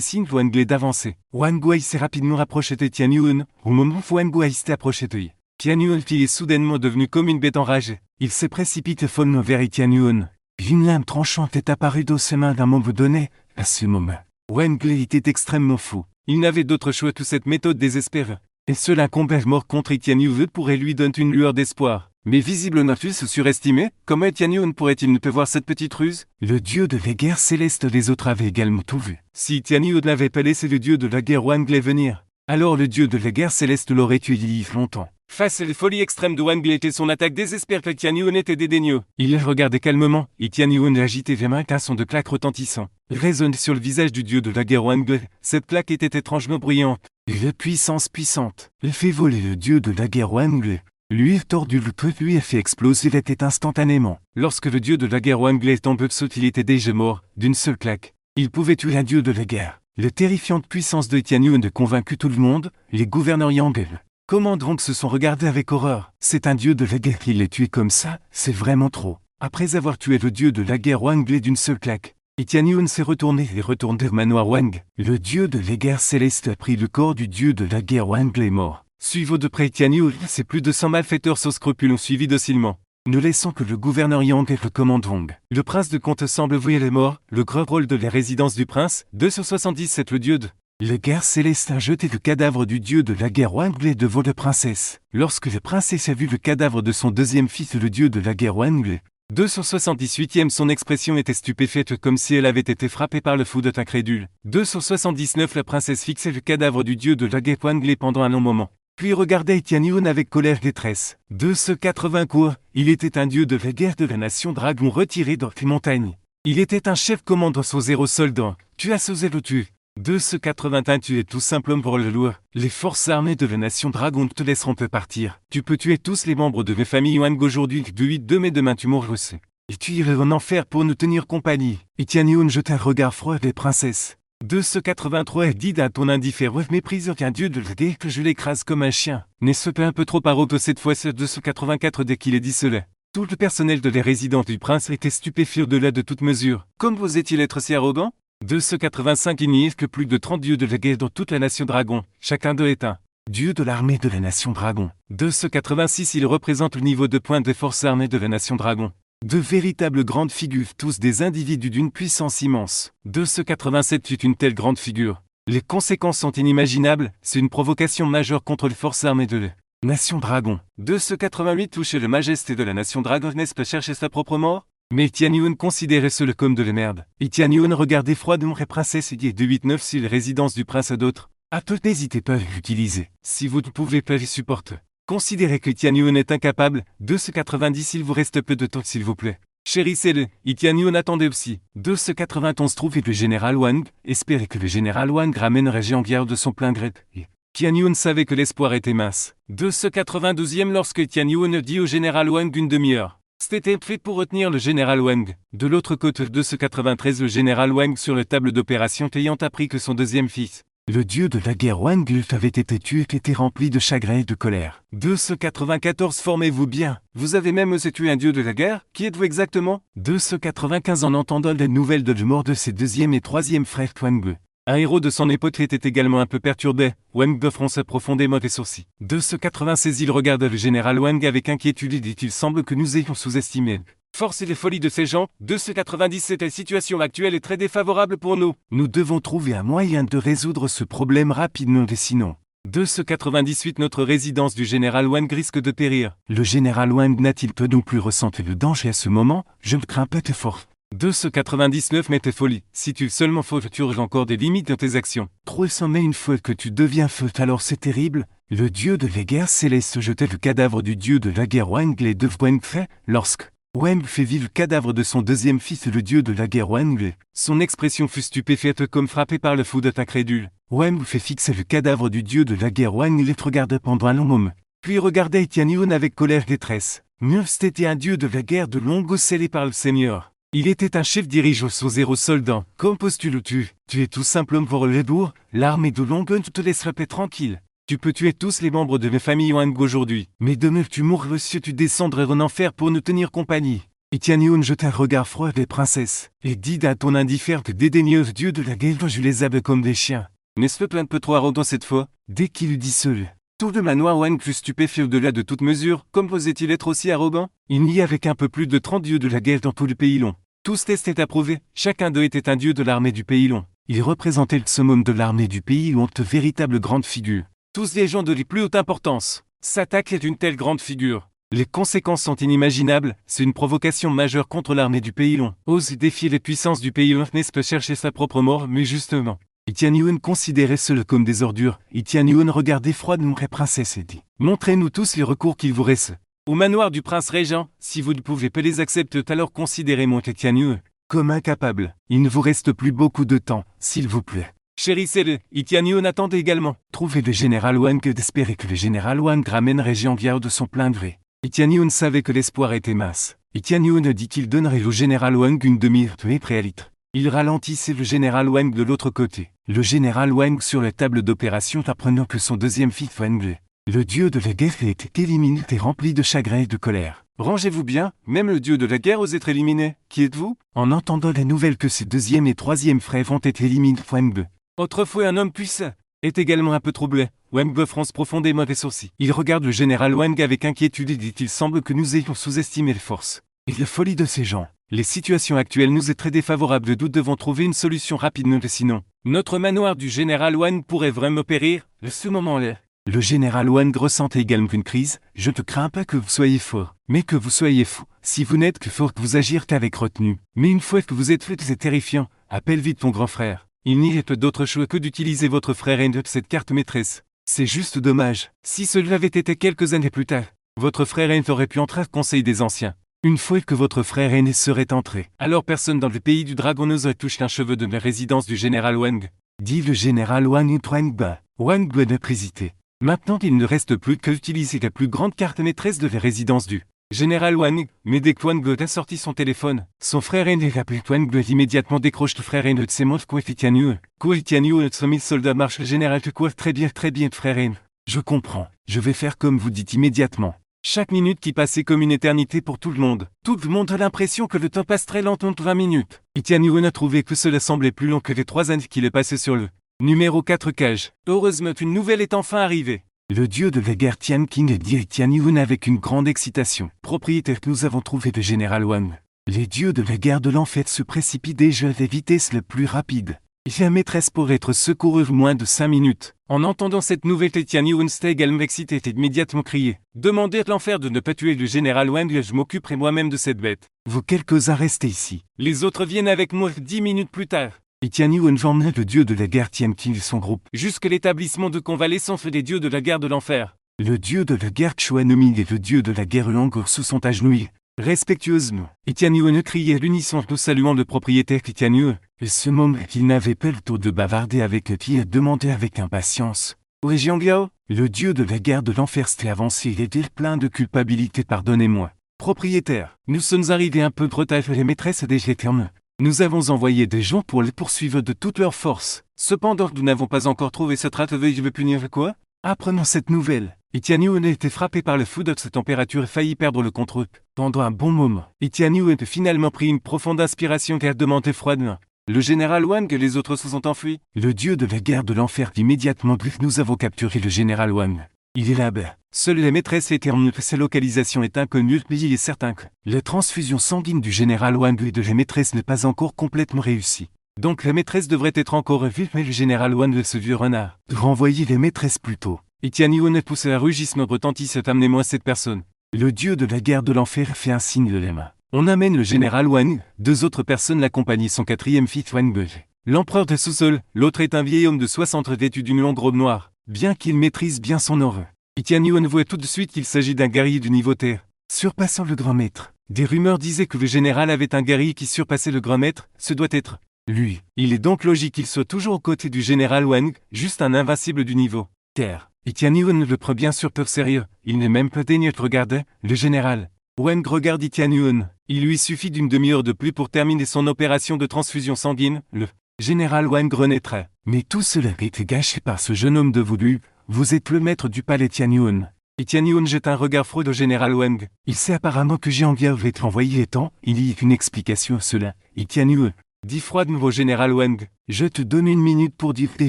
signe à Wanglé d'avancer. Wanguai s'est rapidement rapproché de Tianyun. Au moment où Wanguai s'est approché de lui, Tianyun est soudainement devenu comme une bête enragée. Il s'est précipité follement vers Tianyun. Une lame tranchante est apparue dans ses mains d'un moment donné. À ce moment, Wanglé était extrêmement fou. Il n'avait d'autre choix que cette méthode désespérée. Et seul un combat mort contre Tianyun pourrait lui donner une lueur d'espoir. Mais visiblement se surestimé, comment Tianyun pourrait-il ne pas voir cette petite ruse? Le dieu de la guerre céleste, les autres avaient également tout vu. Si Tianyun n'avait pas laissé le dieu de la guerre Wanglé venir, alors le dieu de la guerre céleste l'aurait tué il y a longtemps. Face à la folie extrême de Wanglé et son attaque désespérée, Tianyun était dédaigneux. Il regardait calmement, et Tianyun agitait les mains qu'un son de claque retentissant résonne sur le visage du dieu de la guerre Wanglé. Cette claque était étrangement bruyante. Et la puissance puissante, il fait voler le dieu de la guerre Wanglé. Lui a tordu le truc, lui a fait exploser la tête instantanément. Lorsque le dieu de la guerre Wanglé tombé saute, il était déjà mort, d'une seule claque. Il pouvait tuer un dieu de la guerre. La terrifiante puissance de Tianyun a convaincu tout le monde, les gouverneurs Yang. Comment donc se sont regardés avec horreur? C'est un dieu de la guerre, il les tué comme ça, c'est vraiment trop. Après avoir tué le dieu de la guerre Wanglé d'une seule claque, Tianyun s'est retourné au manoir Wang. Le dieu de la guerre céleste a pris le corps du dieu de la guerre Wanglé mort. Suivant de près Tianyun, c'est plus de 100 malfaiteurs sans scrupules l'ont suivi docilement. Ne laissant que le gouverneur Yang et le commandant. Le prince de Comte semble vouer les morts, le grand rôle de la résidence du prince, 277 le dieu de la guerre céleste a jeté le cadavre du dieu de la guerre Wanglé devant la princesse. Lorsque la princesse a vu le cadavre de son deuxième fils, le dieu de la guerre Wanglé, 278e, son expression était stupéfaite comme si elle avait été frappée par le fou de incrédule. 279, la princesse fixait le cadavre du dieu de la guerre Wanglé pendant un long moment. Puis regardait Tianyun avec colère et détresse. 280 quoi, il était un dieu de la guerre de la nation dragon retiré dans les montagnes. Il était un chef commandant aux 0 soldats. Tu as osé le tuer. 281, tu es tout simplement pour le loi. Les forces armées de la nation dragon te laisseront te partir. Tu peux tuer tous les membres de mes familles Wang aujourd'hui, du 8 de mai demain tu mourras. Et tu irais en enfer pour nous tenir compagnie. Et Tianyun jeta un regard froid des princesses. 283, elle dit à ton indifférent méprisant qu'un dieu de la guerre que je l'écrase comme un chien. N'est-ce pas un peu trop arrogant cette fois? 284, dès qu'il est dit cela, tout le personnel de la résidence du prince était stupéfié au-delà de toute mesure. Comme osait-il être si arrogant? 285, il n'y a que plus de 30 dieux de la guerre dans toute la nation dragon. Chacun d'eux est un dieu de l'armée de la nation dragon. 286, il représente le niveau de points des forces armées de la nation dragon. De véritables grandes figures, tous des individus d'une puissance immense. 287 fut une telle grande figure. Les conséquences sont inimaginables, c'est une provocation majeure contre les forces armées de la nation dragon. 288, toucher la majesté de la nation dragon, n'est-ce pas chercher sa propre mort? Mais Tianyun considérait cela comme de la merde. Et Tianyun regardait froidement la princesse et dit 289 si les résidences du prince à d'autres. À peu n'hésitez pas à l'utiliser. Si vous ne pouvez pas les supporter. Considérez que Tianyun est incapable. 290, il vous reste peu de temps s'il vous plaît. Chérissez-le. Et Tianyun attendait aussi. 291, trouvez le général Wang. Espérez que le général Wang ramènerait Jiangyao de son plein gré. Et Tianyun savait que l'espoir était mince. 292e, lorsque Tianyun dit au général Wang d'une demi-heure. C'était fait pour retenir le général Wang. De l'autre côté, 293, le général Wang sur la table d'opération ayant appris que son deuxième fils, Le dieu de la guerre Wangulf avait été tué et était rempli de chagrin et de colère. 294 Formez-vous bien. Vous avez même osé tuer un dieu de la guerre? Qui êtes-vous exactement? 295 En entendant les nouvelles de la mort de ses deuxième et troisième frères Wang. Un héros de son époque était également un peu perturbé. Wang fronça profondément les sourcils. 296 Il regarda le général Wang avec inquiétude et dit il semble que nous ayons sous-estimé. Force et les folies de ces gens. 297 La situation actuelle est très défavorable pour nous. Nous devons trouver un moyen de résoudre ce problème rapidement et sinon. 298 Notre résidence du général Wang risque de périr. Le général Wang n'a-t-il pas non plus ressenti le danger à ce moment? Je me crains pas très fort. 299 Mais tes folies, si tu seulement fautes, tu aurais encore des limites dans tes actions. 300 Mais une fois que tu deviens faute alors c'est terrible. Le dieu de la guerre céleste jetait le cadavre du dieu de la guerre Wang les deux Wang fait, lorsque Wang fait vivre le cadavre de son deuxième fils le dieu de la guerre Wang. Son expression fut stupéfaite comme frappée par le fou de incrédule. Wang fait fixer le cadavre du dieu de la guerre Wang et regarda pendant un long moment. Puis regarda Etienne avec colère et détresse. Murst était un dieu de la guerre de longue scellé par le Seigneur. Il était un chef dirigeant aux 0 soldats. Comme postules-tu? Tu es tout simplement pour le bourg, l'armée de Longun te laissera pas tranquille. Tu peux tuer tous les membres de ma famille Wang aujourd'hui. Mais demain tu mourras si tu descendrais en enfer pour nous tenir compagnie. Etienne jeta un regard froid des princesses, et dit à ton indifférent que dédaigneux dieu de la guerre je les avais comme des chiens. N'est-ce pas un peu trop arrogant cette fois? Dès qu'il eut dit cela, tout le manoir Wang fut stupéfait au-delà de toute mesure. Comme posait-il être aussi arrogant? Il n'y avait qu'un peu plus de 30 dieux de la guerre dans tout le pays long. Tous testaient approuvés, chacun d'eux était un dieu de l'armée du pays long. Ils représentaient le summum de l'armée du pays long, de véritables grandes figures. Tous des gens de la plus haute importance. S'attaquer est une telle grande figure. Les conséquences sont inimaginables, c'est une provocation majeure contre l'armée du pays long. Ose défier les puissances du pays long, n'est-ce pas chercher sa propre mort, mais justement. Etienne considérait cela comme des ordures. Etienne regardait froidement la princesse et dit « Montrez-nous tous les recours qu'il vous reste. Au manoir du prince régent, si vous ne pouvez pas les accepter alors considérez mon Etienne comme incapable. Il ne vous reste plus beaucoup de temps, s'il vous plaît. » Chérissez-le, Etienne attendait également. Trouvez le général Wang d'espérer que le général Wang ramènerait Jiang Yao de son plein gré. Etienne savait que l'espoir était mince. Etienne dit qu'il donnerait au général Wang une demi-heure et prêt à litre. Il ralentissait le général Wang de l'autre côté. Le général Wang sur la table d'opération apprenant que son deuxième fils Wang, le dieu de la guerre, était éliminé et rempli de chagrin et de colère. Rangez-vous bien, même le dieu de la guerre ose être éliminé. Qui êtes-vous? En entendant la nouvelle que ses deuxième et troisième frères vont être éliminés, Wang, autrefois un homme puissant, est également un peu troublé. Wang fronce profondément les sourcils. Il regarde le général Wang avec inquiétude et dit il semble que nous ayons sous-estimé les forces et la folie de ces gens. Les situations actuelles nous est très défavorable, nous devons trouver une solution rapidement sinon. Notre manoir du général Wang pourrait vraiment périr, à ce moment-là. Le général Wang ressentait également une crise. Je ne crains pas que vous soyez fort, mais que vous soyez fou. Si vous n'êtes que fort, que vous agirez qu'avec retenue. Mais une fois que vous êtes fait, c'est terrifiant. Appelle vite ton grand frère. Il n'y a pas d'autre choix que d'utiliser votre frère et de cette carte maîtresse. C'est juste dommage. Si cela avait été quelques années plus tard, votre frère aîné aurait pu entrer au conseil des anciens. Une fois que votre frère aîné serait entré, alors personne dans le pays du dragon n'oserait toucher un cheveu de la résidence du général Wang. Dit le général Wang Wang. Wang doit ne pas hésiter. Maintenant il ne reste plus qu'à utiliser la plus grande carte maîtresse de la résidence du général Wang. Mais dès que Wang a sorti son téléphone, son frère aîné rappelé Wang immédiatement décroche le frère aîné de ses mots Etienne. Etienne 3000 soldats marche le général très bien frère aîné. Je comprends. Je vais faire comme vous dites immédiatement. Chaque minute qui passait comme une éternité pour tout le monde. Tout le monde a l'impression que le temps passe très lentement 20 minutes. Etienne a trouvé que cela semblait plus long que les 3 années qu'il est passé sur le numéro 4 cage. Heureusement une nouvelle est enfin arrivée. Le dieu de la guerre Tian King dit Etienne avec une grande excitation. Propriétaire, nous avons trouvé le général Wang. Les dieux de la guerre de l'enfer se précipitent déjà à la vitesse la plus rapide. La maîtresse pourrait être secourue moins de 5 minutes. En entendant cette nouvelle, Etienne s'était également excité et immédiatement crié. Demandez à l'enfer de ne pas tuer le général Wang, je m'occuperai moi-même de cette bête. Vous quelques-uns restez ici. Les autres viennent avec moi 10 minutes plus tard. Etienne emmena le dieu de la guerre Tian King et son groupe jusque l'établissement de convalescence des dieux de la guerre de l'enfer. Le dieu de la guerre Xuanming et le dieu de la guerre Langur se sont agenouillés. Respectueusement, Etienne criait à l'unisson, nous saluant le propriétaire Etienne. Et ce moment qu'il n'avait pas le temps de bavarder avec qui demandait avec impatience. Où est Jiang Yao? Le dieu de la guerre de l'enfer s'était avancé et était plein de culpabilité. Pardonnez-moi. Propriétaire, nous sommes arrivés un peu trop tard, les maîtresses des éternes. Nous avons envoyé des gens pour les poursuivre de toute leur force. Cependant, nous n'avons pas encore trouvé ce traître. Je veux punir quoi? Apprenant cette nouvelle, Etienne a été frappé par le fou de sa température et failli perdre le contrôle. Pendant un bon moment, Etienne a finalement pris une profonde inspiration car demandait froidement. Le général Wang et les autres se sont enfuis. Le dieu de la guerre de l'enfer immédiatement dit nous avons capturé le général Wang. Il est là-bas. Seules les maîtresses éternuent que sa localisation est inconnue, mais il est certain que la transfusion sanguine du général Wang et de la maîtresse n'est pas encore complètement réussie. Donc la maîtresse devrait être encore vue, mais le général Wang de ce vieux renard. Renvoyer les maîtresses plus tôt. Etienne Yuan pousse un rugissement retentissant. Amenez-moi cette personne. Le dieu de la guerre de l'enfer fait un signe de la main. On amène le général Wang, 2 autres personnes l'accompagnent, son 4e fils Wang Ge. L'empereur de sous-sol, l'autre est un vieil homme de 60 ans vêtu d'une longue robe noire, bien qu'il maîtrise bien son aura. Etienne Yuan voit tout de suite qu'il s'agit d'un guerrier du niveau terre. Surpassant le grand maître. Des rumeurs disaient que le général avait un guerrier qui surpassait le grand maître, ce doit être lui. Il est donc logique qu'il soit toujours aux côtés du général Wang, juste un invincible du niveau terre. Etienne Yuan le prend bien sûr peu sérieux, il n'est même pas daigné de regarder le général. Wang regarde Etienne Yuan. Il lui suffit d'une demi-heure de plus pour terminer son opération de transfusion sanguine. Le général Wang renaîtra. Mais tout cela a été gâché par ce jeune homme dévolu. Vous êtes le maître du palais Etienne Yuan. Etienne Yuan jette un regard froid au général Wang. Il sait apparemment que Jiang Biao va être envoyé étant, il y a une explication à cela. Etienne Yuan dit froidement au général Wang. Je te donne 1 minute pour dire les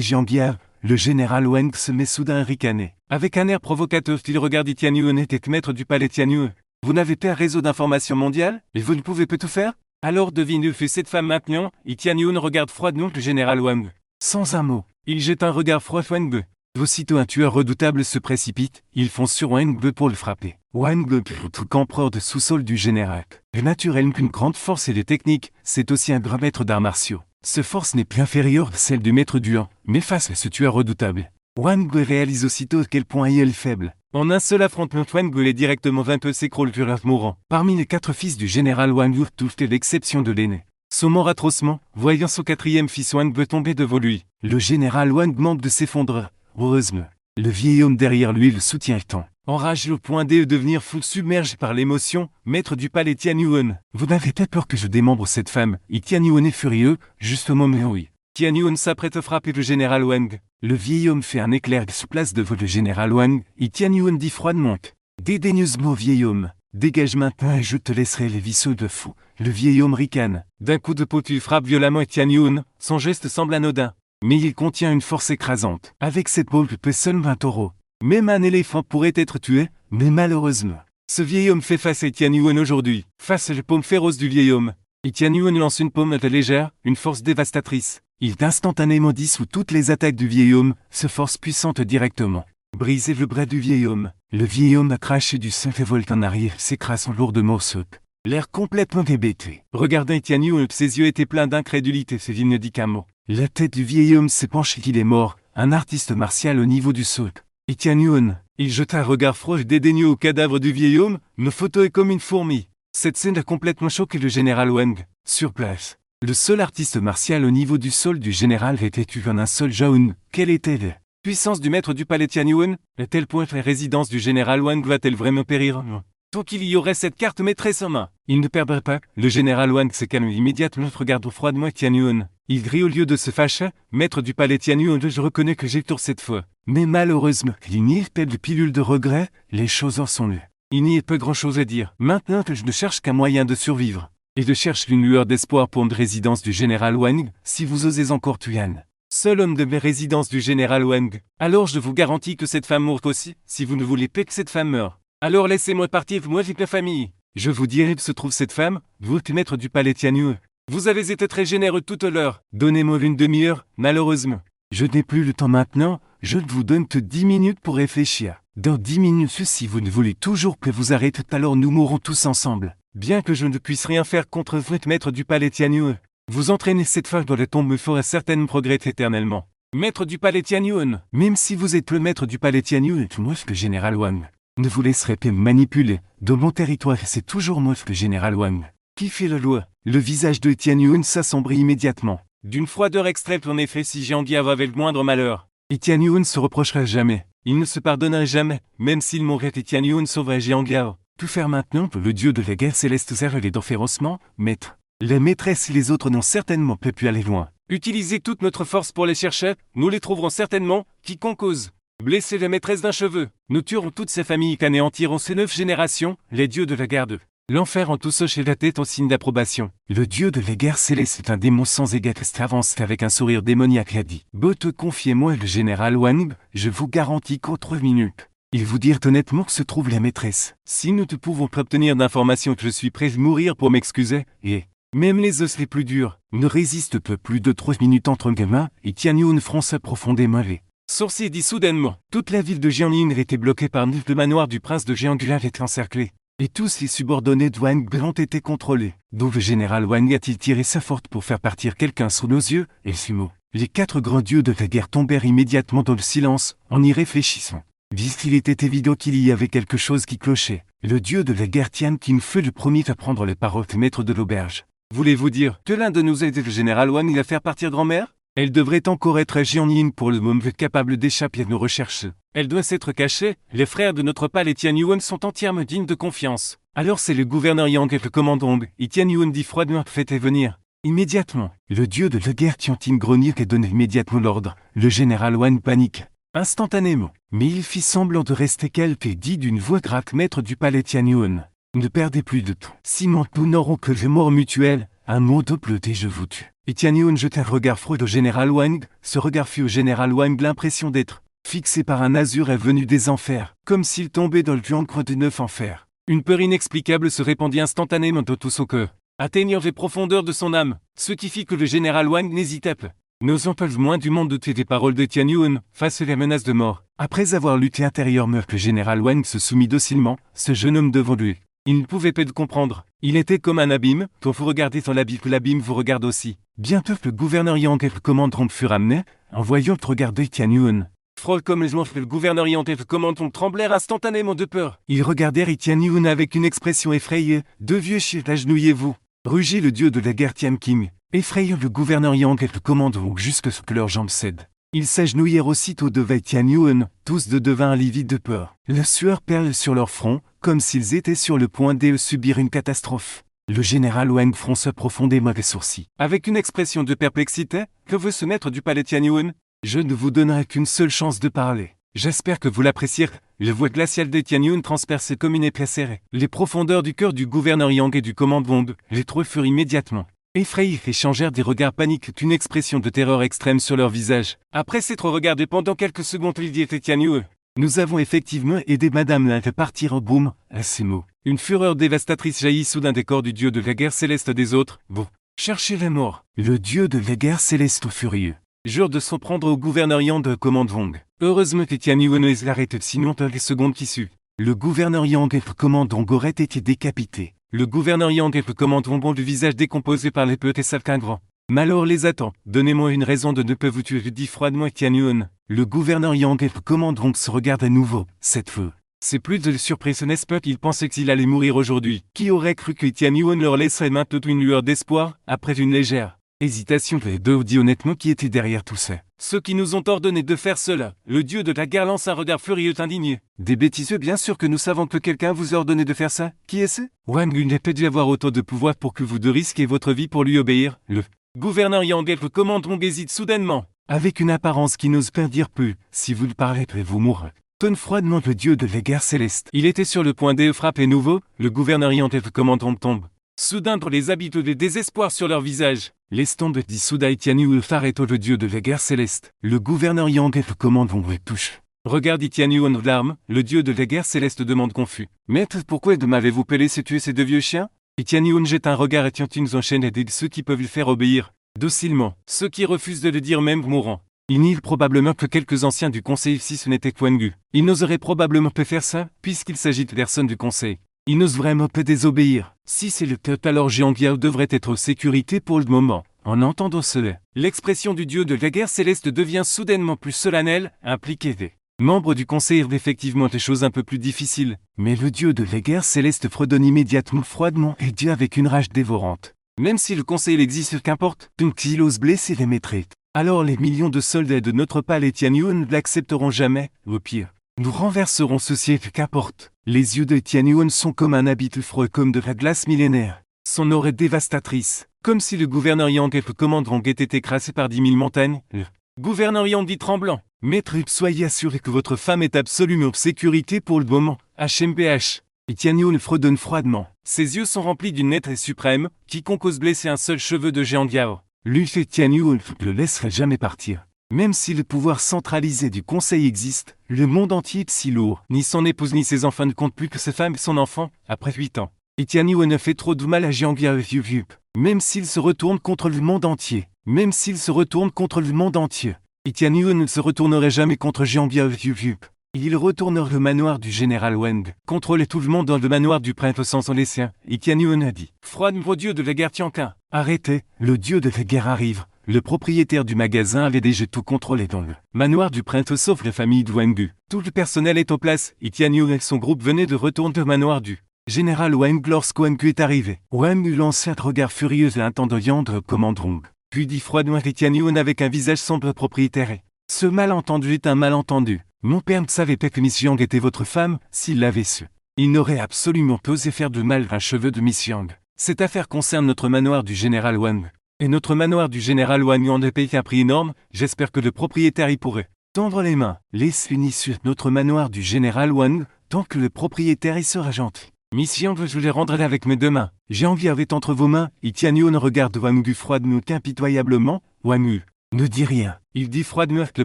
Jiang Biao. Le général Wang se met soudain à ricaner. Avec un air provocateur, il regarde Etienne Yuan et est maître du palais Etienne Yuan. Vous n'avez pas un réseau d'information mondial, et vous ne pouvez pas tout faire? Alors devine où fait cette femme maintenant? Etienne Yuan regarde froidement le général Wang. Sans un mot, il jette un regard froid à Wang Ge. Aussitôt un tueur redoutable se précipite, il fonce sur Wang Ge pour le frapper. Wang Ge, qu'empereur de sous-sol du général, est naturel qu'une grande force et des techniques, c'est aussi un grand maître d'arts martiaux. Ce force n'est plus inférieure à celle du maître du 1, mais face à ce tueur redoutable, Wang Ge réalise aussitôt à quel point il est faible. En un seul affrontement, Wang Ge est directement vaincu et s'écroule sur leur mourant. Parmi les 4 fils du général Wang Ge, tout est l'exception de l'aîné. Son mort atrocement, voyant son 4e fils Wang Ge tomber devant lui, le général Wang manque de s'effondrer. Heureusement, le vieil homme derrière lui le soutient tant. Enragé au point de devenir fou submergé par l'émotion, maître du palais Etienne Yuan. Vous n'avez pas peur que je démembre cette femme? Etienne Yuan est furieux, juste au moment où Etienne Yuan s'apprête à frapper le général Wang. Le vieil homme fait un éclair et se place devant le général Wang. Etienne Yuan dit froidement. Dédaigneusement au vieil homme. Dégage maintenant et je te laisserai les visseux de fou. Le vieil homme ricane. D'un coup de potu frappe violemment Etienne Yuan. Son geste semble anodin. Mais il contient une force écrasante. Avec cette paume peut seulement un taureau. Même un éléphant pourrait être tué, mais malheureusement. Ce vieil homme fait face à Etienne Yuan aujourd'hui. Face à la paume féroce du vieil homme. Etienne Yuan lance une paume légère, une force dévastatrice. Il instantanément dissout toutes les attaques du vieil homme, ce force puissante directement. Brisez le bras du vieil homme. Le vieil homme a craché du sang et volte en arrière, s'écrasant lourdement au sol. L'air complètement hébété. Regardant Etienne Yuan, ses yeux étaient pleins d'incrédulité, il ne dit qu'un mot. La tête du vieil homme s'est penchée, il est mort, un artiste martial au niveau du sol. Etienne Yuan, il jeta un regard froid et dédaigneux au cadavre du vieil homme, nos photos est comme une fourmi. Cette scène a complètement choqué le général Wang. Sur place, le seul artiste martial au niveau du sol du général était tué en un seul jaune. Quelle était la puissance du maître du palais Etienne Yuan? À tel point que la résidence du général Wang va-t-elle vraiment périr? Tant qu'il y aurait cette carte maîtresse en main, il ne perdrait pas. Le général Wang se calme immédiatement, regarde froidement Etienne Yuan. Il grille au lieu de se fâcher. Maître du palais Etienne Yuan, je reconnais que j'ai tort cette fois. Mais malheureusement, il n'y a pas de pilule de regret, les choses en sont là. Il n'y a pas grand-chose à dire. Maintenant que je ne cherche qu'un moyen de survivre, et je cherche une lueur d'espoir pour une résidence du général Wang, si vous osez encore tuer Anne, seul homme de mes résidences du général Wang, alors je vous garantis que cette femme mourra aussi. Si vous ne voulez pas que cette femme meure, alors laissez-moi partir, moi avec la famille. Je vous dirai où se trouve cette femme, vous êtes maître du palais Etienne Yuan. Vous avez été très généreux toute l'heure. Donnez-moi une demi-heure, malheureusement. Je n'ai plus le temps maintenant, je vous donne que 10 minutes pour réfléchir. Dans 10 minutes, si vous ne voulez toujours que vous arrêtez, alors nous mourrons tous ensemble. Bien que je ne puisse rien faire contre vous, maître du palais Etienne Yuan. Vous entraînez cette femme dans la tombe me fera certainement progresser éternellement. Maître du palais Etienne Yuan. Même si vous êtes le maître du palais Etienne Yuan, moi le général Wang ne vous laisserai pas manipuler. Dans mon territoire, c'est toujours moi le général Wang qui fait la loi. Le visage de Etienne Yuan s'assombrit immédiatement. D'une froideur extrême en effet si Jiang Biao avait le moindre malheur. Etienne Yuan se reprochera jamais. Il ne se pardonnerait jamais, même s'il mourrait. Etienne Yuan sauverait Jiang Biao. Tout faire maintenant, le dieu de la guerre céleste serre les dents férocement, maître. Les maîtresses et les autres n'ont certainement pas pu aller loin. Utilisez toute notre force pour les chercher, nous les trouverons certainement, quiconque ose. Blesser la maîtresse d'un cheveu. Nous tuerons toutes ces familles et anéantirons ces 9 générations, les dieux de la garde. L'enfer en tous hoché la tête en signe d'approbation. Le dieu de la guerre céleste est un démon sans égal qui avance avec un sourire démoniaque a dit. Bote, confiez-moi le général Wang, je vous garantis qu'en 3 minutes. Ils vous dirent honnêtement que se trouve la maîtresse. Si nous ne pouvons pas obtenir d'informations que je suis prêt à mourir pour m'excuser, et même les os les plus durs ne résistent pas plus de 3 minutes entre gamin et Tian Yun fronça profondément les sourcils dit soudainement. Toute la ville de Jianlin était bloquée par le manoir du prince de Jianglan était encerclé. Et tous les subordonnés de Wang ont été contrôlés. D'où le général Wang a-t-il tiré sa forte pour faire partir quelqu'un sous nos yeux, et Sumo. Les 4 grands dieux de la guerre tombèrent immédiatement dans le silence, en y réfléchissant. Il était évident qu'il y avait quelque chose qui clochait. Le dieu de la guerre Tian Qin fut le premier à prendre les paroles maître de l'auberge. Voulez-vous dire que l'un de nous a aidé le général Wang à faire partir grand-mère? Elle devrait encore être à Jianlin pour le moment capable d'échapper à nos recherches. Elle doit s'être cachée, les frères de notre pal et Tian Yuan sont entièrement dignes de confiance. Alors c'est le gouverneur Yang et le commandant, et Tian Yuan dit froidement faites venir. Immédiatement, le dieu de la guerre Tian Qin grogna et donna immédiatement l'ordre. Le général Wang panique. Instantanément. Mais il fit semblant de rester calme et dit d'une voix gratte maître du palais Tian Yuan. Ne perdez plus de temps. Sinon nous n'aurons que les morts mutuelles. Un mot double et je vous tue. Et Tian Yuan jeta un regard froid au général Wang. Ce regard fit au général Wang l'impression d'être fixé par un azur est venu des enfers, comme s'il tombait dans le ventre de 9 enfers. Une peur inexplicable se répandit instantanément dans tout son cœur, atteignant les profondeurs de son âme, ce qui fit que le général Wang n'hésitait pas. N'osant pas le moins du monde douter des paroles de Tian Yuan, face à la menace de mort. Après avoir lutté intérieurement que le général Wang se soumit docilement, ce jeune homme devant lui. Il ne pouvait pas le comprendre. Il était comme un abîme, quand vous regardez dans l'abîme que l'abîme vous regarde aussi. Bientôt le gouverneur Yang et le commandant furent amenés, en voyant regarder Tian Yuan. Frôle comme les enfants, le gouverneur Yang et le commandant tremblèrent instantanément de peur. Ils regardèrent Tian Yuan avec une expression effrayée. 2 vieux chiens, agenouillez-vous. Rugit le dieu de la guerre Tian Qin, effrayant le gouverneur Yang et le commandant jusqu'à ce que leurs jambes cèdent. Ils s'agenouillèrent aussitôt devant Tian Yuan, tous deux devinrent livides de peur. La sueur perle sur leur front, comme s'ils étaient sur le point de subir une catastrophe. Le général Wang fronça profondément les sourcils. Avec une expression de perplexité, que veut ce maître du palais Tian Yuan? Je ne vous donnerai qu'une seule chance de parler. J'espère que vous l'apprécierez. La voix glaciale de Tian Yuan transperçait comme une épée serrée. Les profondeurs du cœur du gouverneur Yang et du commandant, les 3 furent immédiatement effrayés et échangèrent des regards paniques, une expression de terreur extrême sur leur visage. Après s'être regardés pendant quelques secondes, il dit à Tian Yuan. Nous avons effectivement aidé Madame Lin à partir en boum. À ces mots, une fureur dévastatrice jaillit soudain des corps du dieu de la guerre céleste des autres. Vous cherchez la mort. Le dieu de la guerre céleste furieux jure de s'en prendre au gouverneur Yang de commandant. Heureusement que Tian Yuan les arrêtait sinon dans les secondes qui suivent. Le gouverneur Yang et le commandant auraient été décapités. Le gouverneur Yang et le commandant ont le visage décomposé par les petits salquins grands. Malheur les attend. Donnez-moi une raison de ne pas vous tuer, dit froidement Tian Yuan. Le gouverneur Yang et le commandant se regardent à nouveau. Cette fois, c'est plus de surprise, n'est-ce pas? Ils pensaient qu'il allait mourir aujourd'hui. Qui aurait cru que Tian Yuan leur laisserait maintenant une lueur d'espoir, après une légère hésitation? Les 2 dit honnêtement qui était derrière tout ça. Ceux qui nous ont ordonné de faire cela. Le dieu de la guerre lance un regard furieux indigné. Des bêtiseux, bien sûr que nous savons que quelqu'un vous a ordonné de faire ça. Qui est-ce? Wang n'a pas dû avoir autant de pouvoir pour que vous de risquiez votre vie pour lui obéir. Le gouverneur Yang et le commandant hésite soudainement. Avec une apparence qui n'ose pas dire plus, si vous le parlez, vous mourrez. Tonne froidement le dieu de la guerre céleste. Il était sur le point de frapper nouveau, le gouverneur Yang et le commandant tombe. Soudain dans les habits de désespoir sur leur visage. Laisse tomber, dit soudain Tian Yuan Fareto le dieu de la guerre céleste. Le gouverneur Yang et le commandant le touchent. Regarde Tian Yuan larmes, le dieu de la guerre céleste demande confus. Maître, pourquoi m'avez-vous laissé tuer ces 2 vieux chiens? Et Tian Yuan jette un regard et Tian Yuan enchaîne et aide ceux qui peuvent le faire obéir. Docilement, ceux qui refusent de le dire même mourant. Il nie probablement que quelques anciens du conseil si ce n'était Wang Gu. Il n'oserait probablement pas faire ça, puisqu'il s'agit de personnes du conseil. Il n'ose vraiment pas désobéir. Si c'est le cas, alors Jiang Yao devrait être en sécurité pour le moment. En entendant cela, l'expression du dieu de la guerre céleste devient soudainement plus solennelle, impliquée des membres du conseil effectivement des choses un peu plus difficiles. Mais le dieu de la guerre céleste fredonne immédiatement froidement et dit avec une rage dévorante. Même si le conseil existe, qu'importe, donc s'il ose blesser les maîtres, alors les millions de soldats de notre palais Tian Yuan ne l'accepteront jamais. Au pire, nous renverserons ceci, qu'importe. Les yeux de Tian Yuan sont comme un habit froid comme de la glace millénaire. Son aura est dévastatrice. Comme si le gouverneur Yang et le commandant Rong étaient écrasés par 10 000 montagnes. Le gouverneur Yang dit tremblant. Maître, soyez assuré que votre femme est absolument en sécurité pour le moment. HMPH. Et Tian Yun fredonne froidement. Ses yeux sont remplis d'une lettre et suprême, quiconque ose blesser un seul cheveu de Jean Diao. Lui fait Tian Yun ne le laisserait jamais partir. Même si le pouvoir centralisé du Conseil existe, le monde entier est si lourd. Ni son épouse ni ses enfants ne comptent plus que sa femme et son enfant, après 8 ans. Et Tian Yun a fait trop de mal à Jiang Diao et Yu Yup. Même s'il se retourne contre le monde entier. Même s'il se retourne contre le monde entier. Et Tian Yun ne se retournerait jamais contre Jiang Diao et Yu Yup. Il retournerait le manoir du général Wang. Contrôler tout le monde dans le manoir du prince sans les siens. Et Tian Yun a dit. Froidement, dieu de la guerre Tianquin. Arrêtez, le dieu de la guerre arrive. Le propriétaire du magasin avait déjà tout contrôlé dans le manoir du prince sauf la famille de Wang. Tout le personnel est en place. Et Tian Yun et son groupe venaient de retourner au manoir du général Wang lorsque Wang est arrivé. Wang eut lancé un regard furieux et intendant Yang commande Rong. Puis dit froidement à Tian Yun avec un visage sombre propriétaire. Ce malentendu est un malentendu. Mon père ne savait pas que Miss Yang était votre femme, s'il l'avait su. Il n'aurait absolument pas osé faire de mal à un cheveu de Miss Yang. Cette affaire concerne notre manoir du général Wang. Et notre manoir du général Wang en a payé un prix énorme, j'espère que le propriétaire y pourrait tendre les mains. Laisse-le sur notre manoir du général Wang, tant que le propriétaire y sera gentil. Miss Yang, je les rendrai avec mes deux mains. Jiang Diao est entre vos mains, et Tian Yun regarde Wang froidement impitoyablement. Wang ne dit rien. Il dit froidement que le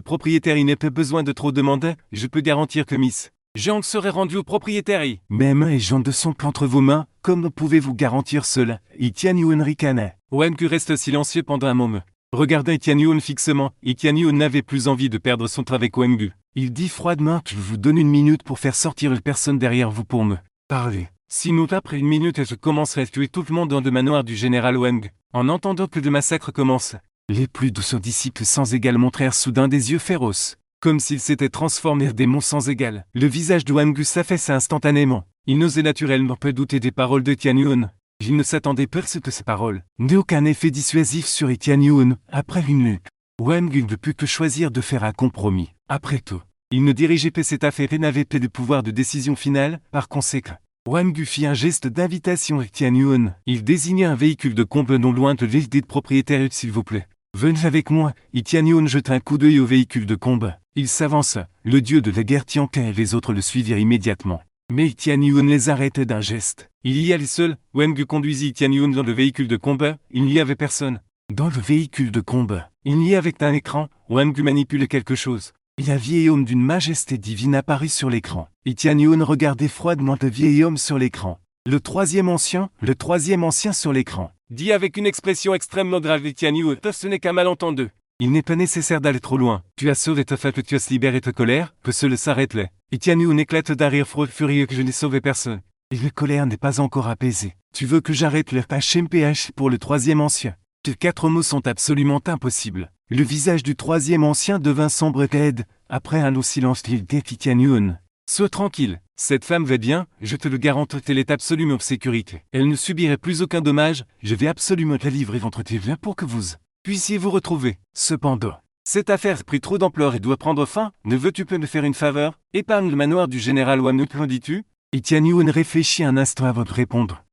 propriétaire il n'a pas besoin de trop demander, je peux garantir que Miss Jiang serait rendue au propriétaire. Mes mains et jambes sont entre vos mains, comme pouvez-vous garantir cela? Et Tian Yun ricanait. Wang reste silencieux pendant un moment. Regardant Tian Yun fixement, et Tian Yun n'avait plus envie de perdre son temps avec Wang. Il dit froidement que je vous donne 1 minute pour faire sortir la personne derrière vous pour me parler. Sinon après 1 minute je commencerai à tuer tout le monde dans le manoir du général Wang. En entendant que le massacre commence. Les plus douces disciples sans égal montrèrent soudain des yeux féroces. Comme s'ils s'étaient transformés en démons sans égal. Le visage de Wang s'affaissa instantanément. Il n'osait naturellement pas douter des paroles de Tian Yun. Il ne s'attendait pas à ce que ces paroles n'aient aucun effet dissuasif sur Tian Yun. Après une lutte, Wang ne put que choisir de faire un compromis. Après tout, il ne dirigeait pas cette affaire et n'avait pas de pouvoir de décision finale, par conséquent. Wang fit un geste d'invitation à Tian Yun. Il désigna un véhicule de combat non loin de l'île des propriétaires, s'il vous plaît. Venez avec moi, et Tian Yun jeta un coup d'œil au véhicule de combat. Il s'avança. Le dieu de la guerre Tianquin et les autres le suivirent immédiatement. Mais Tian Yun les arrêtait d'un geste. Il y allait seul. Wang conduisit Tian Yun dans le véhicule de combat. Il n'y avait personne. Dans le véhicule de combat, il y avait un écran. Wang manipulait quelque chose. Et un vieil homme d'une majesté divine apparut sur l'écran. Et Tian Yun regardait froidement le vieil homme sur l'écran. Le troisième ancien sur l'écran. Dit avec une expression extrêmement grave et Tian Yun, ce n'est qu'un malentendu. Il n'est pas nécessaire d'aller trop loin. Tu as sauvé ta femme, tu as libéré ta colère, que cela s'arrête là. Et Tian Yun éclate d'un rire furieux que je n'ai sauvé personne. Et la colère n'est pas encore apaisée. Tu veux que j'arrête le HMPH pour le troisième ancien? Tes 4 mots sont absolument impossibles. Le visage du troisième ancien devint sombre et raide. Après un long silence, il défit Tian Yun. Sois tranquille, cette femme va bien, je te le garantis, elle est absolument en sécurité. Elle ne subirait plus aucun dommage, je vais absolument la livrer entre tes mains pour que vous puissiez vous retrouver. Cependant, cette affaire prit trop d'ampleur et doit prendre fin, ne veux-tu pas me faire une faveur? Épargne le manoir du général Wang, dis-tu? Et Tian Yun réfléchit un instant avant de répondre.